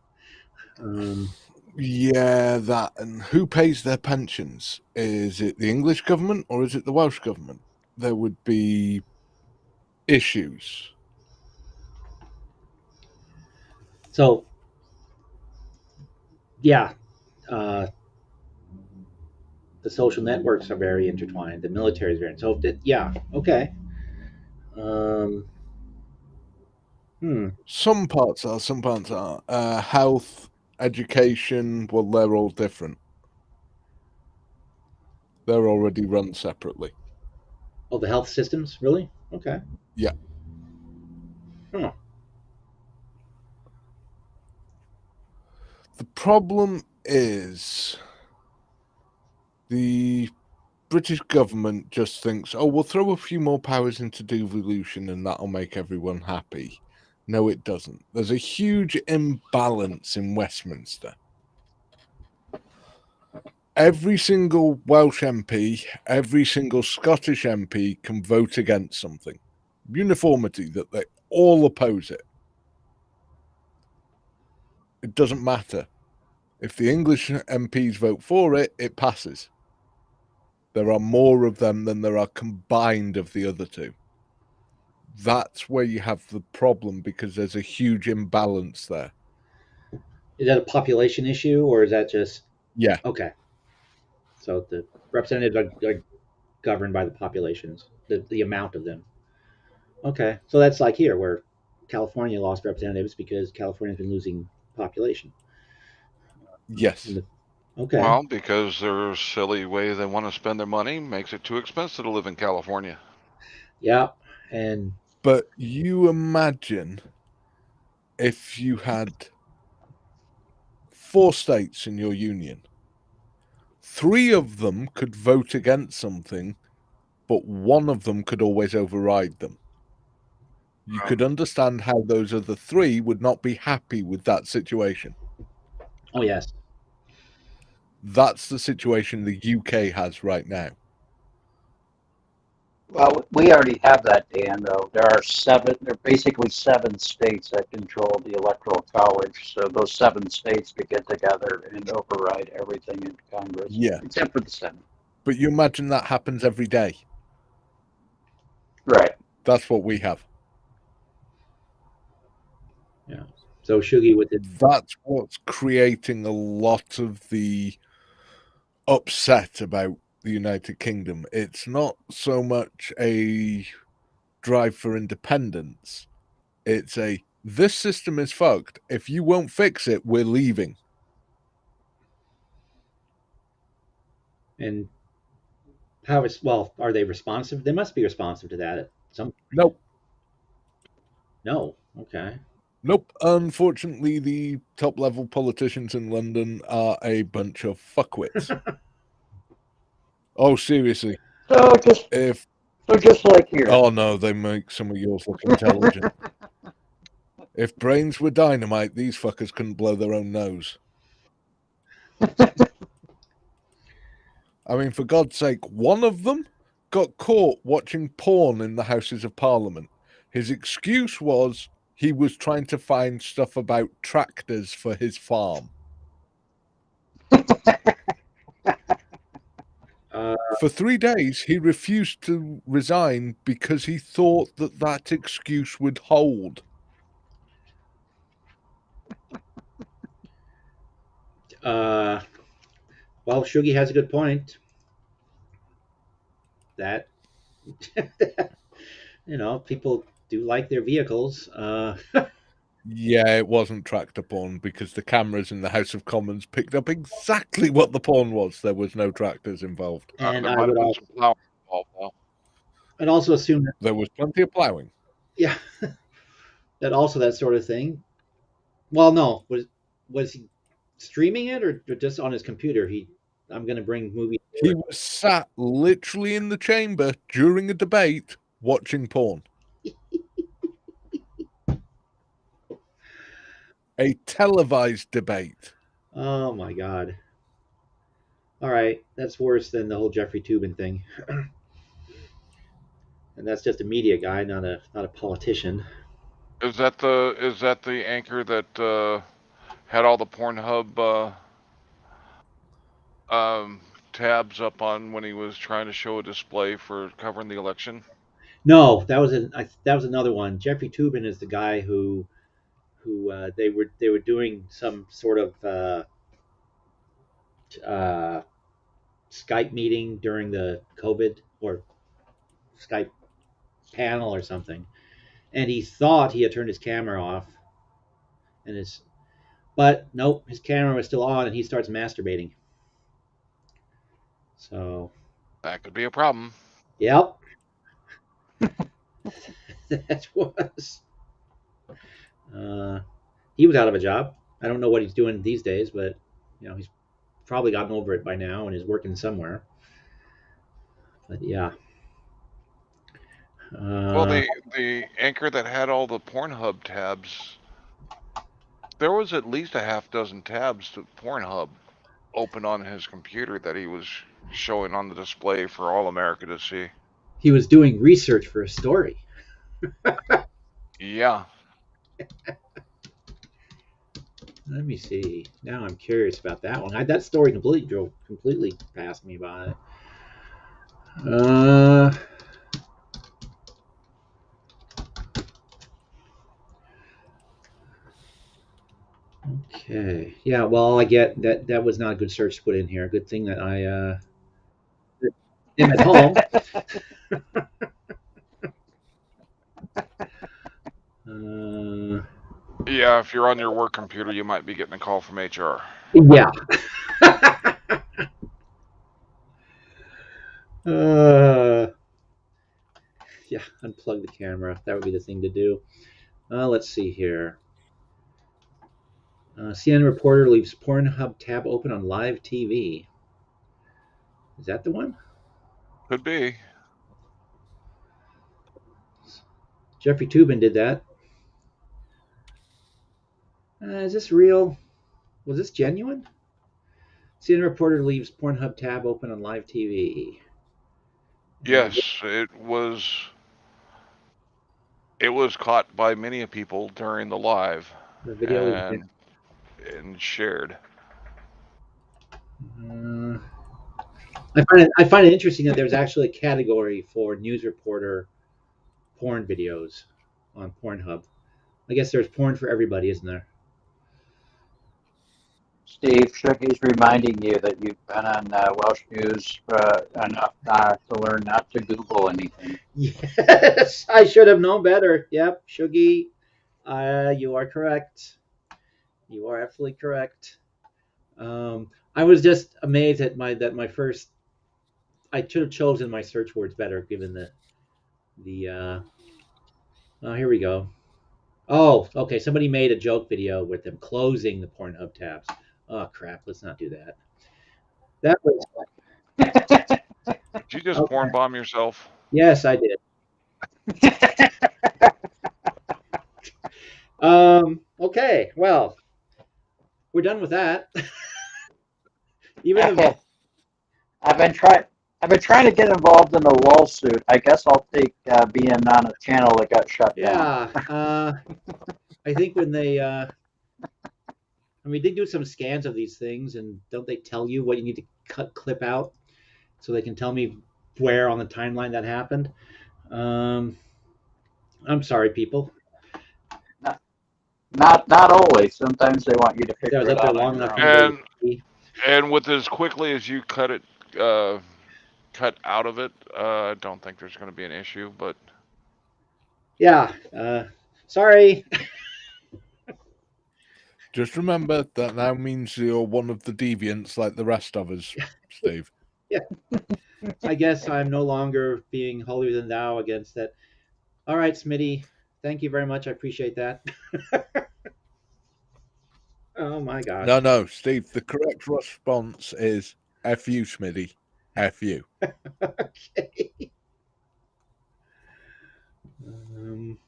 Yeah, that. And who pays their pensions? Is it the English government or is it the Welsh government? There would be issues. So, yeah, uh, the social networks are very intertwined. The military is very. So, yeah, okay. Um, hmm. Some parts are, some parts are. Health, education, well, they're all different. They're already run separately. Oh, the health systems, really? Okay. Yeah. Huh. The problem is the British government just thinks, oh, we'll throw a few more powers into devolution and that'll make everyone happy. No, it doesn't. There's a huge imbalance in Westminster. Every single Welsh MP, every single Scottish MP can vote against something. Uniformity, that they all oppose it. It doesn't matter. If the English MPs vote for it, it passes. There are more of them than there are combined of the other two. That's where you have the problem, because there's a huge imbalance there. Is that a population issue, or is that just Yeah. okay? So the representatives are governed by the populations, the amount of them. Okay, so that's like here where California lost representatives because California's been losing population. Yes. Okay. Well, because their silly way they want to spend their money makes it too expensive to live in California. Yeah, and But you imagine if you had 4 states in your union. 3 of them could vote against something, but 1 of them could always override them. You could understand how those other 3 would not be happy with that situation. oh yes, That's the situation the UK has right now. Well, we already have that, Dan, though. There are basically 7 states that control the Electoral College. So those 7 states could get together and override everything in Congress, Yeah. except for the Senate. But you imagine that happens every day. Right. That's what we have. yeah. So Shugi with it. That's what's creating a lot of the upset about the United Kingdom. It's not so much a drive for independence. It's this system is fucked. If you won't fix it, we're leaving. And how is are they responsive? They must be responsive to that at some. Nope. No. Okay. Nope. Unfortunately, the top level politicians in London are a bunch of fuckwits. Oh, seriously. So just like here. Oh no, they make some of yours look intelligent. If brains were dynamite, these fuckers couldn't blow their own nose. I mean, for God's sake, one of them got caught watching porn in the Houses of Parliament. His excuse was he was trying to find stuff about tractors for his farm. For 3 days, he refused to resign because he thought that excuse would hold. Well, Shugi has a good point. That people do like their vehicles. Yeah, it wasn't tractor porn because the cameras in the House of Commons picked up exactly what the porn was. There was no tractors involved. And There I might have would been also, some plowing involved, though. I'd also assume that There was plenty of plowing. yeah, that also that sort of thing. Well, no, was he streaming it or just on his computer? I'm going to bring movies. He was sat literally in the chamber during a debate watching porn. A televised debate. Oh my god. All right, that's worse than the whole Jeffrey Tubin thing. And that's just a media guy, not a politician. Is that the anchor that had all the Pornhub tabs up on when he was trying to show a display for covering the election? No, that was another one. Jeffrey Tubin is the guy who they were doing some sort of uh, Skype meeting during the COVID or Skype panel or something, and he thought he had turned his camera off, but nope, his camera was still on, and he starts masturbating. So, That could be a problem. yep, that was. Uh, he was out of a job. I don't know what he's doing these days, but he's probably gotten over it by now and is working somewhere. But yeah. Well, the anchor that had all the Pornhub tabs, there was at least a half dozen tabs to Pornhub open on his computer that he was showing on the display for all America to see. He was doing research for a story. Yeah. Let me see. Now I'm curious about that one. That story completely passed me by. Uh, okay. Yeah. Well, I get that. That was not a good search to put in here. Good thing that I am at home. Uh, Yeah, if you're on your work computer, you might be getting a call from HR. yeah. uh, yeah. Unplug the camera. That would be the thing to do. Let's see here. CNN reporter leaves Pornhub tab open on live TV. Is that the one? Could be. Jeffrey Toobin did that. Is this real? Was this genuine? CNN reporter leaves Pornhub tab open on live TV. And Yes, it was. It was caught by many people during the live, the video is. and shared. Uh, I find it interesting that there's actually a category for news reporter porn videos on Pornhub. I guess there's porn for everybody, isn't there? Steve, Shuggy's reminding you that you've been on Welsh News enough to learn not to Google anything. Yes, I should have known better. Yep, Shuggy, you are correct. You are absolutely correct. I was just amazed at my first. I should have chosen my search words better, given the. Oh, here we go. Oh, okay. Somebody made a joke video with them closing the Pornhub tabs. Oh crap! Let's not do that. That was Did you just porn okay. bomb yourself? Yes, I did. Okay. Well, we're done with that. Even the Okay, I've been trying. I've been trying to get involved in a lawsuit. I guess I'll take being on a channel that got shut down. yeah. I think when they I mean, they do some scans of these things, and don't they tell you what you need to clip out so they can tell me where on the timeline that happened? Um, I'm sorry, people. Not, not always. Sometimes they want you to If I was figure it up there out on long your enough, you own. know where you And be. and with as quickly as you uh, cut out of it, I don't think there's going to be an issue. But Yeah. Sorry. Just remember that now means you're one of the deviants like the rest of us, Steve. Yeah. I guess I'm no longer being holier than thou against that. All right, Smitty. Thank you very much. I appreciate that. Oh my gosh. No, no, Steve, the correct response is F you, Smitty. F you. Okay. Um,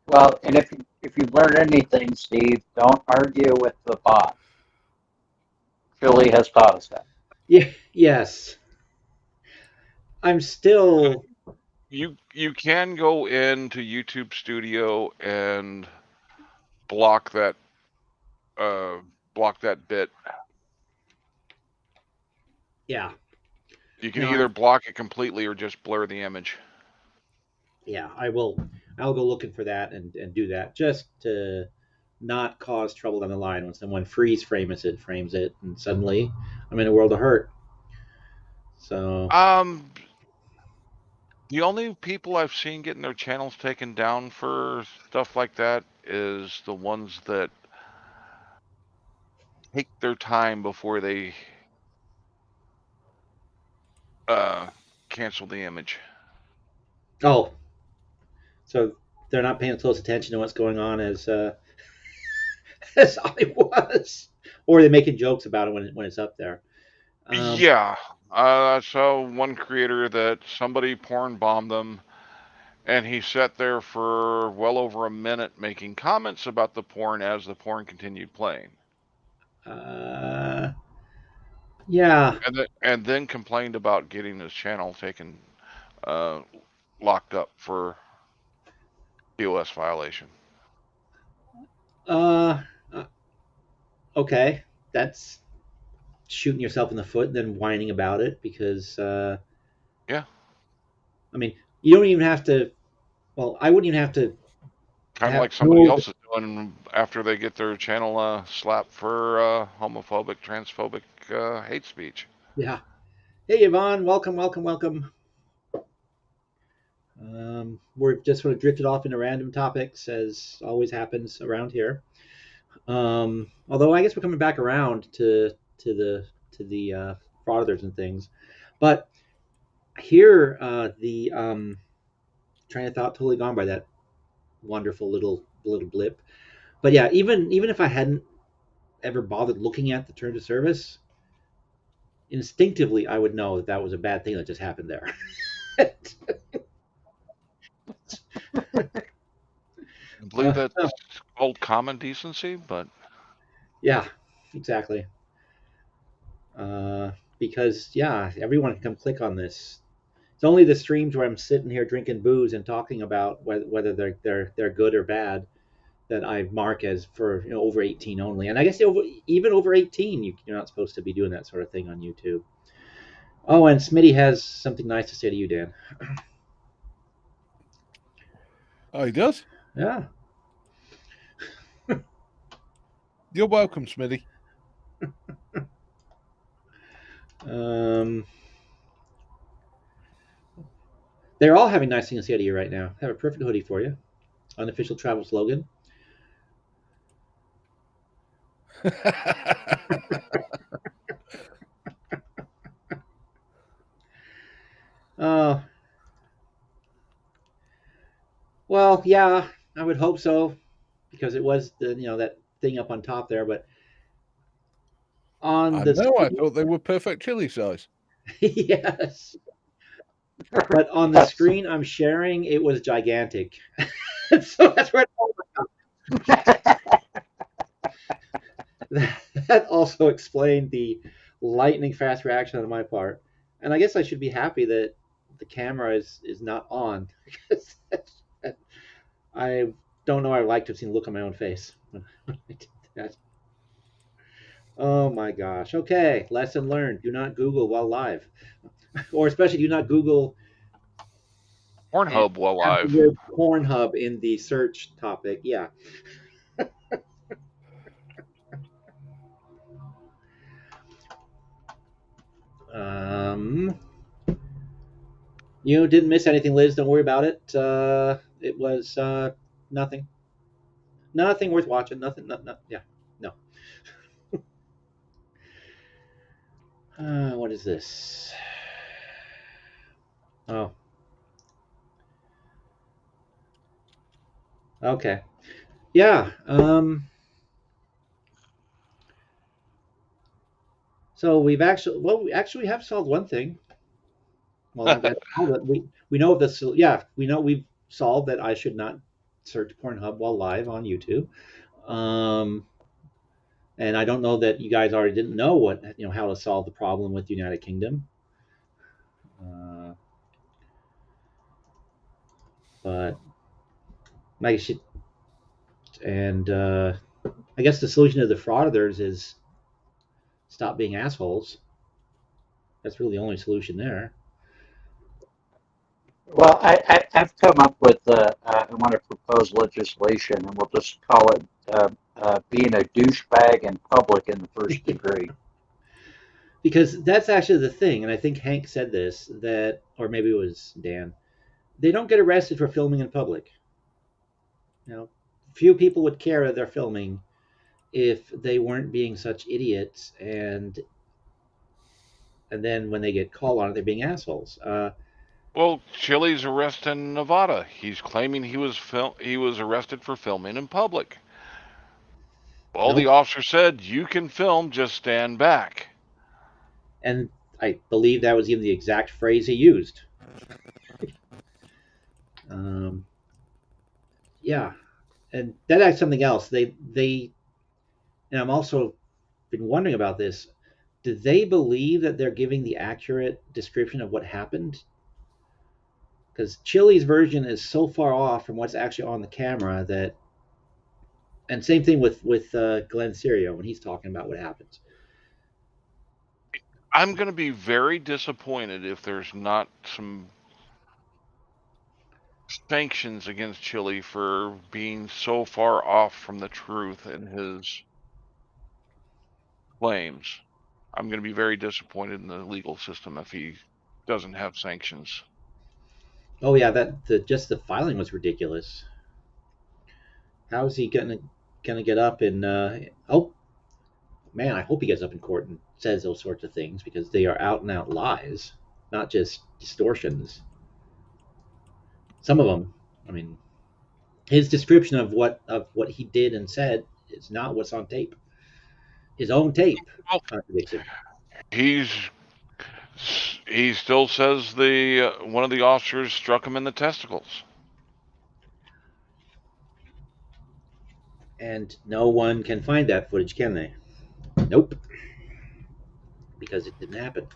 Well, and if you've learned anything, Steve, don't argue with the bot. Philly has taught us that. yeah. Yes. I'm still. you can go into YouTube Studio and block that uh, block that bit. Yeah. You can No. either block it completely or just blur the image. Yeah. I will. I'll go looking for that and do that just to not cause trouble down the line when someone frames it, and suddenly I'm in a world of hurt. So Um, the only people I've seen getting their channels taken down for stuff like that is the ones that take their time before they uh, cancel the image. oh, so they're not paying close attention to what's going on as I was, or they're making jokes about it when it's up there. Um, Yeah, I saw one creator that somebody porn bombed them, and he sat there for well over a minute making comments about the porn as the porn continued playing, uh, yeah, and then complained about getting his channel taken uh, locked up for POS violation. Uh, uh, okay, that's shooting yourself in the foot and then whining about it because Yeah, I mean you don't even have to. Well, I wouldn't even have to kind of have like somebody no. else is doing after they get their channel slapped for homophobic, transphobic hate speech. Yeah. Hey, Yvonne, welcome, welcome, welcome. We're just sort of drifted off into random topics, as always happens around here. Although I guess we're coming back around to the frauders and things, but here the train of thought totally gone by that wonderful little blip. But yeah, even if I hadn't ever bothered looking at the terms of service, instinctively I would know that was a bad thing that just happened there. I believe that's Oh, called common decency, but yeah, exactly. Uh, because yeah, everyone can come click on this. It's only the streams where I'm sitting here drinking booze and talking about whether they're good or bad that I mark as for over 18 only. And I guess even over 18, you're not supposed to be doing that sort of thing on YouTube. Oh, and Smitty has something nice to say to you, Dan. Oh, he does? Yeah. You're welcome, Smitty. Um, they're all having nice things to say to you right now. I have a perfect hoodie for you. Unofficial travel slogan. Uh, well, yeah, I would hope so because it was that thing up on top there, but on I the know, I screen, thought they were perfect chili size. yes, but on the Yes. screen I'm sharing, it was gigantic. So that's where that also explained the lightning fast reaction on my part. And I guess I should be happy that the camera is not on because I don't know. I would like to have seen the look on my own face when I did that. Oh my gosh. Okay, lesson learned. Do not Google while live, or especially do not Google and Pornhub while have the live. word Pornhub in the search topic. Yeah. Um, you didn't miss anything, Liz. Don't worry about it. It was nothing. Nothing worth watching. Nothing. Yeah. No. What is this? Oh. Okay. Yeah. So we actually have solved one thing. Well, that's all that we know of this. Yeah, we know we've solved that I should not search Pornhub while live on YouTube. Um, and I don't know that you guys already didn't know how to solve the problem with the United Kingdom. Uh, but I should, and I guess the solution to the frauditors is stop being assholes. That's really the only solution there. Well, I've come up with I want to propose legislation, and we'll just call it being a douchebag in public in the first degree. Because that's actually the thing, and I think Hank said this that, or maybe it was Dan. They don't get arrested for filming in public. Few people would care that they're filming if they weren't being such idiots, and then when they get called on it, they're being assholes. Well, Chili's arrest in Nevada. He's claiming he was arrested for filming in public. All the Nope. officer said, "You can film, just stand back." And I believe that was even the exact phrase he used. Um, yeah, and that's something else. And I'm also been wondering about this. Do they believe that they're giving the accurate description of what happened? Because Chili's version is so far off from what's actually on the camera that And same thing with Glenn Serio when he's talking about what happens. I'm going to be very disappointed if there's not some sanctions against Chile for being so far off from the truth in his claims. I'm going to be very disappointed in the legal system if he doesn't have sanctions. Oh yeah, just the filing was ridiculous. How is he gonna get up and oh man, I hope he gets up in court and says those sorts of things because they are out and out lies, not just distortions. Some of them, I mean, his description of what he did and said is not what's on tape. His own tape Well, contradicts him. he's he still says the one of the officers struck him in the testicles. And no one can find that footage, can they? Nope, because it didn't happen.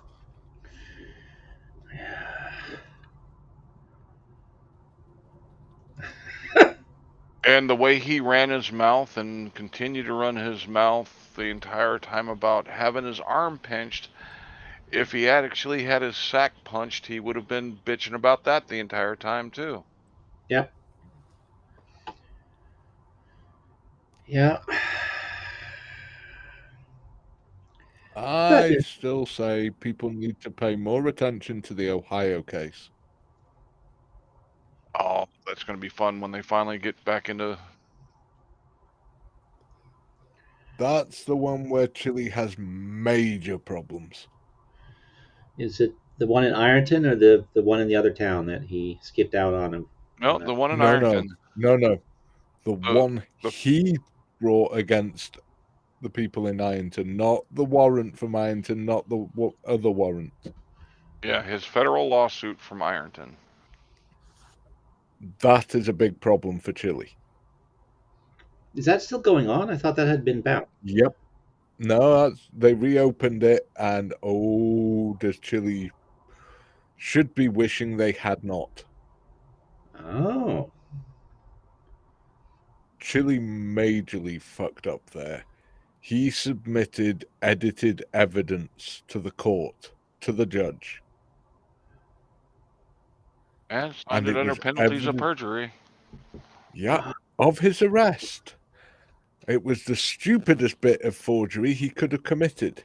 And the way he ran his mouth and continued to run his mouth the entire time about having his arm pinched, if he had actually had his sack punched, he would have been bitching about that the entire time too. Yep. Yeah. But I still say people need to pay more attention to the Ohio case. Oh, that's going to be fun when they finally get back into. That's the one where Chile has major problems. is it the one in Ironton or the one in the other town that he skipped out on him? No, the one in No, no, Ironton. no. The The, one the he brought against the people in Ironton, not the warrant from Ironton, not the other warrant. Yeah, his federal lawsuit from Ironton. That is a big problem for Chile. Is that still going on? I thought that had been bound. Yep. No, they reopened it, and oh, does Chile should be wishing they had not. Oh. Chile majorly fucked up there. He submitted edited evidence to the court, to the judge. And signed And it it under was penalties of evident, perjury. yeah, of his arrest. It was the stupidest bit of forgery he could have committed.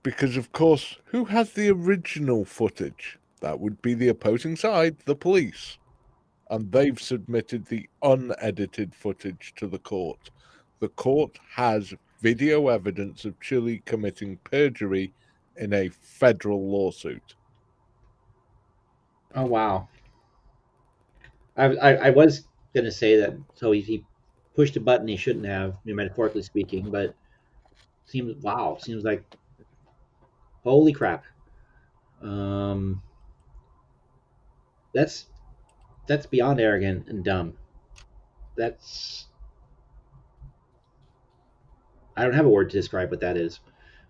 Because, of course, who has the original footage? That would be the opposing side, the police. And they've submitted the unedited footage to the court. The court has video evidence of Chile committing perjury in a federal lawsuit. Oh wow. I was gonna say that so he pushed a button he shouldn't have, metaphorically speaking, but seems like holy crap. Um that's that's beyond arrogant and dumb. That's I don't have a word to describe what that is.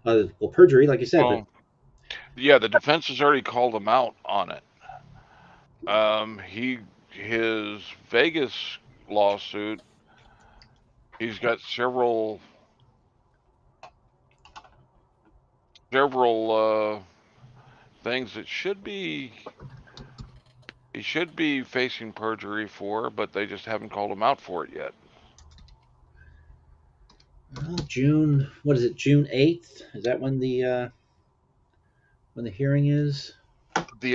Well, perjury, like you said, but Well, yeah, the defense has already called him out on it. His Vegas lawsuit. He's got several things that he should be facing perjury for, but they just haven't called him out for it yet. well, June. What is it? June 8th. Is that when the hearing is? The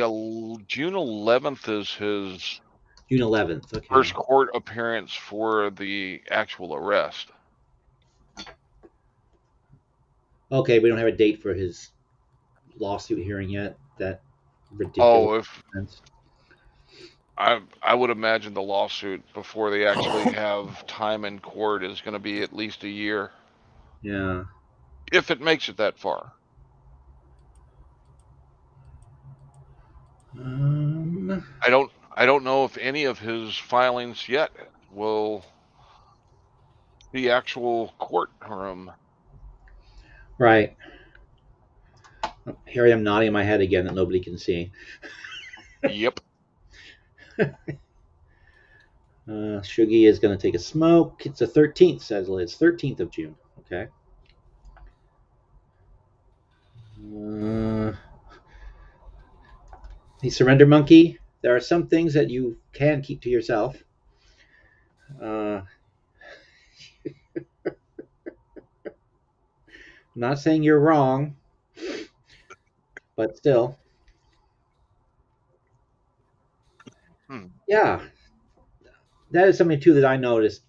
June 11th is his June 11th. first Okay. court appearance for the actual arrest. Okay, we don't have a date for his lawsuit hearing yet. That ridiculous. Oh, if I would imagine the lawsuit before they actually have time in court is going to be at least a year, Yeah. if it makes it that far. Um. I don't know if any of his filings yet will the actual courtroom. Right. Here I am nodding my head again that nobody can see. Yep. Shugi is going to take a smoke. It's the 13th, says Liz. 13th of June. Okay. The surrender monkey. There are some things that you can keep to yourself. I'm not saying you're wrong, but still. Yeah. That is something, too, that I noticed,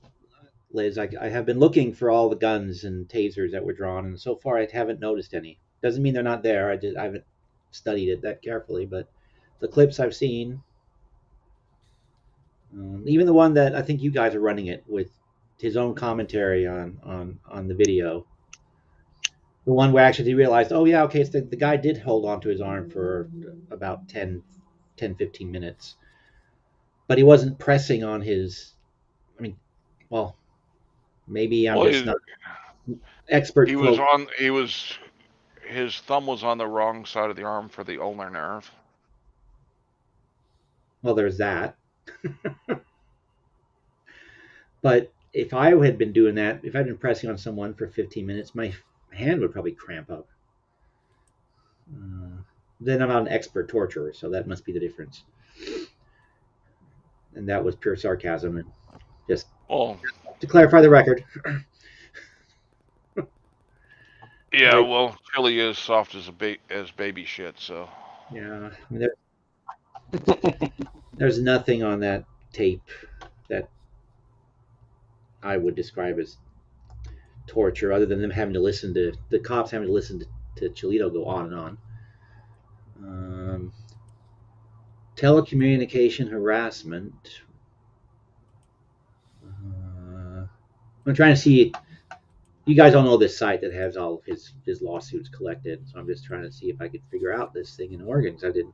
Liz. I have been looking for all the guns and tasers that were drawn, and so far I haven't noticed any. Doesn't mean they're not there. I haven't studied it that carefully, but the clips I've seen, even the one that I think you guys are running it with his own commentary on the video, the one where actually he realized, oh yeah, okay, so the guy did hold on to his arm for about 10, 15 minutes, but he wasn't pressing on his. I mean, well, maybe I'm Well, just not expert he was quote. on. He was. His thumb was on the wrong side of the arm for the ulnar nerve. Well, there's that. But if I had been doing that, if I'd been pressing on someone for 15 minutes, my hand would probably cramp up. Then I'm not an expert torturer, so that must be the difference. And that was pure sarcasm, and just Well, to clarify the record. yeah. Like, Well, chili is soft as as baby shit. So. yeah, I mean, there's nothing on that tape that I would describe as torture, other than them having to listen to the cops having to listen to Cholito go on and on. Telecommunication harassment. I'm trying to see. You guys all know this site that has all of his lawsuits collected, so I'm just trying to see if I could figure out this thing in Oregon. Because I didn't.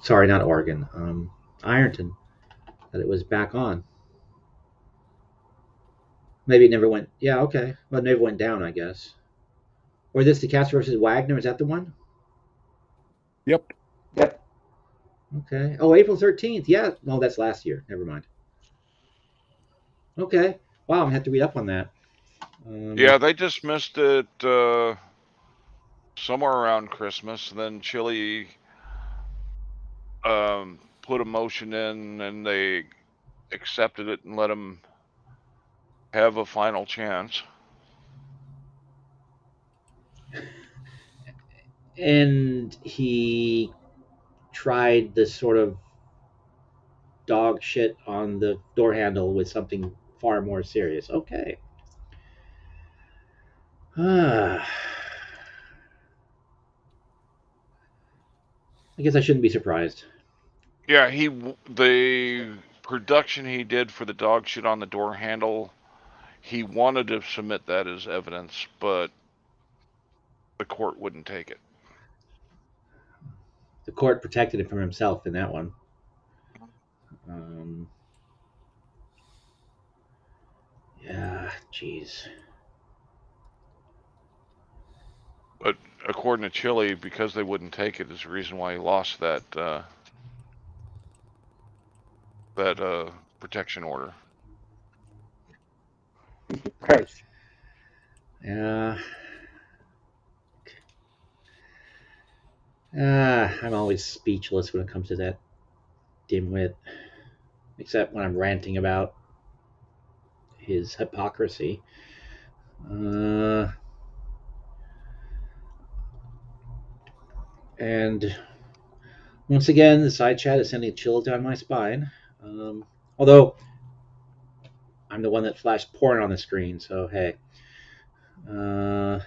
Sorry, not Oregon. Ironton. That it was back on. Maybe it never went. Yeah, okay. Well, it never went down, I guess. Or this the Cats versus Wagner? Is that the one? Yep. Yep. Okay. Oh, April 13th. Yeah. No, that's last year. Never mind. Okay. Wow, I'm gonna have to read up on that. Yeah, they dismissed it somewhere around Christmas. Then Chile put a motion in, and they accepted it and let them have a final chance. And he tried this sort of dog shit on the door handle with something far more serious. Okay. I guess I shouldn't be surprised. Yeah, the production he did for the dog shit on the door handle, he wanted to submit that as evidence, but the court wouldn't take it. The court protected him from himself in that one. Yeah, jeez. But according to Chile, because they wouldn't take it, is the reason why he lost that protection order. Right. Yeah. I'm always speechless when it comes to that dimwit, except when I'm ranting about his hypocrisy. And once again, the side chat is sending a chill down my spine. Although I'm the one that flashed porn on the screen, so hey. Yeah.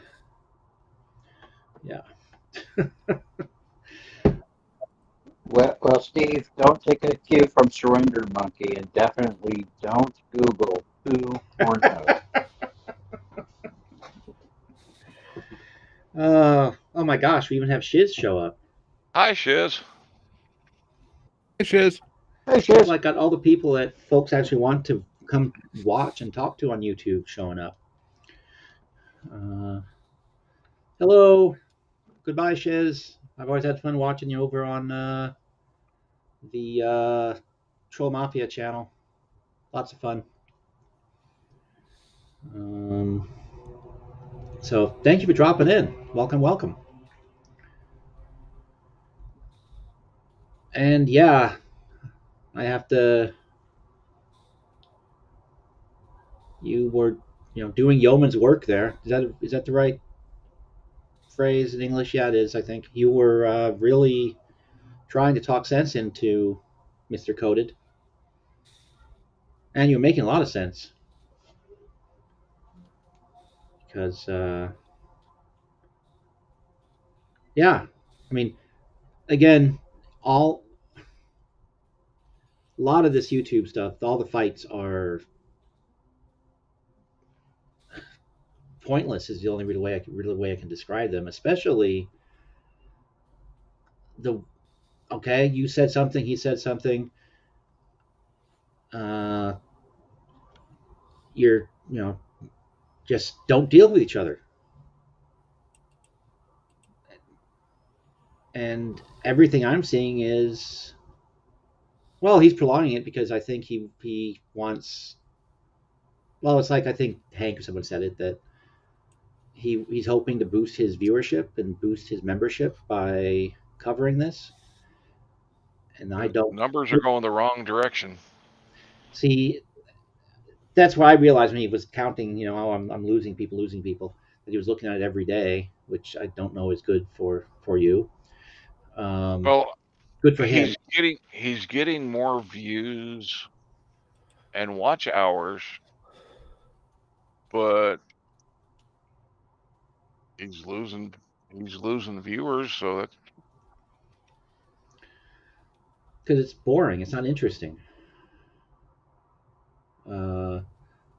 Well, Steve, don't take a cue from Surrender Monkey, and definitely don't Google who Pornhub. Oh my gosh, we even have Shiz show up. Hi, Shiz. Hey, Shiz. Hey, Shiz. Like got all the people that folks actually want to come watch and talk to on YouTube showing up. Hello. Goodbye, Shiz. I've always had fun watching you over on the Troll Mafia channel. Lots of fun. So thank you for dropping in. Welcome, welcome. And yeah, I have to. You were, doing yeoman's work there. Is that the right phrase in English? Yeah, it is. I think you were really trying to talk sense into Mr. Coded, and you're making a lot of sense because, yeah, I mean, again, all a lot of this YouTube stuff, all the fights are pointless. Is the only way I can describe them. Especially the okay, you said something, he said something. Uh, you're just don't deal with each other, and everything I'm seeing is well, he's prolonging it because I think he wants. Well, it's like I think Hank or someone said it that he's hoping to boost his viewership and boost his membership by covering this, and I The don't numbers are going the wrong direction. see. That's what I realized when he was counting. Oh, I'm losing people. That he was looking at it every day, which I don't know is good for you. Um, Well, Good for him. he's getting more views and watch hours, but he's losing viewers. So that's Because it's boring. It's not interesting. Uh,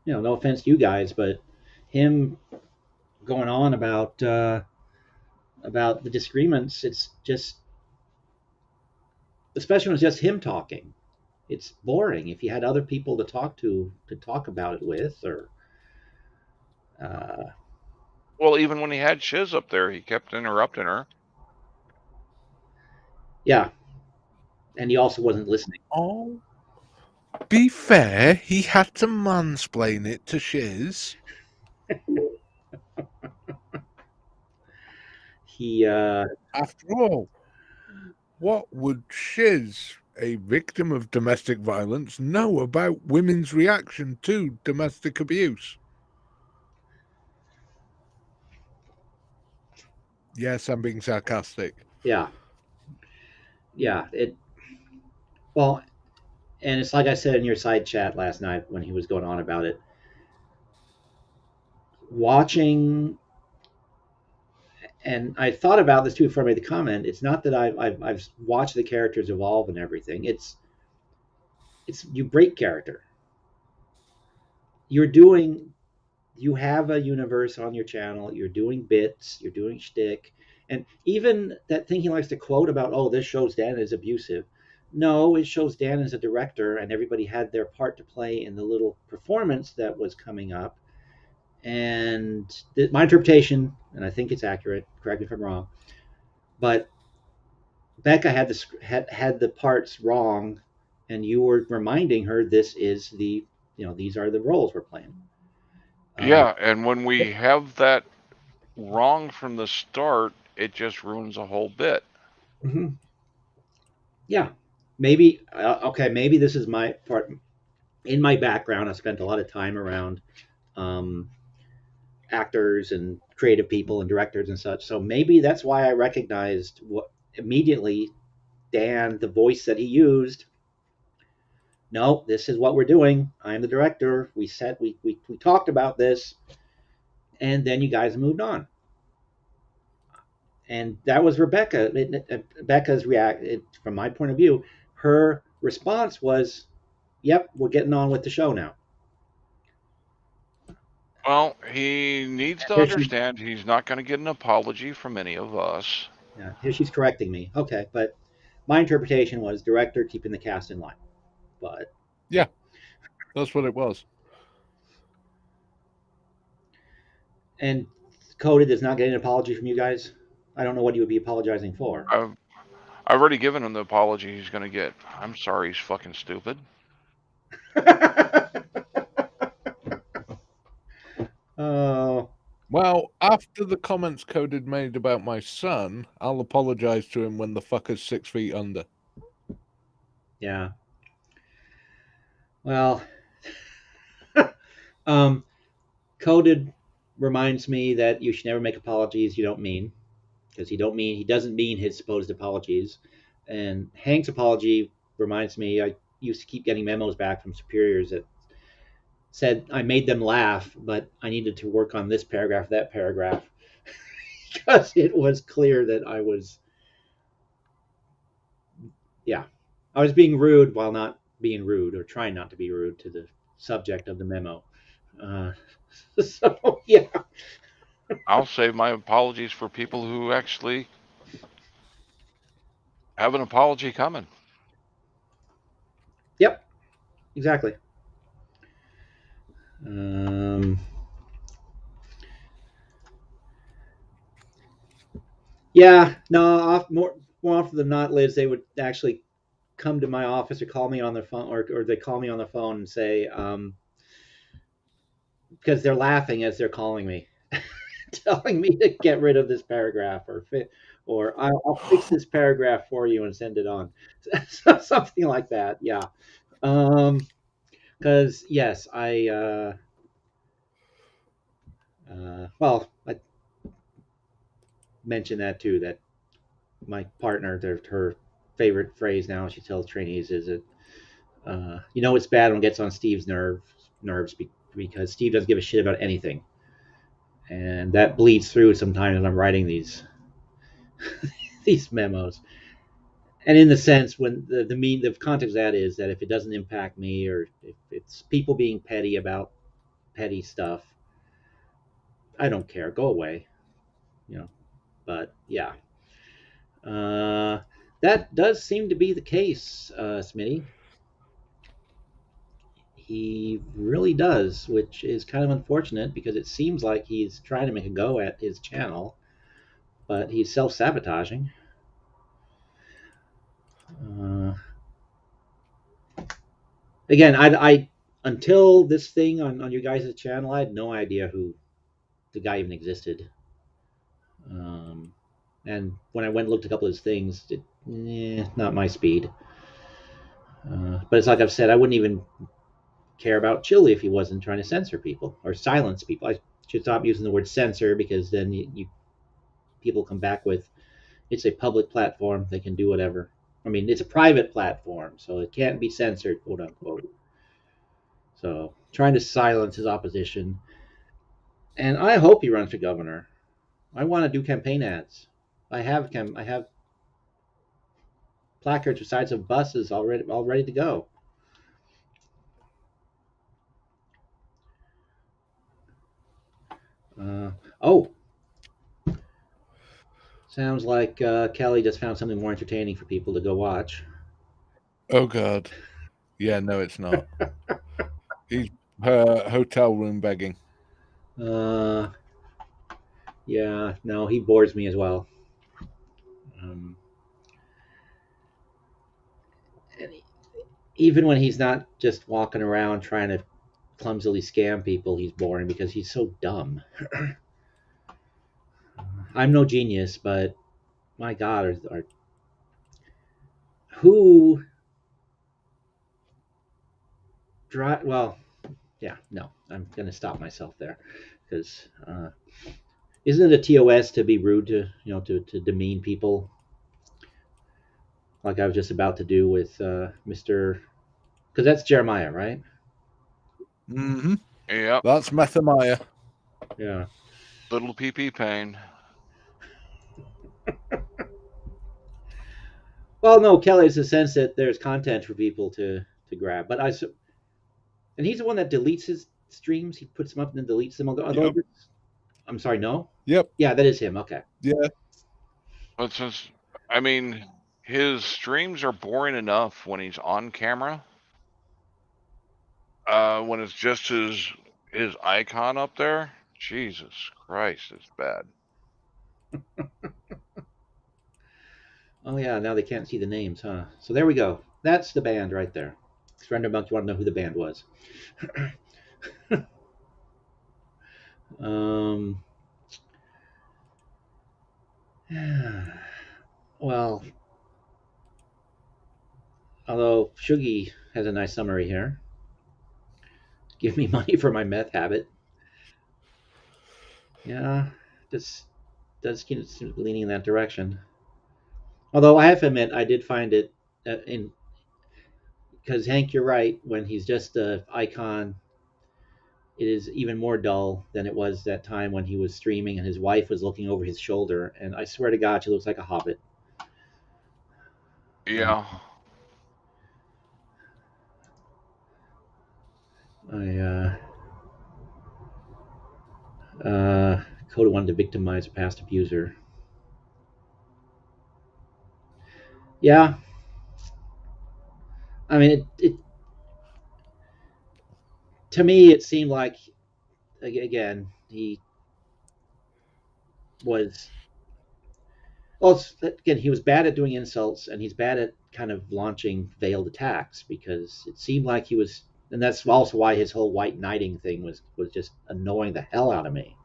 no offense to you guys, but him going on about the disagreements, it's just, especially when it's just him talking. It's boring. If you had other people to talk about it with, or uh, well. Even when he had Shiz up there, he kept interrupting her. yeah, and he also wasn't listening. Oh, be fair, he had to mansplain it to Shiz. He After all, what would Shiz, a victim of domestic violence, know about women's reaction to domestic abuse? Yes, I'm being sarcastic. yeah, it well, and it's like I said in your side chat last night when he was going on about it. Watching, and I thought about this too before I made the comment. It's not that I've watched the characters evolve and everything. It's you break character. You're doing you have a universe on your channel. You're doing bits. You're doing shtick, and even that thing he likes to quote about, oh, this shows Dan is abusive. No, it shows Dan as a director, and everybody had their part to play in the little performance that was coming up. And my interpretation, and I think it's accurate. Correct me if I'm wrong, but Becca had the parts wrong, and you were reminding her this is these are the roles we're playing. Uh, Yeah, and when we have that wrong from the start, it just ruins a whole bit. mhm. Yeah, maybe okay. Maybe this is my part. In my background, I spent a lot of time around um, actors and creative people and directors and such. So maybe that's why I recognized what immediately Dan, the voice that he used. No, this is what we're doing. I'm the director. We said we talked about this, and then you guys moved on. And that was Rebecca. Becca's react from my point of view. Her response was, "Yep, we're getting on with the show now." Well, he needs to Here she, understand he's not going to get an apology from any of us. yeah, here she's correcting me. Okay, but my interpretation was director keeping the cast in line. But Yeah, that's what it was. and Coded is not getting an apology from you guys. I don't know what you would be apologizing for. I've already given him the apology he's going to get. I'm sorry, he's fucking stupid. Oh, Well, after the comments Coded made about my son, I'll apologize to him when the fucker's 6 feet under. yeah. Well, Coded reminds me that you should never make apologies you don't mean, because he doesn't mean his supposed apologies. And Hank's apology reminds me, I used to keep getting memos back from superiors that said I made them laugh, but I needed to work on this paragraph, that paragraph, because it was clear that I was being rude while not being rude, or trying not to be rude to the subject of the memo. Uh, so yeah, I'll save my apologies for people who actually have an apology coming. yep, exactly. Um, yeah, no, more often than not, Liz, they would actually come to my office or call me on their phone, or they call me on the phone and say, because they're laughing as they're calling me, telling me to get rid of this paragraph, or I'll fix this paragraph for you and send it on. Something like that. Yeah. Because yes, I mentioned that too. That my partner, her favorite phrase now she tells trainees is that it's bad when it gets on Steve's nerves because Steve doesn't give a shit about anything, and that bleeds through sometimes when I'm writing these these memos. And in the sense, when the context of that is that if it doesn't impact me, or if it's people being petty about petty stuff, I don't care. Go away, you know. But yeah, uh, that does seem to be the case, Smitty. He really does, which is kind of unfortunate because it seems like he's trying to make a go at his channel, but he's self-sabotaging. Uh, Again, I until this thing on your guys' channel, I had no idea who the guy even existed. Um, and when I went and looked a couple of his things, not my speed. But it's like I've said, I wouldn't even care about Chili if he wasn't trying to censor people or silence people. I should stop using the word censor, because then people come back with, it's a public platform, they can do whatever. I mean, it's a private platform, so it can't be censored, quote unquote. So trying to silence his opposition, and I hope he runs for governor. I want to do campaign ads. I have placards with sides of buses all ready to go. Uh, oh, sounds like Kelly just found something more entertaining for people to go watch. Oh, God. Yeah, no, it's not. He's hotel room begging. Uh, yeah, no, he bores me as well. Um, and even when he's not just walking around trying to clumsily scam people, he's boring because he's so dumb. I'm no genius, but my God, who drive? Well, yeah, no, I'm going to stop myself there, because isn't it a TOS to be rude to to demean people, like I was just about to do with Mr. Because that's Jeremiah, right? Mm-hmm. Yep. That's Methamaya. Yeah. Little PP pain. Well, no, Kelly's the sense that there's content for people to grab, but and he's the one that deletes his streams. He puts them up and then deletes them. Yep. I'm sorry, no. Yep. Yeah, that is him. Okay. Yeah. But since, I mean, his streams are boring enough when he's on camera. When it's just his icon up there, Jesus Christ, it's bad. Oh yeah, now they can't see the names, huh? So there we go. That's the band right there. Surrender Monk, you want to know who the band was? um, well, although Shuggy has a nice summary here. Give me money for my meth habit. Yeah, this does seem leaning in that direction. Although I have to admit, I did find it in because Hank, you're right. When he's just a icon, it is even more dull than it was that time when he was streaming and his wife was looking over his shoulder. And I swear to God, she looks like a hobbit. Uh, Yeah. I Coda wanted to victimize a past abuser. Yeah, I mean, it to me it seemed like again he was well again he was bad at doing insults and he's bad at kind of launching veiled attacks because it seemed like he was, and that's also why his whole white knighting thing was just annoying the hell out of me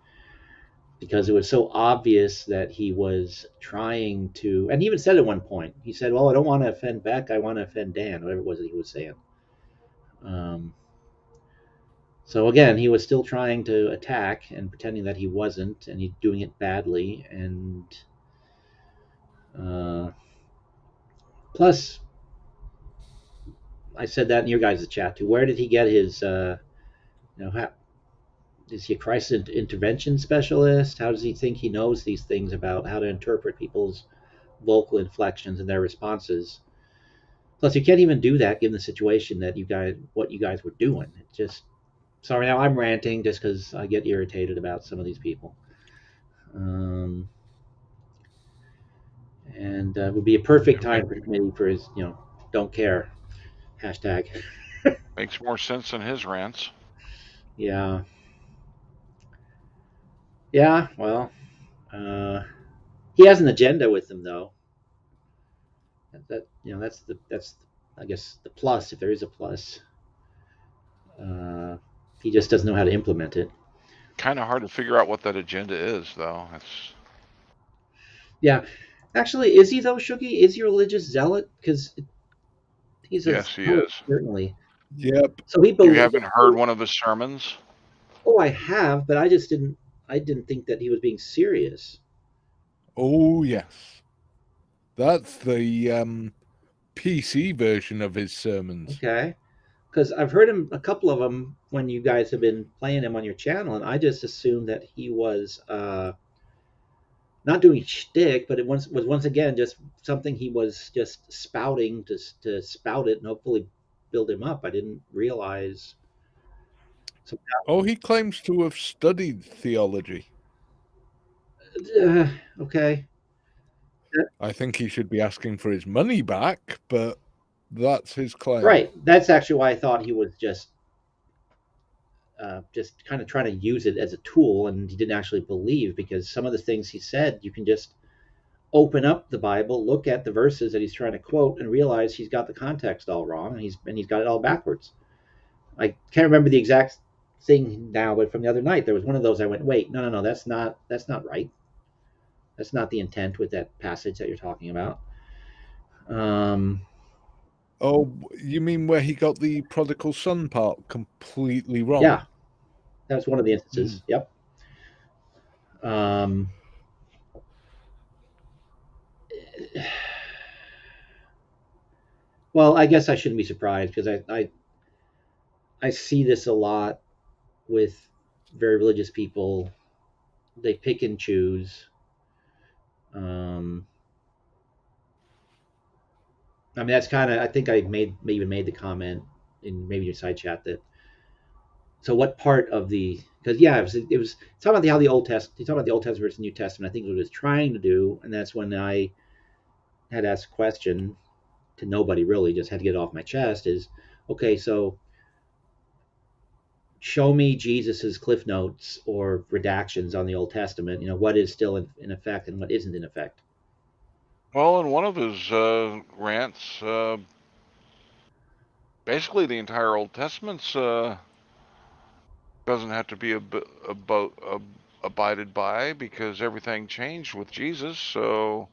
because it was so obvious that he was trying to, and he even said at one point, he said, well, I don't want to offend Beck, I want to offend Dan, whatever it was that he was saying. um, so again, he was still trying to attack and pretending that he wasn't, and he's doing it badly. And uh, plus, I said that in your guys' chat too. Where did he get his? Is he a crisis intervention specialist? How does he think he knows these things about how to interpret people's vocal inflections and their responses? Plus, you can't even do that given the situation that what you guys were doing. It just sorry, now I'm ranting just because I get irritated about some of these people. Um, and would be a perfect time for committee for his, don't care hashtag. Makes more sense than his rants. Yeah, yeah. Well, uh, he has an agenda with him though. That's I guess the plus, if there is a plus. Uh, he just doesn't know how to implement it. Kind of hard to figure out what that agenda is, though. It's Yeah, actually, is he though, Shuggy? Is he a religious zealot? Because he's a yes, he zealot, is. certainly. Yep. So he You believes. haven't heard one of his sermons? Oh, I have, but I just didn't. I didn't think that he was being serious. Oh yes. That's the PC version of his sermons. Okay, because I've heard him a couple of them when you guys have been playing him on your channel, and I just assumed that he was not doing shtick, but it was once again just something he was just spouting to spout it and hopefully build him up. I didn't realize. So, Oh, he claims to have studied theology. okay, I think he should be asking for his money back, but that's his claim. right. That's actually why I thought he was just kind of trying to use it as a tool, and he didn't actually believe because some of the things he said, you can just open up the Bible, look at the verses that he's trying to quote, and realize he's got the context all wrong, and he's got it all backwards. I can't remember the exact thing now, but from the other night, there was one of those. I went, wait, no, that's not right. That's not the intent with that passage that you're talking about. Um, Oh, you mean where he got the prodigal son part completely wrong? yeah, that's one of the instances. Mm. Yep. Um, well, I guess I shouldn't be surprised because I see this a lot with very religious people. They pick and choose. Um, I mean, that's kind of. I think I even made the comment in maybe your side chat that. So what part of the? Because yeah, it was talking about how the Old Testament. Talking about the Old Testament versus the New Testament. I think what it was trying to do, and that's when I had asked a question to nobody really, just had to get it off my chest. Is okay. So show me Jesus's cliff notes or redactions on the Old Testament. What is still in effect and what isn't in effect. Well, in one of his rants, basically the entire Old Testament's doesn't have to be abided by because everything changed with Jesus. So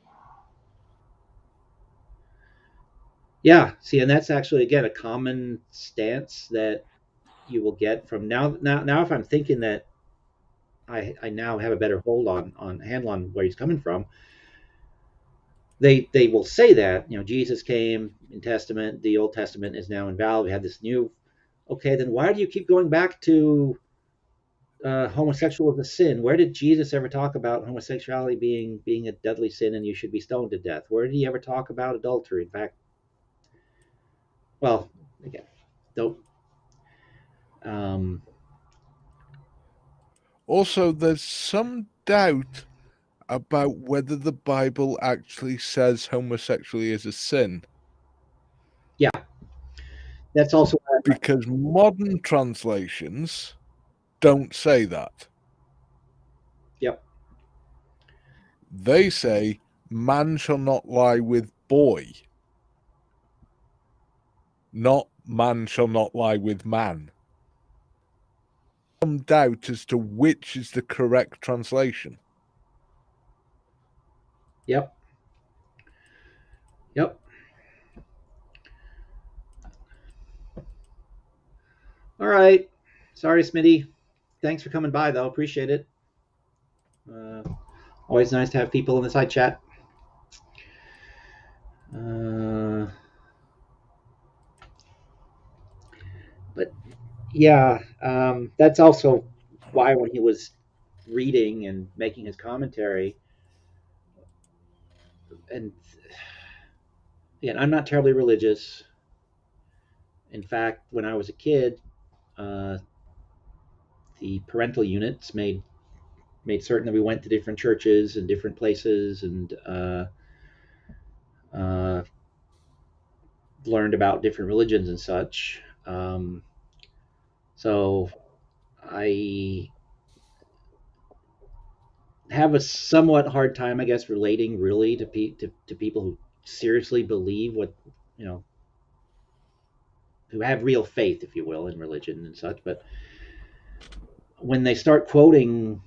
Yeah, see, and that's actually again a common stance that you will get from now. If I'm thinking that I now have a better hold on handle on where he's coming from, they will say that Jesus came in Testament, the Old Testament is now invalid. We have this new. Okay, then why do you keep going back to homosexual as a sin? Where did Jesus ever talk about homosexuality being a deadly sin and you should be stoned to death? Where did he ever talk about adultery? In fact, well, again, don't. Um, Also, there's some doubt about whether the Bible actually says homosexuality is a sin, yeah, that's also because modern translations don't say that. yep, They say, man shall not lie with boy, not man shall not lie with man. Some doubt as to which is the correct translation. yep, yep. All right. Sorry, Smitty. Thanks for coming by, though. Appreciate it. Uh, Always nice to have people in the side chat. Uh, but yeah, that's also why when he was reading and making his commentary, and again, I'm not terribly religious. In fact, when I was a kid, uh, the parental units made certain that we went to different churches and different places and uh, learned about different religions and such. So I have a somewhat hard time, I guess, relating really to people who seriously believe what you know, who have real faith, if you will, in religion and such. But when they start quoting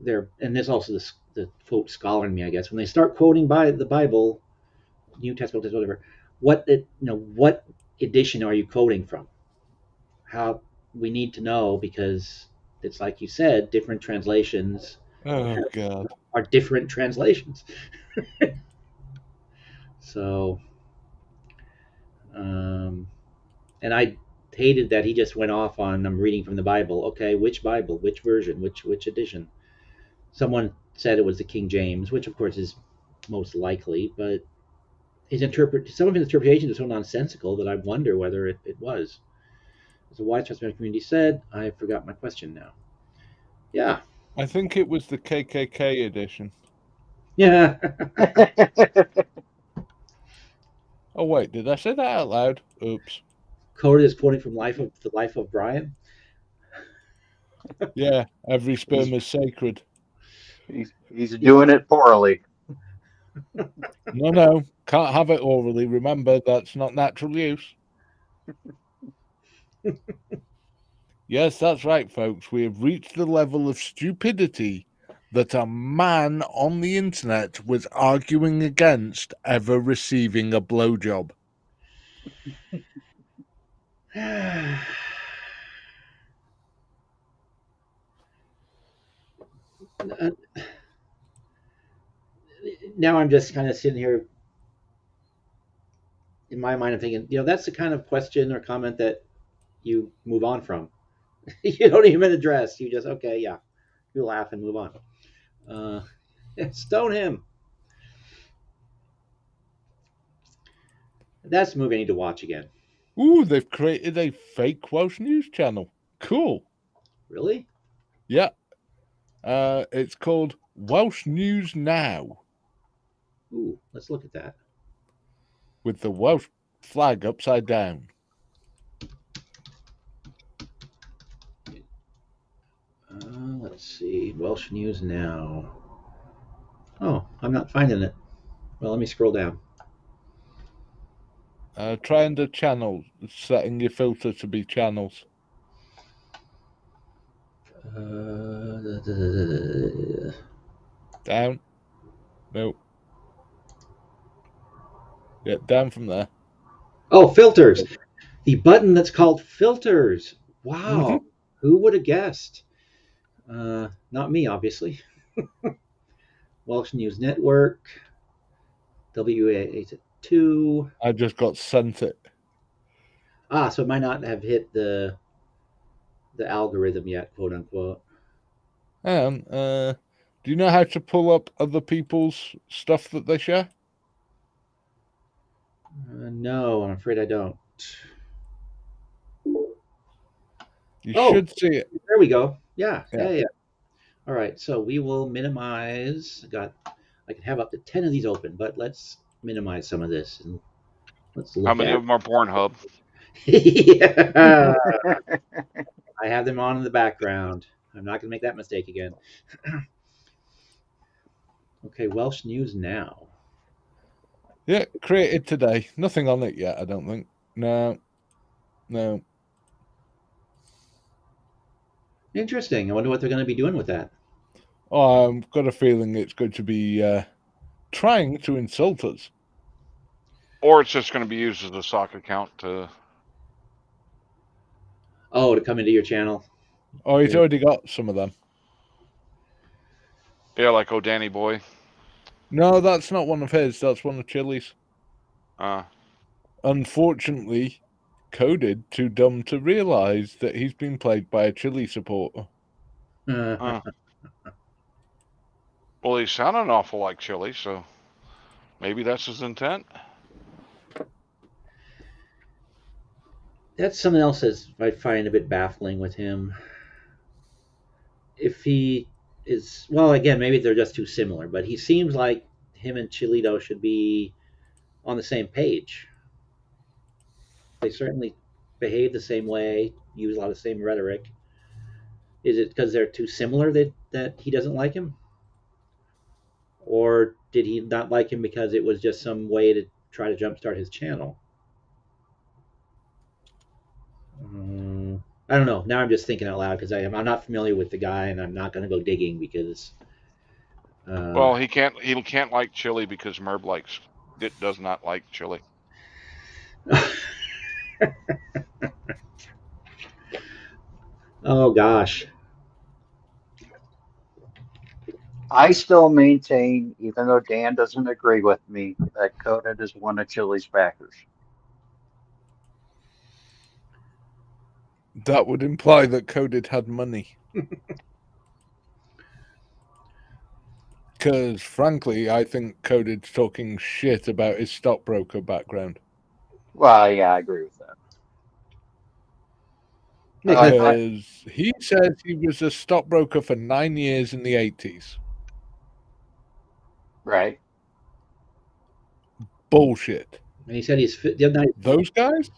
their, and this also the quote scholar in me, I guess, when they start quoting by the Bible, New Testament, whatever, what edition are you quoting from? How we need to know because it's like you said, different translations Oh, God. are different translations. So, um, and I hated that he just went off on I'm reading from the Bible. Okay, which Bible, which version, which edition? Someone said it was the King James, which of course is most likely, but some of his interpretation is so nonsensical that I wonder whether it was. As a wide transparent community said, I forgot my question now. Yeah, I think it was the KKK edition. yeah. Oh, wait, did I say that out loud? Oops. Coda is quoting from the life of Brian. Yeah, every He's sperm is sacred. he's doing it poorly. No, can't have it orally. Remember, that's not natural use. Yes, that's right, folks. We have reached the level of stupidity that a man on the internet was arguing against ever receiving a blowjob. Now I'm just kind of sitting here in my mind. I'm thinking, that's the kind of question or comment that you move on from. You don't even address. You just okay, yeah, you laugh and move on. Uh, Stone him. That's a movie I need to watch again. Ooh, they've created a fake Welsh news channel. Cool. Really? Yeah. It's called Welsh News Now, Ooh, let's look at that. with the Welsh flag upside down. Let's see. Welsh News Now. Oh, I'm not finding it. Well, let me scroll down. Try under channels, setting your filter to be channels. Down. No. Yeah, down from there. Oh, filters. The button that's called filters. Wow. Mm-hmm. Who would have guessed? Not me, obviously. Welsh News Network, WA2. I just got sent it. So it might not have hit the algorithm yet, quote unquote. Do you know how to pull up other people's stuff that they share? No, I'm afraid I don't. You Oh, should see it. there we go. Yeah. Yeah. All right, so we will minimize. I can have up to 10 of these open, but let's minimize some of this and let's How look many at. of them are Pornhub? Yeah, I have them on in the background. I'm not going to make that mistake again. Okay, Welsh News Now. Yeah, created today. Nothing on it yet, I don't think. No. Interesting. I wonder what they're going to be doing with that. Oh, I've got a feeling it's going to be trying to insult us. Or it's just going to be used as a sock account to. Oh, to come into your channel. Oh, he's already got some of them. Yeah, like Oh Danny Boy. No, that's not one of his. That's one of Chili's. Uh, Unfortunately, Coded too dumb to realize that he's been played by a Chili supporter. uh. Well, he sounded awful like Chili, so maybe that's his intent. That's something else that I find a bit baffling with him. If he is, well, again, maybe they're just too similar, but he seems like him and Chilito should be on the same page. They certainly behave the same way, use a lot of the same rhetoric. Is it because they're too similar that he doesn't like him? Or did he not like him because it was just some way to try to jumpstart his channel? I don't know. Now I'm just thinking out loud because I'm not familiar with the guy and I'm not going to go digging because. Well, he can't like Chili because Merb does not like Chili. Oh gosh. I still maintain, even though Dan doesn't agree with me, that Coded is one of Chili's backers. That would imply that Coded had money. Because, frankly, I think Coded's talking shit about his stockbroker background. Well, yeah, I agree with that. Because he says he was a stockbroker for 9 years in the 80s. Right. Bullshit. And he said he's the other night. Those guys?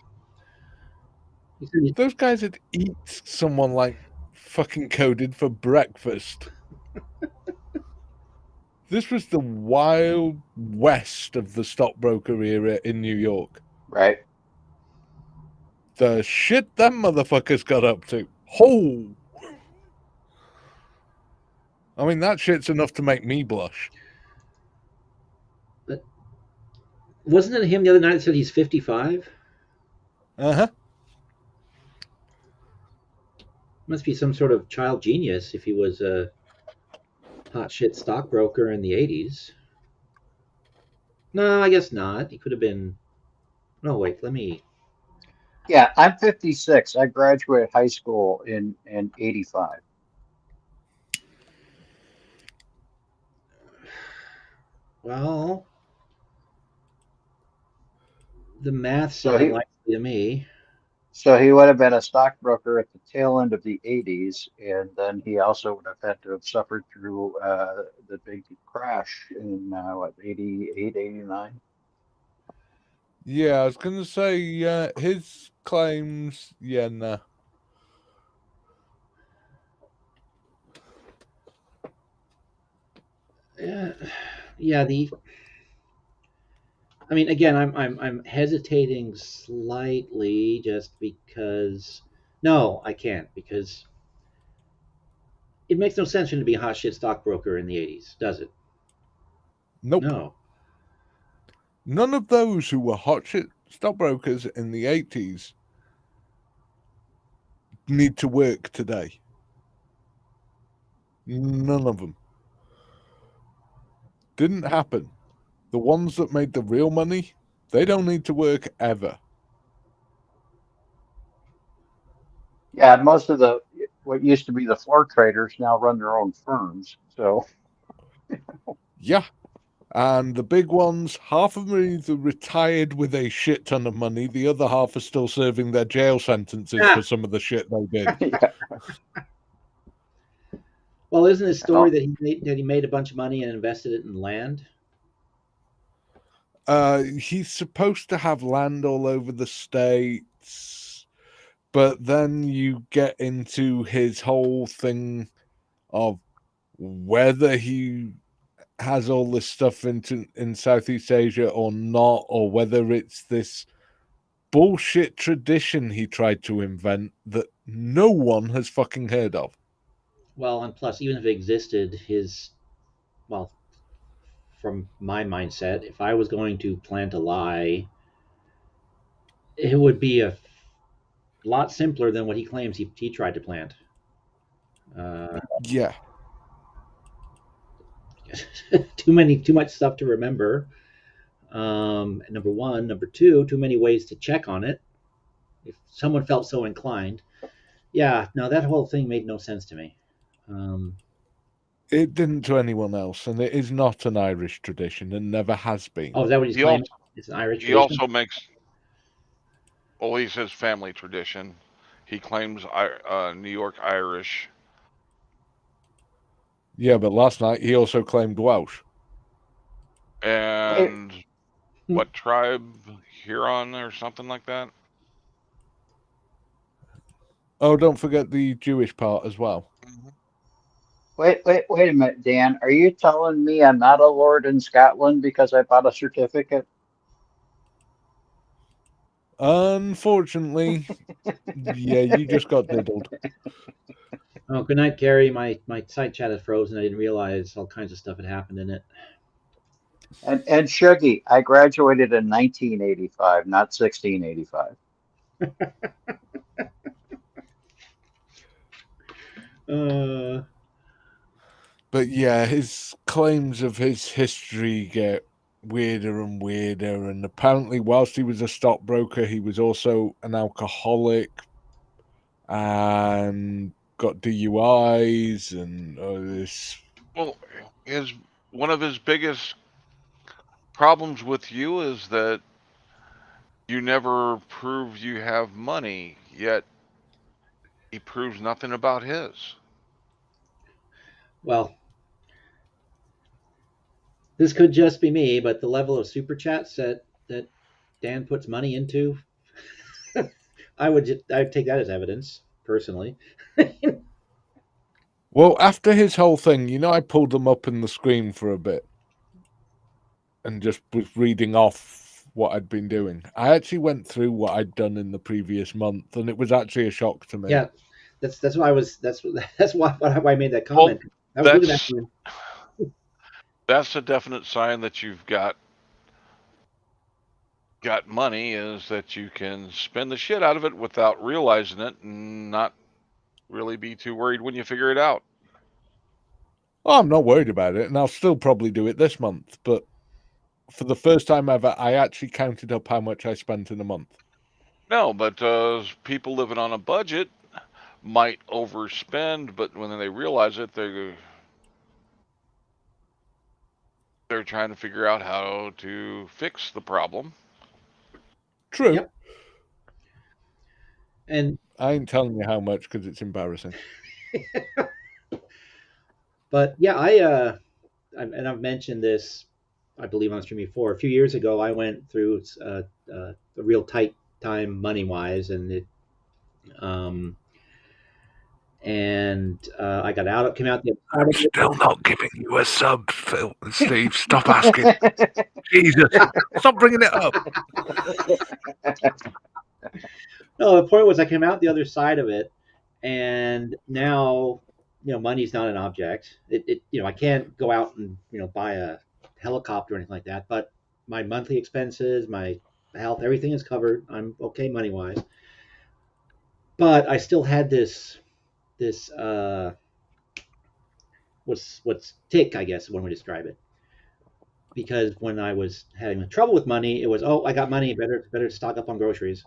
He said Those guys would eat someone like fucking Coded for breakfast. This was the wild west of the stockbroker era in New York. Right. The shit them motherfuckers got up to. Oh! I mean, that shit's enough to make me blush. But wasn't it him the other night that said he's 55? Uh-huh. Must be some sort of child genius if he was a hot shit stockbroker in the 80s. No, I guess not. He could have been. No, wait. Let me. Yeah, I'm 56. I graduated high school in 85. Well, the math So seemed he unlikely to me. so he would have been a stockbroker at the tail end of the 80s, and then he also would have had to have suffered through the big crash in what, 88, 89. Yeah, I was going to say, his claims, yeah, nah. Yeah, the I mean, again, I'm hesitating slightly just because. No, I can't because it makes no sense for him to be a hot shit stockbroker in the '80s, does it? Nope. No. None of those who were hotshot stockbrokers in the 80s need to work today. None of them. Didn't happen. The ones that made the real money, they don't need to work ever. Yeah, and most of the what used to be the floor traders now run their own firms. So Yeah. And the big ones, half of them are either retired with a shit ton of money, the other half are still serving their jail sentences for Ah, some of the shit they did. yeah, well, isn't his story well, that he made a bunch of money and invested it in land? He's supposed to have land all over the states, but then you get into his whole thing of whether he has all this stuff in Southeast Asia or not, or whether it's this bullshit tradition he tried to invent that no one has fucking heard of. Well, and plus, even if it existed, well, from my mindset, if I was going to plant a lie, it would be a lot simpler than what he claims he tried to plant. Uh, Yeah. too much stuff to remember. Number one, number two, too many ways to check on it. If someone felt so inclined, yeah, no, that whole thing made no sense to me. It didn't to anyone else, and it is not an Irish tradition and never has been. Oh, is that what he's He also claiming? It's an Irish he tradition. also makes well, he says family tradition. He claims New York Irish. Yeah, but last night he also claimed Welsh. wait, And what tribe? Huron or something like that? Oh, don't forget the Jewish part as well. Mhm. wait a minute, Dan. Are you telling me I'm not a lord in Scotland because I bought a certificate? Unfortunately, yeah, you just got diddled. Oh, good night, Gary. My site chat had frozen. I didn't realize all kinds of stuff had happened in it. And Shuggy, I graduated in 1985, not 1685. Uh, But yeah, his claims of his history get weirder and weirder. And apparently, whilst he was a stockbroker, he was also an alcoholic and got DUIs and this. Well, his one of his biggest problems with you is that you never prove you have money, yet he proves nothing about his. well, this could just be me, but the level of super chats that Dan puts money into, I'd take that as evidence personally. Well, after his whole thing, I pulled them up in the screen for a bit and just was reading off what I'd been doing. I actually went through what I'd done in the previous month, and it was actually a shock to me. Yeah, that's why why I made that Well, comment. I was looking at that's him. that's a definite sign that you've got money, is that you can spend the shit out of it without realizing it and not really be too worried when you figure it out. Well, I'm not worried about it, and I'll still probably do it this month. But for the first time ever, I actually counted up how much I spent in a month. No, but people living on a budget might overspend, but when they realize it, they're trying to figure out how to fix the problem. True. Yep. And I ain't telling you how much because it's embarrassing. but yeah, and I've mentioned this, I believe on stream before. A few years ago, I went through a real tight time money wise, and and I got out. Came out the I'm other side of it. still not giving you a sub, Phil. Steve, stop asking. Jesus, stop bringing it up. No, the point was I came out the other side of it, and now money's not an object. I can't go out and buy a helicopter or anything like that. But my monthly expenses, my health, everything is covered. I'm okay money wise. But I still had this what's tick, I guess, when we describe it. Because when I was having trouble with money, it was, oh, I got money, better stock up on groceries.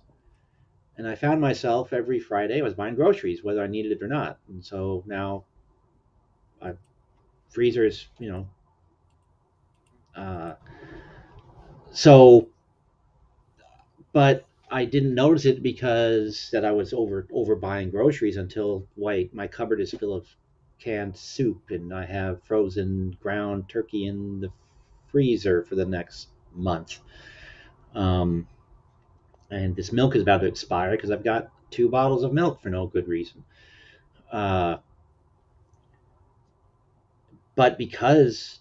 And I found myself every Friday I was buying groceries, whether I needed it or not. And so now I freezers, uh, so, but I didn't notice it because that I was over buying groceries until wait, my cupboard is full of canned soup and I have frozen ground turkey in the freezer for the next month. Um, and this milk is about to expire because I've got 2 bottles of milk for no good reason. Uh, but because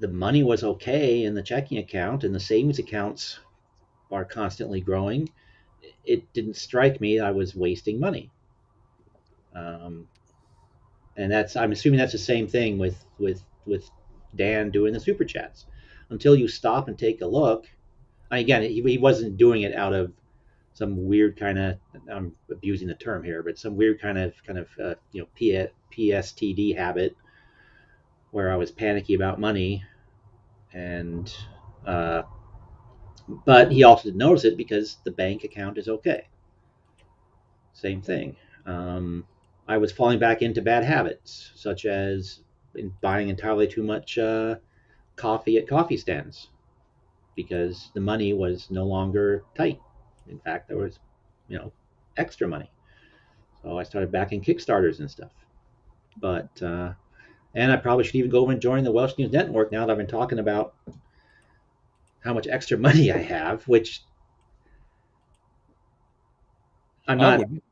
the money was okay in the checking account and the savings accounts are constantly growing, it didn't strike me I was wasting money. Um, and I'm assuming that's the same thing with Dan doing the super chats. Until you stop and take a look, again, he wasn't doing it out of some weird kind of, I'm abusing the term here, but some weird PSTD habit where I was panicky about money, and uh, but he also didn't notice it because the bank account is okay. Same thing. Um, I was falling back into bad habits, such as buying entirely too much coffee at coffee stands because the money was no longer tight. In fact, there was, extra money. So I started backing Kickstarters and stuff. But and I probably should even go over and join the Welsh News Network now that I've been talking about how much extra money I have, which I'm I not. wouldn't.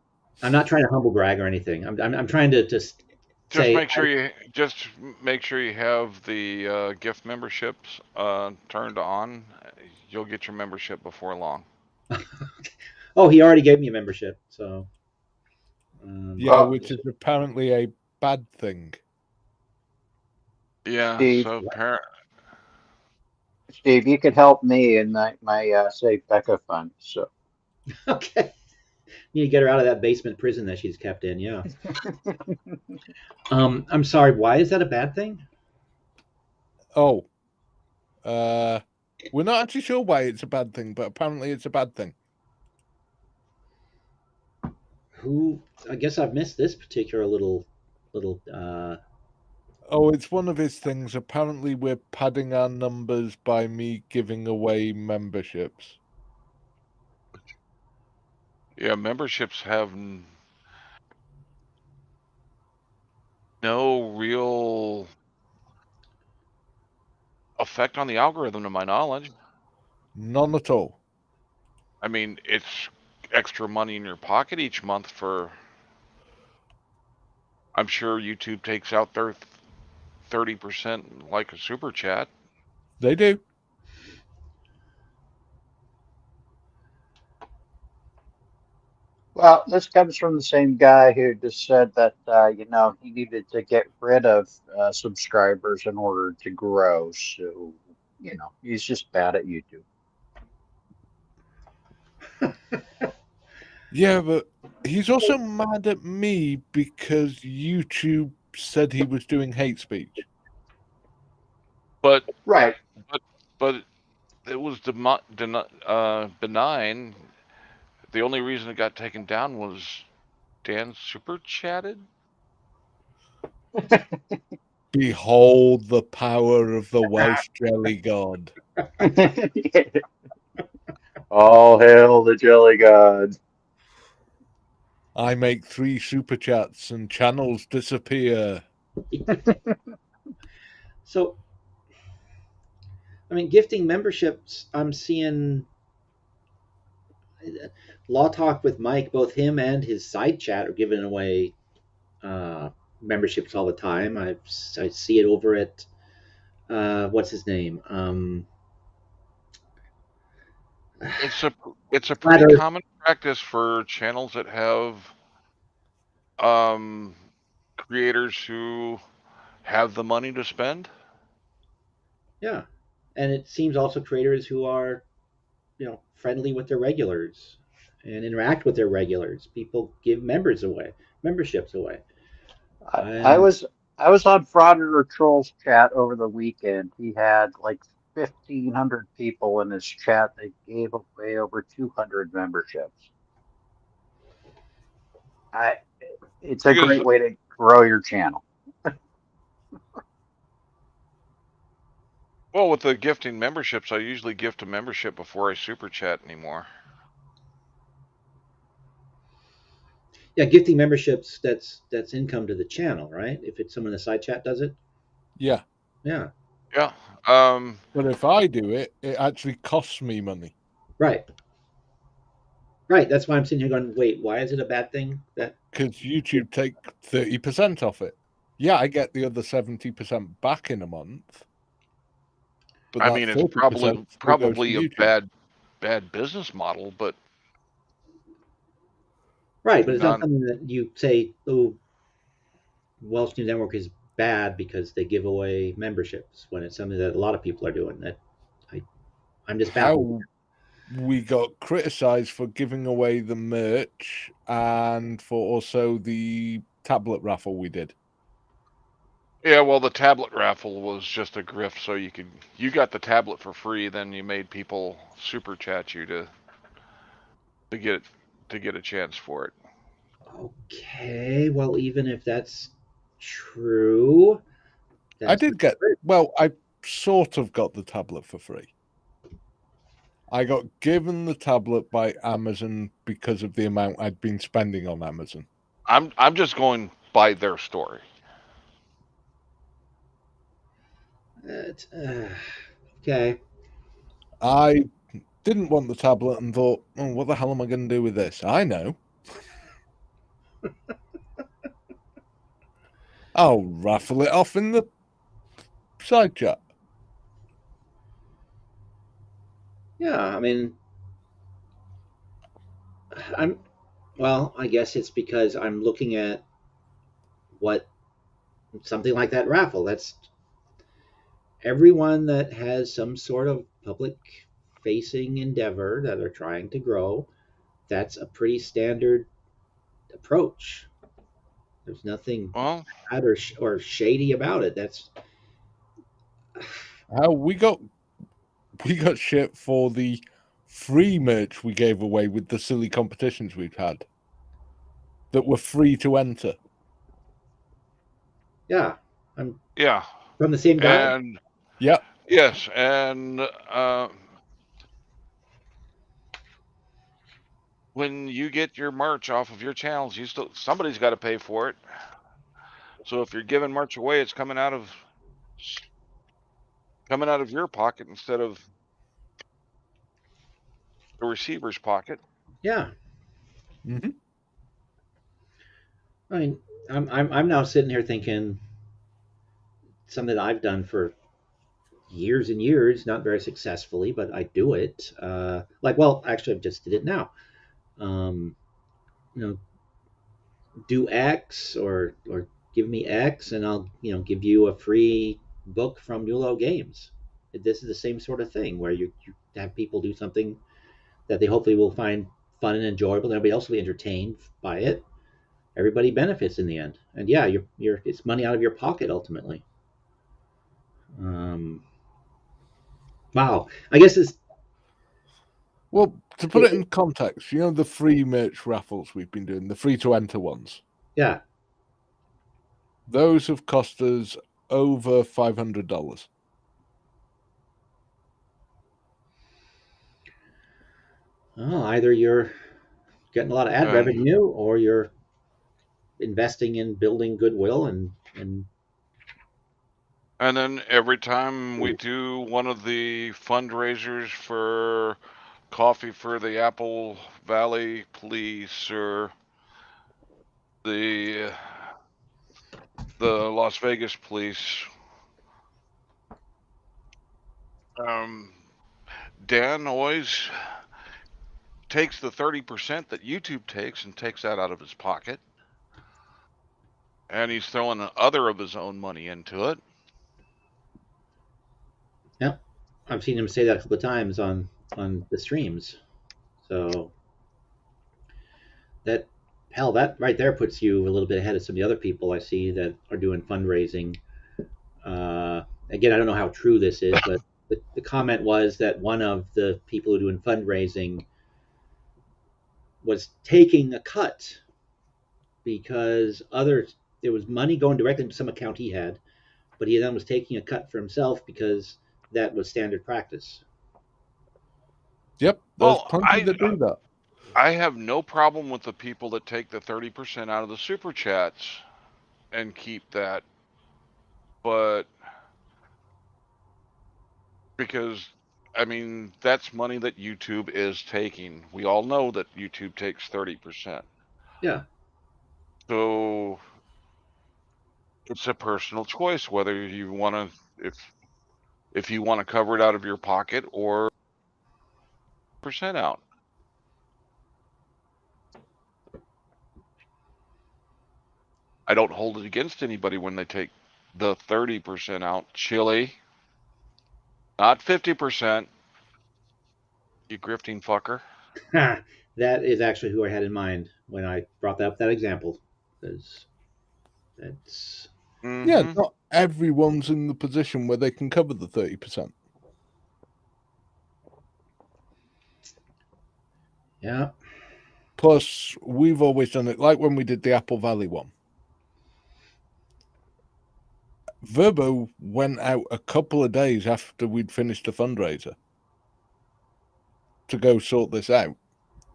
I'm not trying to humble brag or anything. I'm trying to just Just say, make sure you have the gift memberships turned on. You'll get your membership before long. oh, he already gave me a membership, so Yeah, which is apparently a bad thing. Yeah, Steve, so Steve, you could help me in my Save Becca fund. So okay. You need to get her out of that basement prison that she's kept in. Yeah. I'm sorry. Why is that a bad thing? Oh, we're not actually sure why it's a bad thing, but apparently it's a bad thing. Who? I guess I've missed this particular little. Oh, it's one of his things. Apparently, we're padding our numbers by me giving away memberships. yeah, memberships have no real effect on the algorithm, to my knowledge. None at all. I mean, it's extra money in your pocket each month for. I'm sure YouTube takes out their 30% like a super chat. They do. well, this comes from the same guy who just said that he needed to get rid of subscribers in order to grow. So he's just bad at YouTube. Yeah, but he's also mad at me because YouTube said he was doing hate speech. But Right. but it was benign. The only reason it got taken down was Dan super chatted. Behold the power of the Welsh jelly god. All hail the jelly god. I make 3 super chats and channels disappear. So, I mean, gifting memberships. I'm seeing Law Talk with Mike. Both him and his side chat are giving away memberships all the time. I see it over at what's his name? It's a it's a Flat pretty Earth. common practice for channels that have um, creators who have the money to spend. Yeah, and it seems also creators who are friendly with their regulars and interact with their regulars. People give memberships away, I and was I was on Frauditor Troll's chat over the weekend. He had like 1,500 people in his chat. They gave away over 200 memberships. I It's a Because, great way to grow your channel. well, with the gifting memberships, I usually gift a membership before I super chat anymore. yeah, gifting memberships, that's income to the channel, right? If it's someone in the side chat does it. Yeah. Yeah, Yeah. But if I do it, it actually costs me money. right, right. That's why I'm sitting here going, wait, why is it a bad thing that? Because YouTube take 30% off it. Yeah, I get the other 70% back in a month, but I that mean, it's 30% still goes to probably a YouTube. bad business model, but Right, but it's not not. something that you say, oh, Welsh News Network is bad because they give away memberships, when it's something that a lot of people are doing. That I, I'm just baffled. How we got criticized for giving away the merch and for also the tablet raffle we did. Yeah, well, the tablet raffle was just a grift, so you got the tablet for free, then you made people super chat you to get to get a chance for it. Okay, well, even if that's true, I that's did get, well, I sort of got the tablet for free. I got given the tablet by Amazon because of the amount I'd been spending on Amazon. I'm just going by their story. okay. I didn't want the tablet and thought, oh, what the hell am I going to do with this? I know. I'll raffle it off in the side chat. Yeah, I mean, I'm well, I guess it's because I'm looking at what something like that raffle. That's everyone that has some sort of public facing endeavor that are trying to grow. That's a pretty standard approach. There's nothing Well, bad or shady about it. That's We got shit for the free merch we gave away with the silly competitions we've had that were free to enter. yeah. I'm yeah, from the same guy. and Yep. yes, and when you get your merch off of your channels, you still somebody's got to pay for it. So if you're giving merch away, it's coming out of your pocket instead of the receiver's pocket. Yeah. Mm-hmm. I mean, I'm now sitting here thinking something that I've done for years and years, not very successfully, but I do it. Like, well, actually, I just did it now. Um, you know, do X or give me X, and I'll give you a free book from Nulo Games. This is the same sort of thing where you have people do something that they hopefully will find fun and enjoyable, and everybody else will be entertained by it. Everybody benefits in the end, and yeah, you're it's money out of your pocket ultimately. Um, wow, I guess it's Well, to put it in context, you know the free merch raffles we've been doing, the free to enter ones. yeah. Those have cost us over $500. Well, either you're getting a lot of ad And revenue or you're investing in building goodwill and and then every time we do one of the fundraisers for coffee for the Apple Valley Police or the the Las Vegas police. Dan always takes the 30% that YouTube takes and takes that out of his pocket. And he's throwing other of his own money into it. Yeah, I've seen him say that a couple of times on the streams. So that right there puts you a little bit ahead of some of the other people I see that are doing fundraising. Again, I don't know how true this is, but the comment was that one of the people who are doing fundraising was taking a cut because there was money going directly into some account he had, but he then was taking a cut for himself because that was standard practice. Yep, there's plenty that do that. I have no problem with the people that take the 30% out of the super chats and keep that, but because I mean that's money that YouTube is taking. We all know that YouTube takes 30%. Yeah. So it's a personal choice whether you want to, if you want to cover it out of your pocket or percent out. I don't hold it against anybody when they take the 30% out. Chili, not 50%. You grifting fucker. That is actually who I had in mind when I brought up that example. Because that's Yeah, not everyone's in the position where they can cover the 30%. Yeah. Plus, we've always done it like when we did the Apple Valley one. Verbo went out a couple of days after we'd finished the fundraiser to go sort this out,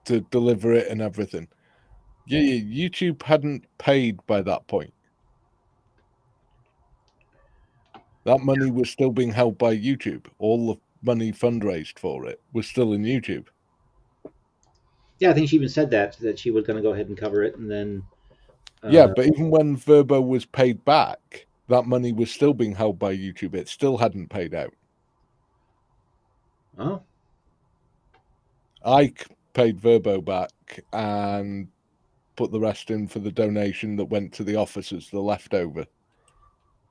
to deliver it and everything. Yeah, YouTube hadn't paid by that point. That money was still being held by YouTube. All the money fundraised for it was still in YouTube. Yeah, I think she even said that she was going to go ahead and cover it, and then. Yeah, but even when Verbo was paid back, that money was still being held by YouTube. It still hadn't paid out. Oh. I paid Verbo back and put the rest in for the donation that went to the officers, the leftover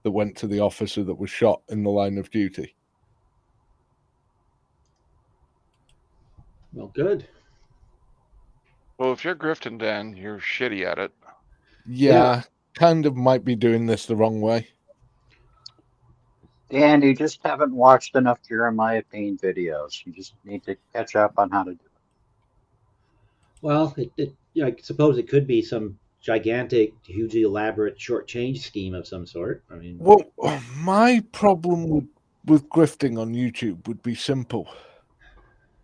that went to the officer that was shot in the line of duty. Well, good. Well, if you're grifting, Dan, you're shitty at it. Yeah, kind of might be doing this the wrong way. Dan, you just haven't watched enough Jeremiah Payne videos. You just need to catch up on how to do it. Well, I suppose it could be some gigantic, hugely elaborate short change scheme of some sort. I mean, well, my problem with grifting on YouTube would be simple.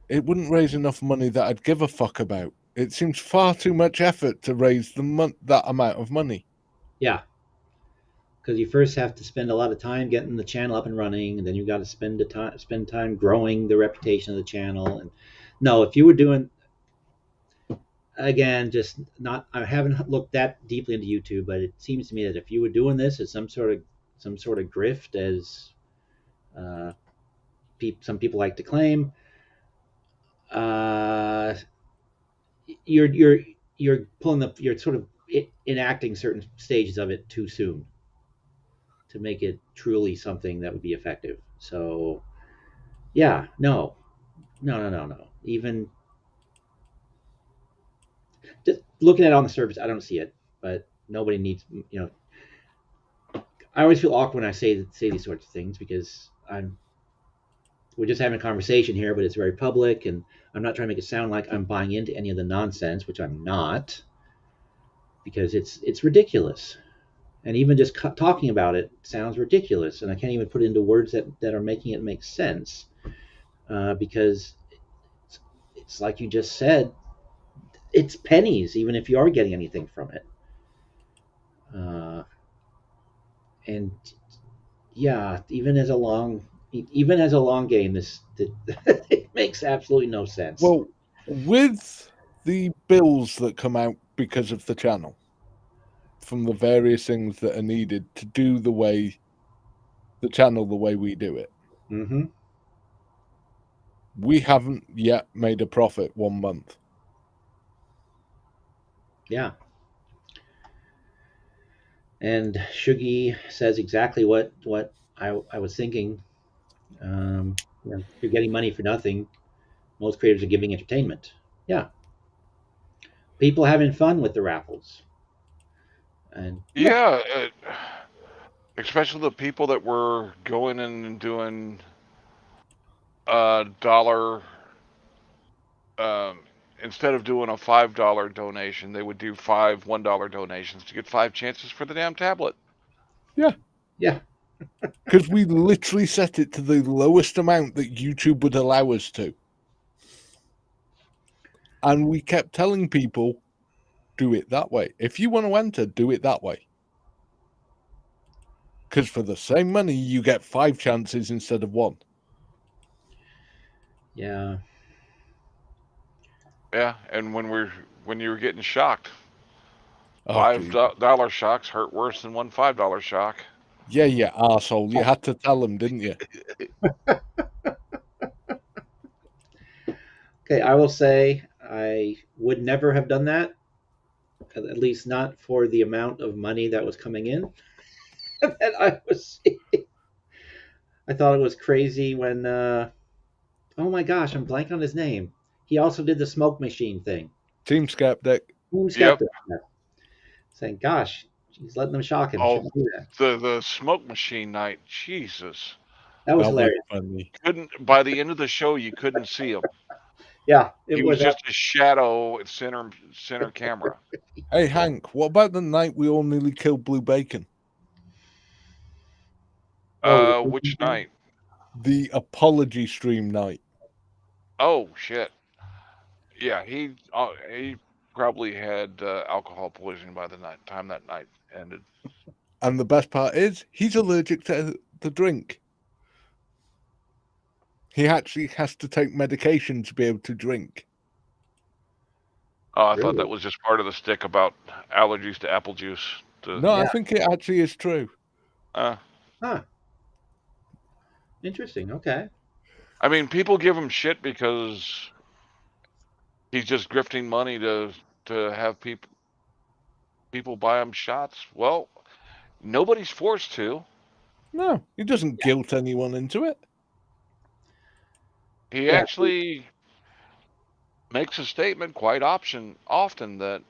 It wouldn't raise enough money that I'd give a fuck about. It seems far too much effort to raise that amount of money. Yeah, because you first have to spend a lot of time getting the channel up and running, and then you've got to spend time growing the reputation of the channel. And no, if you were doing, again, just not, I haven't looked that deeply into YouTube, but it seems to me that if you were doing this as some sort of grift, as some people like to claim, you're you're sort of enacting certain stages of it too soon to make it truly something that would be effective. So, yeah, no. Even just looking at it on the surface, I don't see it. But nobody needs, I always feel awkward when I say these sorts of things because we're just having a conversation here, but it's very public, and I'm not trying to make it sound like I'm buying into any of the nonsense, which I'm not, because it's ridiculous. And even just talking about it sounds ridiculous, and I can't even put it into words that are making it make sense, because it's like you just said, it's pennies, even if you are getting anything from it. And yeah, even as a long game, this it makes absolutely no sense. Well, with the bills that come out because of the channel, from the various things that are needed to do the channel the way we do it. Mm-hmm. We haven't yet made a profit 1 month. Yeah. And Shugi says exactly what I was thinking. You're getting money for nothing. Most creators are giving entertainment. Yeah. People having fun with the raffles. And Yeah, especially the people that were going in and doing dollar. Um, Instead of doing a $5 donation, they would do 5 $1 donations to get 5 chances for the damn tablet. Yeah. yeah. Because we literally set it to the lowest amount that YouTube would allow us to. And we kept telling people, do it that way. If you want to enter, do it that way. Because for the same money, you get 5 chances instead of 1. Yeah. Yeah, and when you were getting shocked, Oh, $5 shocks hurt worse than one $5 shock. yeah, you arsehole. You had to tell them, didn't you? Okay, I will say I would never have done that, at least not for the amount of money that was coming in that I was seeing. I thought it was crazy when, oh my gosh, I'm blank on his name. He also did the smoke machine thing. Team Skeptic. Boom Yep. Skeptic. Saying, gosh, he's letting them shock him. Oh, Shouldn't do that. the smoke machine night, Jesus! That was That was hilarious. funny. By the end of the show, you couldn't see him. Yeah, He was just a shadow at center camera. Hey, Hank, what about the night we all nearly killed Blue Bacon? Which night? The apology stream night. Oh shit! Yeah, he probably had alcohol poisoning by the time that night ended. And the best part is, he's allergic to the drink. He actually has to take medication to be able to drink. Oh, I thought that was just part of the stick about allergies to apple juice. No, I think it actually is true. Huh. Interesting. Okay. I mean, people give him shit because he's just grifting money to have people buy him shots. Well, nobody's forced to. No, he doesn't guilt anyone into it. He actually makes a statement quite often that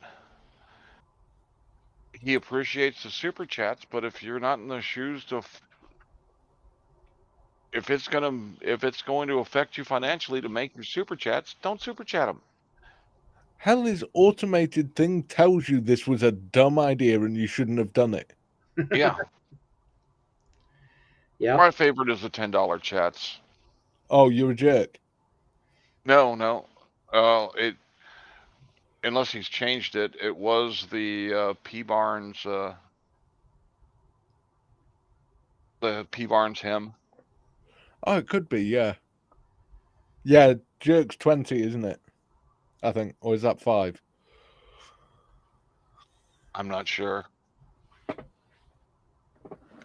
he appreciates the super chats, but if you're not in the shoes if it's going to affect you financially to make your super chats, don't super chat them. Hell, his automated thing tells you this was a dumb idea and you shouldn't have done it. Yeah. Yeah. My favorite is the $10 chats. Oh, you're a jerk. No. Unless he's changed it, it was the P Barnes hymn. Oh, it could be, yeah. Yeah, jerk's 20, isn't it? I think, or is that 5? I'm not sure.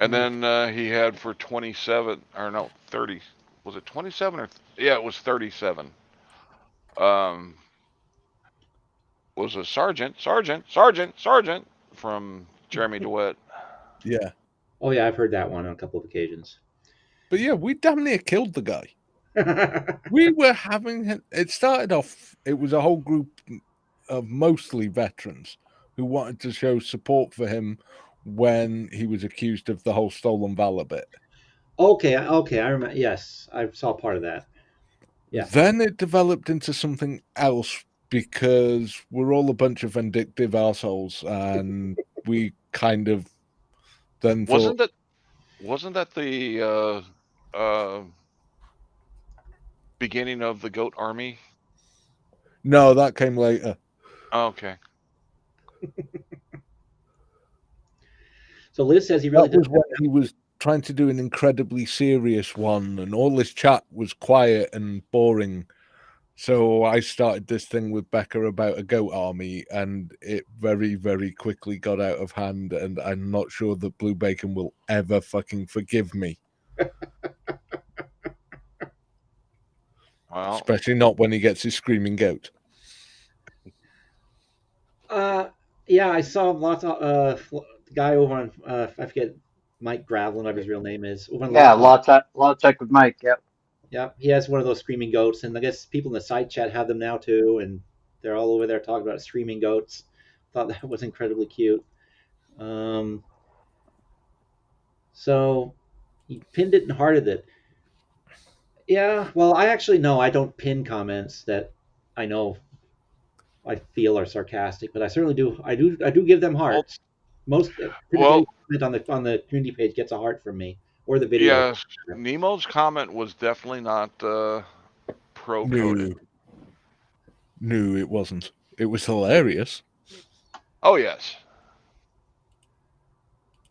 And then he had for 27 or no 30. Was it 27 or yeah? It was 37. Was a sergeant from Jeremy DeWitt. Yeah. Oh yeah, I've heard that one on a couple of occasions. But yeah, we damn near killed the guy. We were having it started off. It was a whole group of mostly veterans who wanted to show support for him when he was accused of the whole stolen valor bit. Okay, I remember. Yes, I saw part of that. Yeah. Then it developed into something else because we're all a bunch of vindictive assholes, and we kind of then wasn't that the beginning of the Goat Army? No, that came later. Oh, okay. So Liz says he really that was when he was trying to do an incredibly serious one, and all this chat was quiet and boring. So I started this thing with Becca about a goat army, and it very, very quickly got out of hand, and I'm not sure that Blue Bacon will ever fucking forgive me. Well, Especially not when he gets his screaming goat. Yeah, I saw lots of the guy over on I forget Mike Gravel, whatever his real name is, over on Yeah, Law Talk. Law Tech with Mike. Yep. Yeah, he has one of those screaming goats, and I guess people in the side chat have them now too, and they're all over there talking about screaming goats. Thought that was incredibly cute. Um, so he pinned it and hearted it. Yeah, well, I actually no, I don't pin comments that I know I feel are sarcastic, but I certainly do. I do give them well, hearts. Most pretty much any well, comment on the community page gets a heart from me or the video. yes. Nemo's comment was definitely not pro-coded. No, it wasn't. It was hilarious. Oh yes.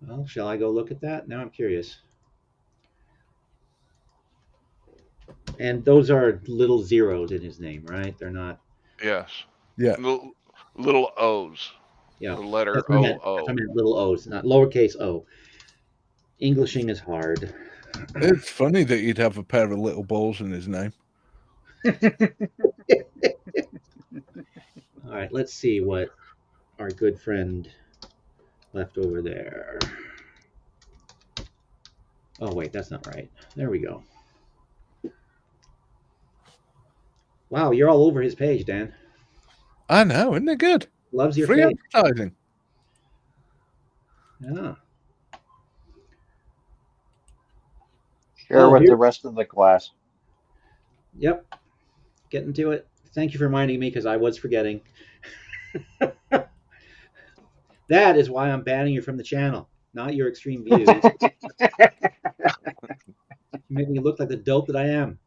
Well, shall I go look at that? Now I'm curious. And those are little zeros in his name, right? They're not. Yes. Yeah. Little O's. Yeah, The letter that's what I meant. O. That's what I meant. Little O's, not lowercase o. Englishing is hard. It's funny that he'd have a pair of little balls in his name. All right, let's see what our good friend left over there. Oh, wait, that's not right. There we go. Wow, you're all over his page, Dan. I know, isn't it good? Loves your Free face. advertising. Yeah. Share with here- the rest of the class. Yep. Getting to it. Thank you for reminding me because I was forgetting. That is why I'm banning you from the channel, not your extreme views. You make me look like the dope that I am.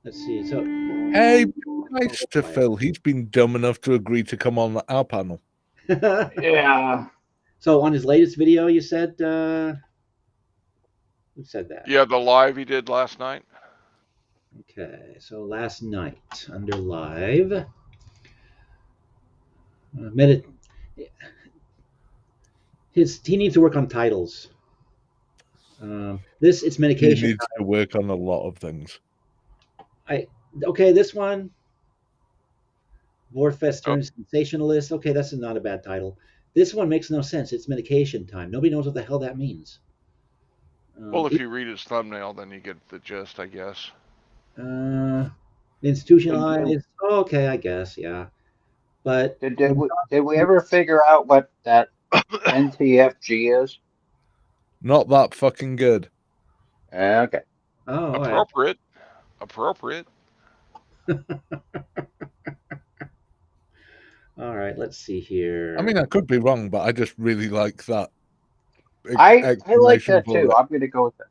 Let's see. So, Hey, nice to Phil. He's been dumb enough to agree to come on our panel. Yeah. so on his latest video, you said, who said that? Yeah, the live he did last night. Okay, so last night under live, he needs to work on titles. It's He medication. needs to work on a lot of things. Okay, this one, Warfest turns sensationalist. Okay, that's not a bad title. This one makes no sense. It's medication time. Nobody knows what the hell that means. Well, if you read his thumbnail, then you get the gist, I guess. Institutionalized. Oh, okay, I guess, yeah. But Did we ever figure out what that NTFG is? Not that fucking good. Okay. oh, all right. Appropriate. All right, let's see here. I mean, I could be wrong, but I just really like that. I like explanation that for too. it. I'm going to go with that.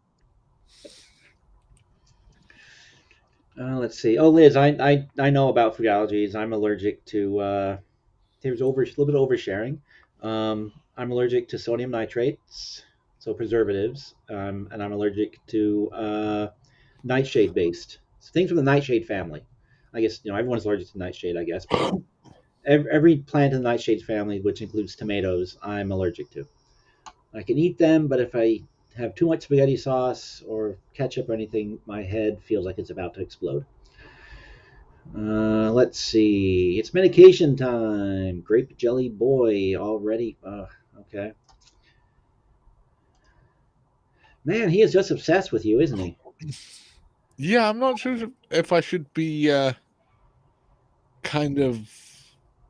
Let's see. Oh, Liz, I know about food allergies. I'm allergic to. There's a little bit of oversharing. I'm allergic to sodium nitrates, so preservatives, and I'm allergic to nightshade based things from the nightshade family. I guess everyone's allergic to nightshade. I guess, but every plant in the nightshade family, which includes tomatoes, I'm allergic to. I can eat them, but if I have too much spaghetti sauce or ketchup or anything, my head feels like it's about to explode. Let's see. It's medication time. Grape jelly boy already. Okay. Man, he is just obsessed with you, isn't he? Yeah, I'm not sure if I should be kind of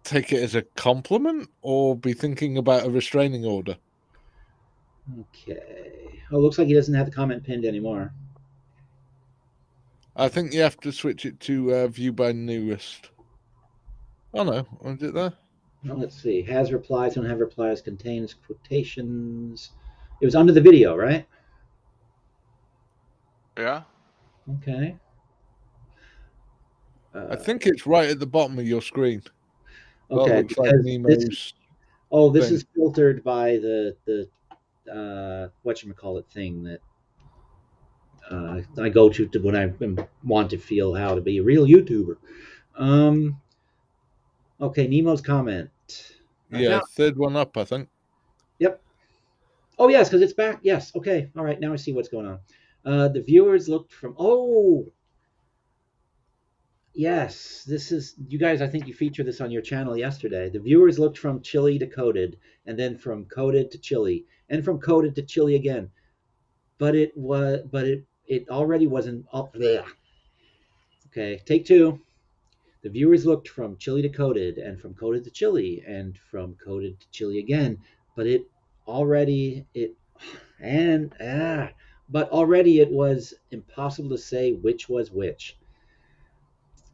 take it as a compliment or be thinking about a restraining order. Okay. Oh, looks like he doesn't have the comment pinned anymore. I think you have to switch it to view by newest. Oh no, is it there? Well, let's see. Has replies, don't have replies, contains quotations. It was under the video, right? Yeah. Okay. I think it's right at the bottom of your screen. Okay. That looks like Nemo's. This thing. is filtered by the whatchamacallit thing that I go to when I want to feel how to be a real YouTuber. Um, okay, Nemo's comment. I Yeah, found. third one up, I think. Yep. Oh yes, because it's back. Yes. Okay. All right. Now I see what's going on. The viewers looked from. Oh yes, this is you guys. I think you featured this on your channel yesterday. The viewers looked from chili to coded, and then from coded to chili, and from coded to chili again. But it already wasn't up there. Okay, take two. The viewers looked from chili to coded, and from coded to chili, and from coded to chili again. But it already it and but already it was impossible to say which was which.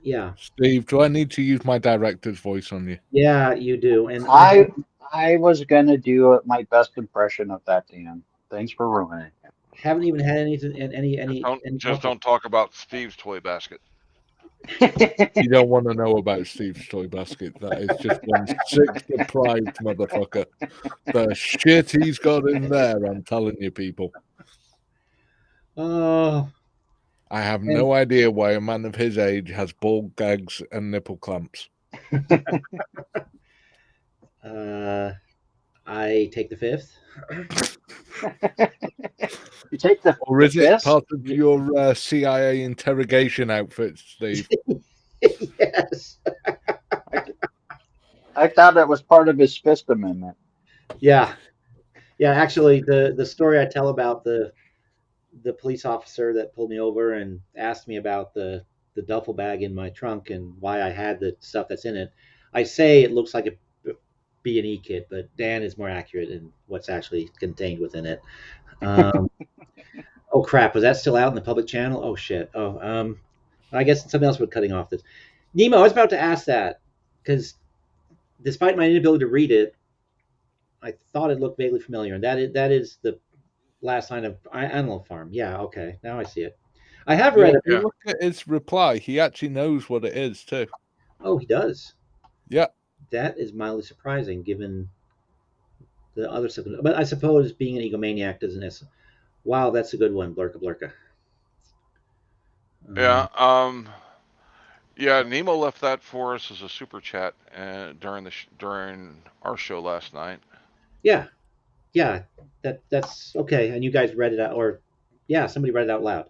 Yeah, Steve, do I need to use my director's voice on you? yeah, you do. And I was gonna do my best impression of that, Dan. Thanks for ruining haven't even had any Just bumper. don't talk about Steve's toy basket. it. You don't want to know about Steve's toy basket. That is just one sick, deprived motherfucker. The shit he's got in there, I'm telling you, people. Oh, I have and no idea why a man of his age has ball gags and nipple clamps. uh, I take the fifth. You take Or the is it fist. part of your CIA interrogation outfit, Steve? Yes. I, I thought it was part of his fist amendment. Yeah. Yeah. Actually, the story I tell about the police officer that pulled me over and asked me about the duffel bag in my trunk and why I had the stuff that's in it. I say it looks like a B&E kit, but Dan is more accurate in what's actually contained within it. Um, oh crap! Was that still out in the public channel? Oh shit! Oh, I guess something else was cutting off this. Nemo, I was about to ask that because despite my inability to read it, I thought it looked vaguely familiar, and that is the last line of Animal Farm. Yeah, okay, now I see it. I have Yeah, read if it. you Yeah. look at his reply, he actually knows what it is, too. Oh, he does. Yeah. That is mildly surprising given the other stuff. But I suppose being an egomaniac doesn't. Wow, that's a good one, Blurka Blurka. Yeah. Yeah. Nemo left that for us as a super chat during during our show last night. Yeah, yeah, that's okay. And you guys read it out, or yeah, somebody read it out loud.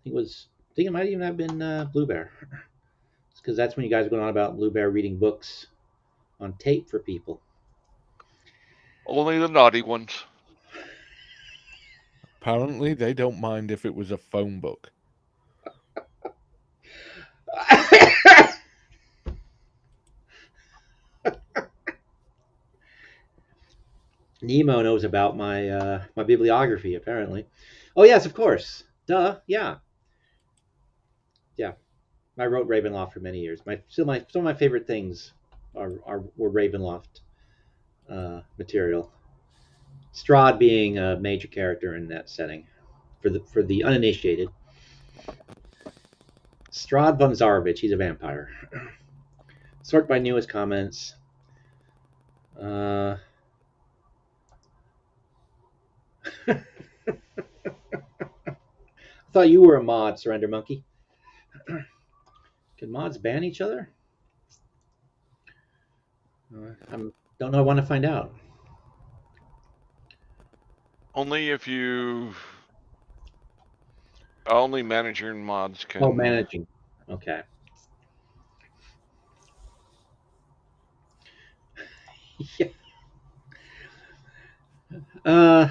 I think it might even have been Blue Bear, because that's when you guys were going on about Blue Bear reading books on tape for people. Only the naughty ones. Apparently, they don't mind if it was a phone book. Nemo knows about my bibliography apparently. Oh yes, of course. Duh. Yeah, yeah. I wrote Ravenloft for many years. Some of my favorite things were Ravenloft material. Strahd being a major character in that setting for the uninitiated. Strahd von Zarovich, he's a vampire. Sort by newest comments. Uh, I thought you were a mod, Surrender Monkey. Can mods ban each other? I don't know. I want to find out. Only if you. Only manager and mods Oh, can. managing. Okay. Yeah. Uh,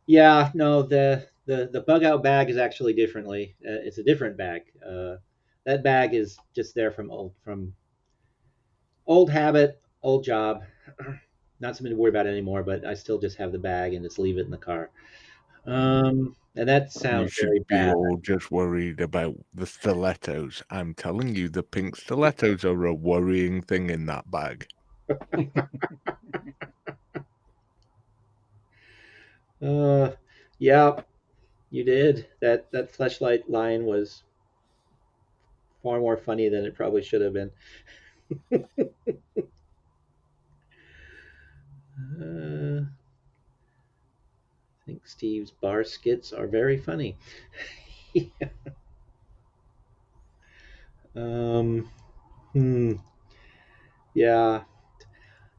yeah. No, the bug out bag is actually differently. It's a different bag. That bag is just there from old habit, old job. Not something to worry about anymore. But I still just have the bag and just leave it in the car. And that You sounds should very be bad. all just worried about the stilettos. I'm telling you, the pink stilettos are a worrying thing in that bag. Uh, yeah, you did. That fleshlight line was far more funny than it probably should have been. I think Steve's bar skits are very funny. um, yeah.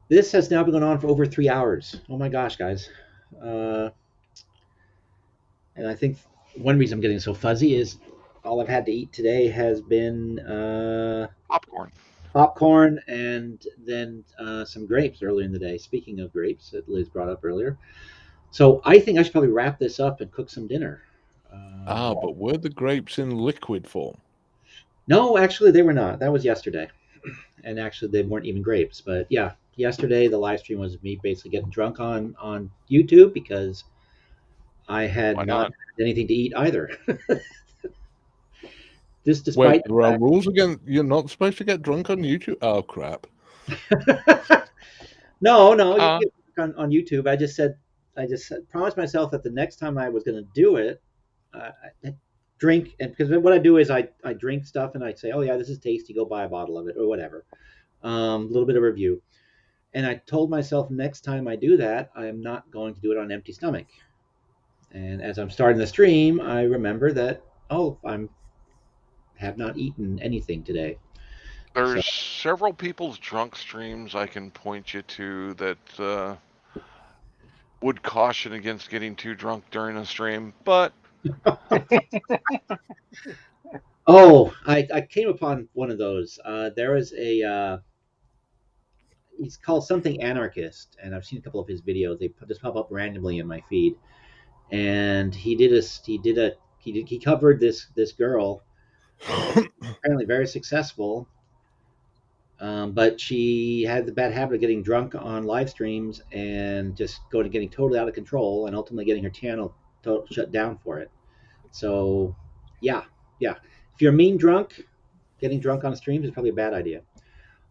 This has now been going on for over 3 hours. Oh my gosh, guys. Uh, and I think one reason I'm getting so fuzzy is all I've had to eat today has been Popcorn. popcorn and then some grapes earlier in the day. Speaking of grapes, that Liz brought up earlier. So I think I should probably wrap this up and cook some dinner. But were the grapes in liquid form? No, actually, they were not. That was yesterday. And actually, they weren't even grapes. But yeah, yesterday, the live stream was me basically getting drunk on YouTube because I had Why not not? had anything to eat either. This Wait, despite there are rules against you're not supposed to get drunk on YouTube? Oh, crap. no, you Uh, can get on YouTube. I just promised myself that the next time I was going to do it, I drink, and because what I do is I drink stuff and I say, oh yeah, this is tasty. Go buy a bottle of it or whatever. A little bit of review, and I told myself next time I do that, I am not going to do it on an empty stomach. And as I'm starting the stream, I remember that I'm have not eaten anything today. So there's several people's drunk streams I can point you to that would caution against getting too drunk during a stream, but I came upon one of those. There was a he's called something anarchist, and I've seen a couple of his videos. They just pop up randomly in my feed, and he covered this girl, apparently very successful, but she had the bad habit of getting drunk on live streams and just getting totally out of control, and ultimately getting her channel shut down for it. So yeah, yeah, if you're mean drunk, getting drunk on streams is probably a bad idea.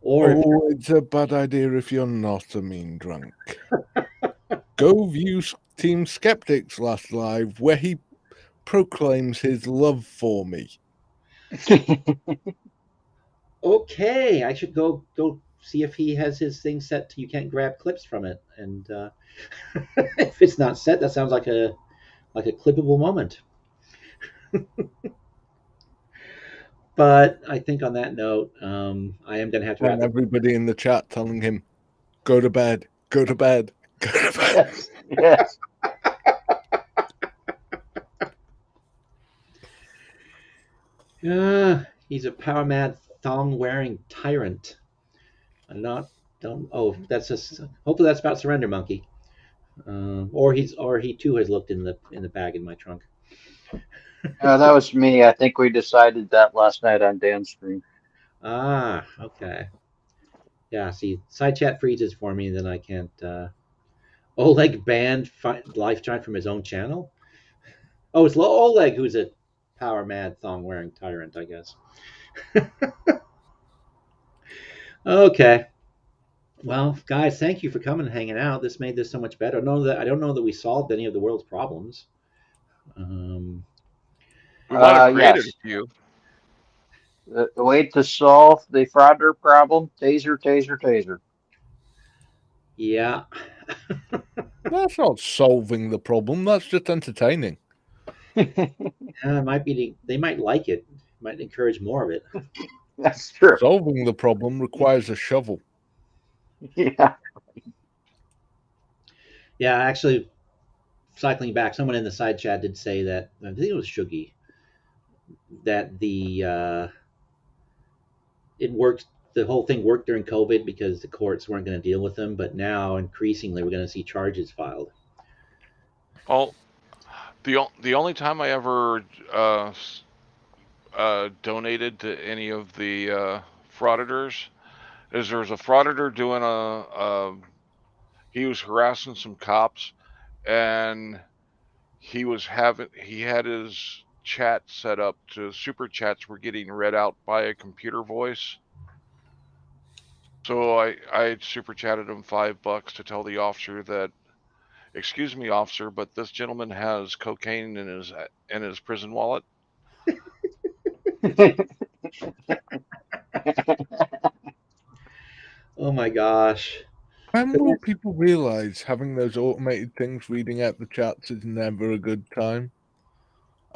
Or if Oh, it's a bad idea if you're not a mean drunk. Go view Team Skeptic's last live where he proclaims his love for me. okay, I should go see if he has his thing set to you can't grab clips from it. And if it's not set, that sounds like a clippable moment. But I think on that note, I am going to have to wrap And it. everybody in the chat telling him, go to bed, go to bed, go to bed. Yes, yes. He's a power mad thong wearing tyrant. I'm not don't oh that's just hopefully that's about Surrender Monkey. Or he too has looked in the bag in my trunk. That was me. I think we decided that last night on Dan's stream. Okay. Yeah, see, side chat freezes for me, and then I can't. Oleg banned live chat from his own channel. Oh, it's Oleg who's a power mad thong wearing tyrant, I guess. Okay. Well, guys, thank you for coming and hanging out. This made this so much better. I don't know that we solved any of the world's problems. we might have created Yes. a few. The way to solve the frauder problem, taser, taser, taser. Yeah. That's not solving the problem, that's just entertaining. It might be they might like it. Might encourage more of it. That's true. Solving the problem requires a shovel. Yeah. Yeah, actually, cycling back, someone in the side chat did say that I think it was Shuggy that it worked. The whole thing worked during COVID because the courts weren't going to deal with them, but now increasingly we're going to see charges filed. Well, the only time I ever donated to any of the frauditors is there was a frauditor doing he was harassing some cops, and he had his chat set up to super chats were getting read out by a computer voice. So I super chatted him $5 to tell the officer that, excuse me, officer, but this gentleman has cocaine in his prison wallet. Oh my gosh. When will people realize having those automated things reading out the chats is never a good time?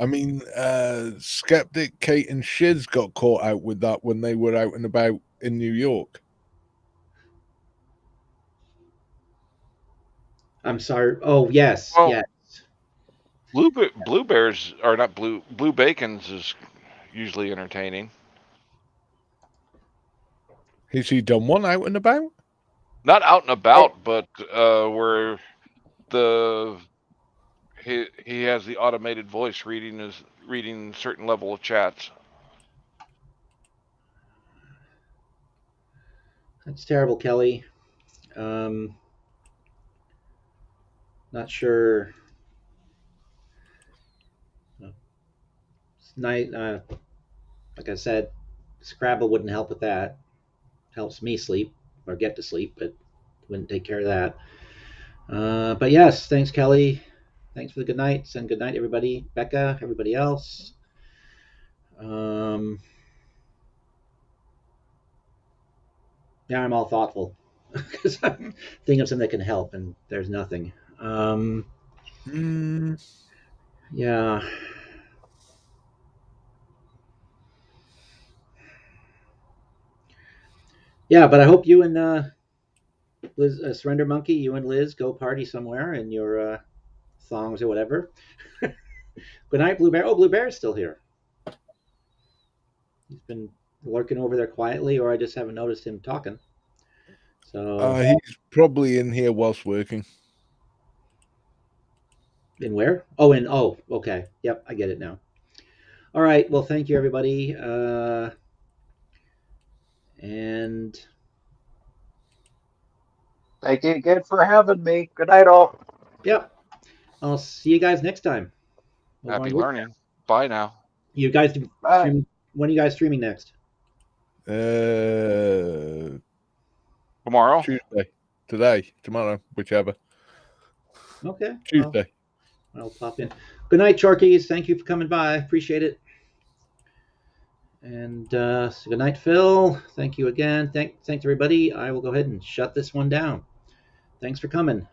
I mean, Skeptic, Kate, and Shiz got caught out with that when they were out and about in New York. I'm sorry. Oh, yes, Well, yes. Blue Bears are not Blue Bacon's is usually entertaining. Has he done one out and about? Not out and about, but where he has the automated voice reading certain level of chats. That's terrible, Kelly. Not sure. Night, like I said, Scrabble wouldn't help with that. Helps me sleep or get to sleep, but wouldn't take care of that. But yes, thanks, Kelly. Thanks for the good nights, and good night, everybody. Becca, everybody else. Now I'm all thoughtful because I'm thinking of something that can help, and there's nothing. Yeah. Yeah, but I hope you and Liz, Surrender Monkey, you and Liz go party somewhere in your thongs or whatever. Good night, Blue Bear. Oh, Blue Bear's still here. He's been lurking over there quietly, or I just haven't noticed him talking. So, He's probably in here whilst working. in where? Oh, okay. Yep, I get it now. All right. Well, thank you, everybody. And Thank you again for having me. Good night, all. yep, I'll see you guys next time. Happy learning. Bye now. You guys Bye. stream. When are you guys streaming next? Tomorrow? Tuesday. Today. Tomorrow. Whichever. Okay. Tuesday. Well, I'll pop in. Good night, Sharkies. Thank you for coming by. Appreciate it. And so good night, Phil. Thank you again. Thanks, everybody. I will go ahead and shut this one down. Thanks for coming.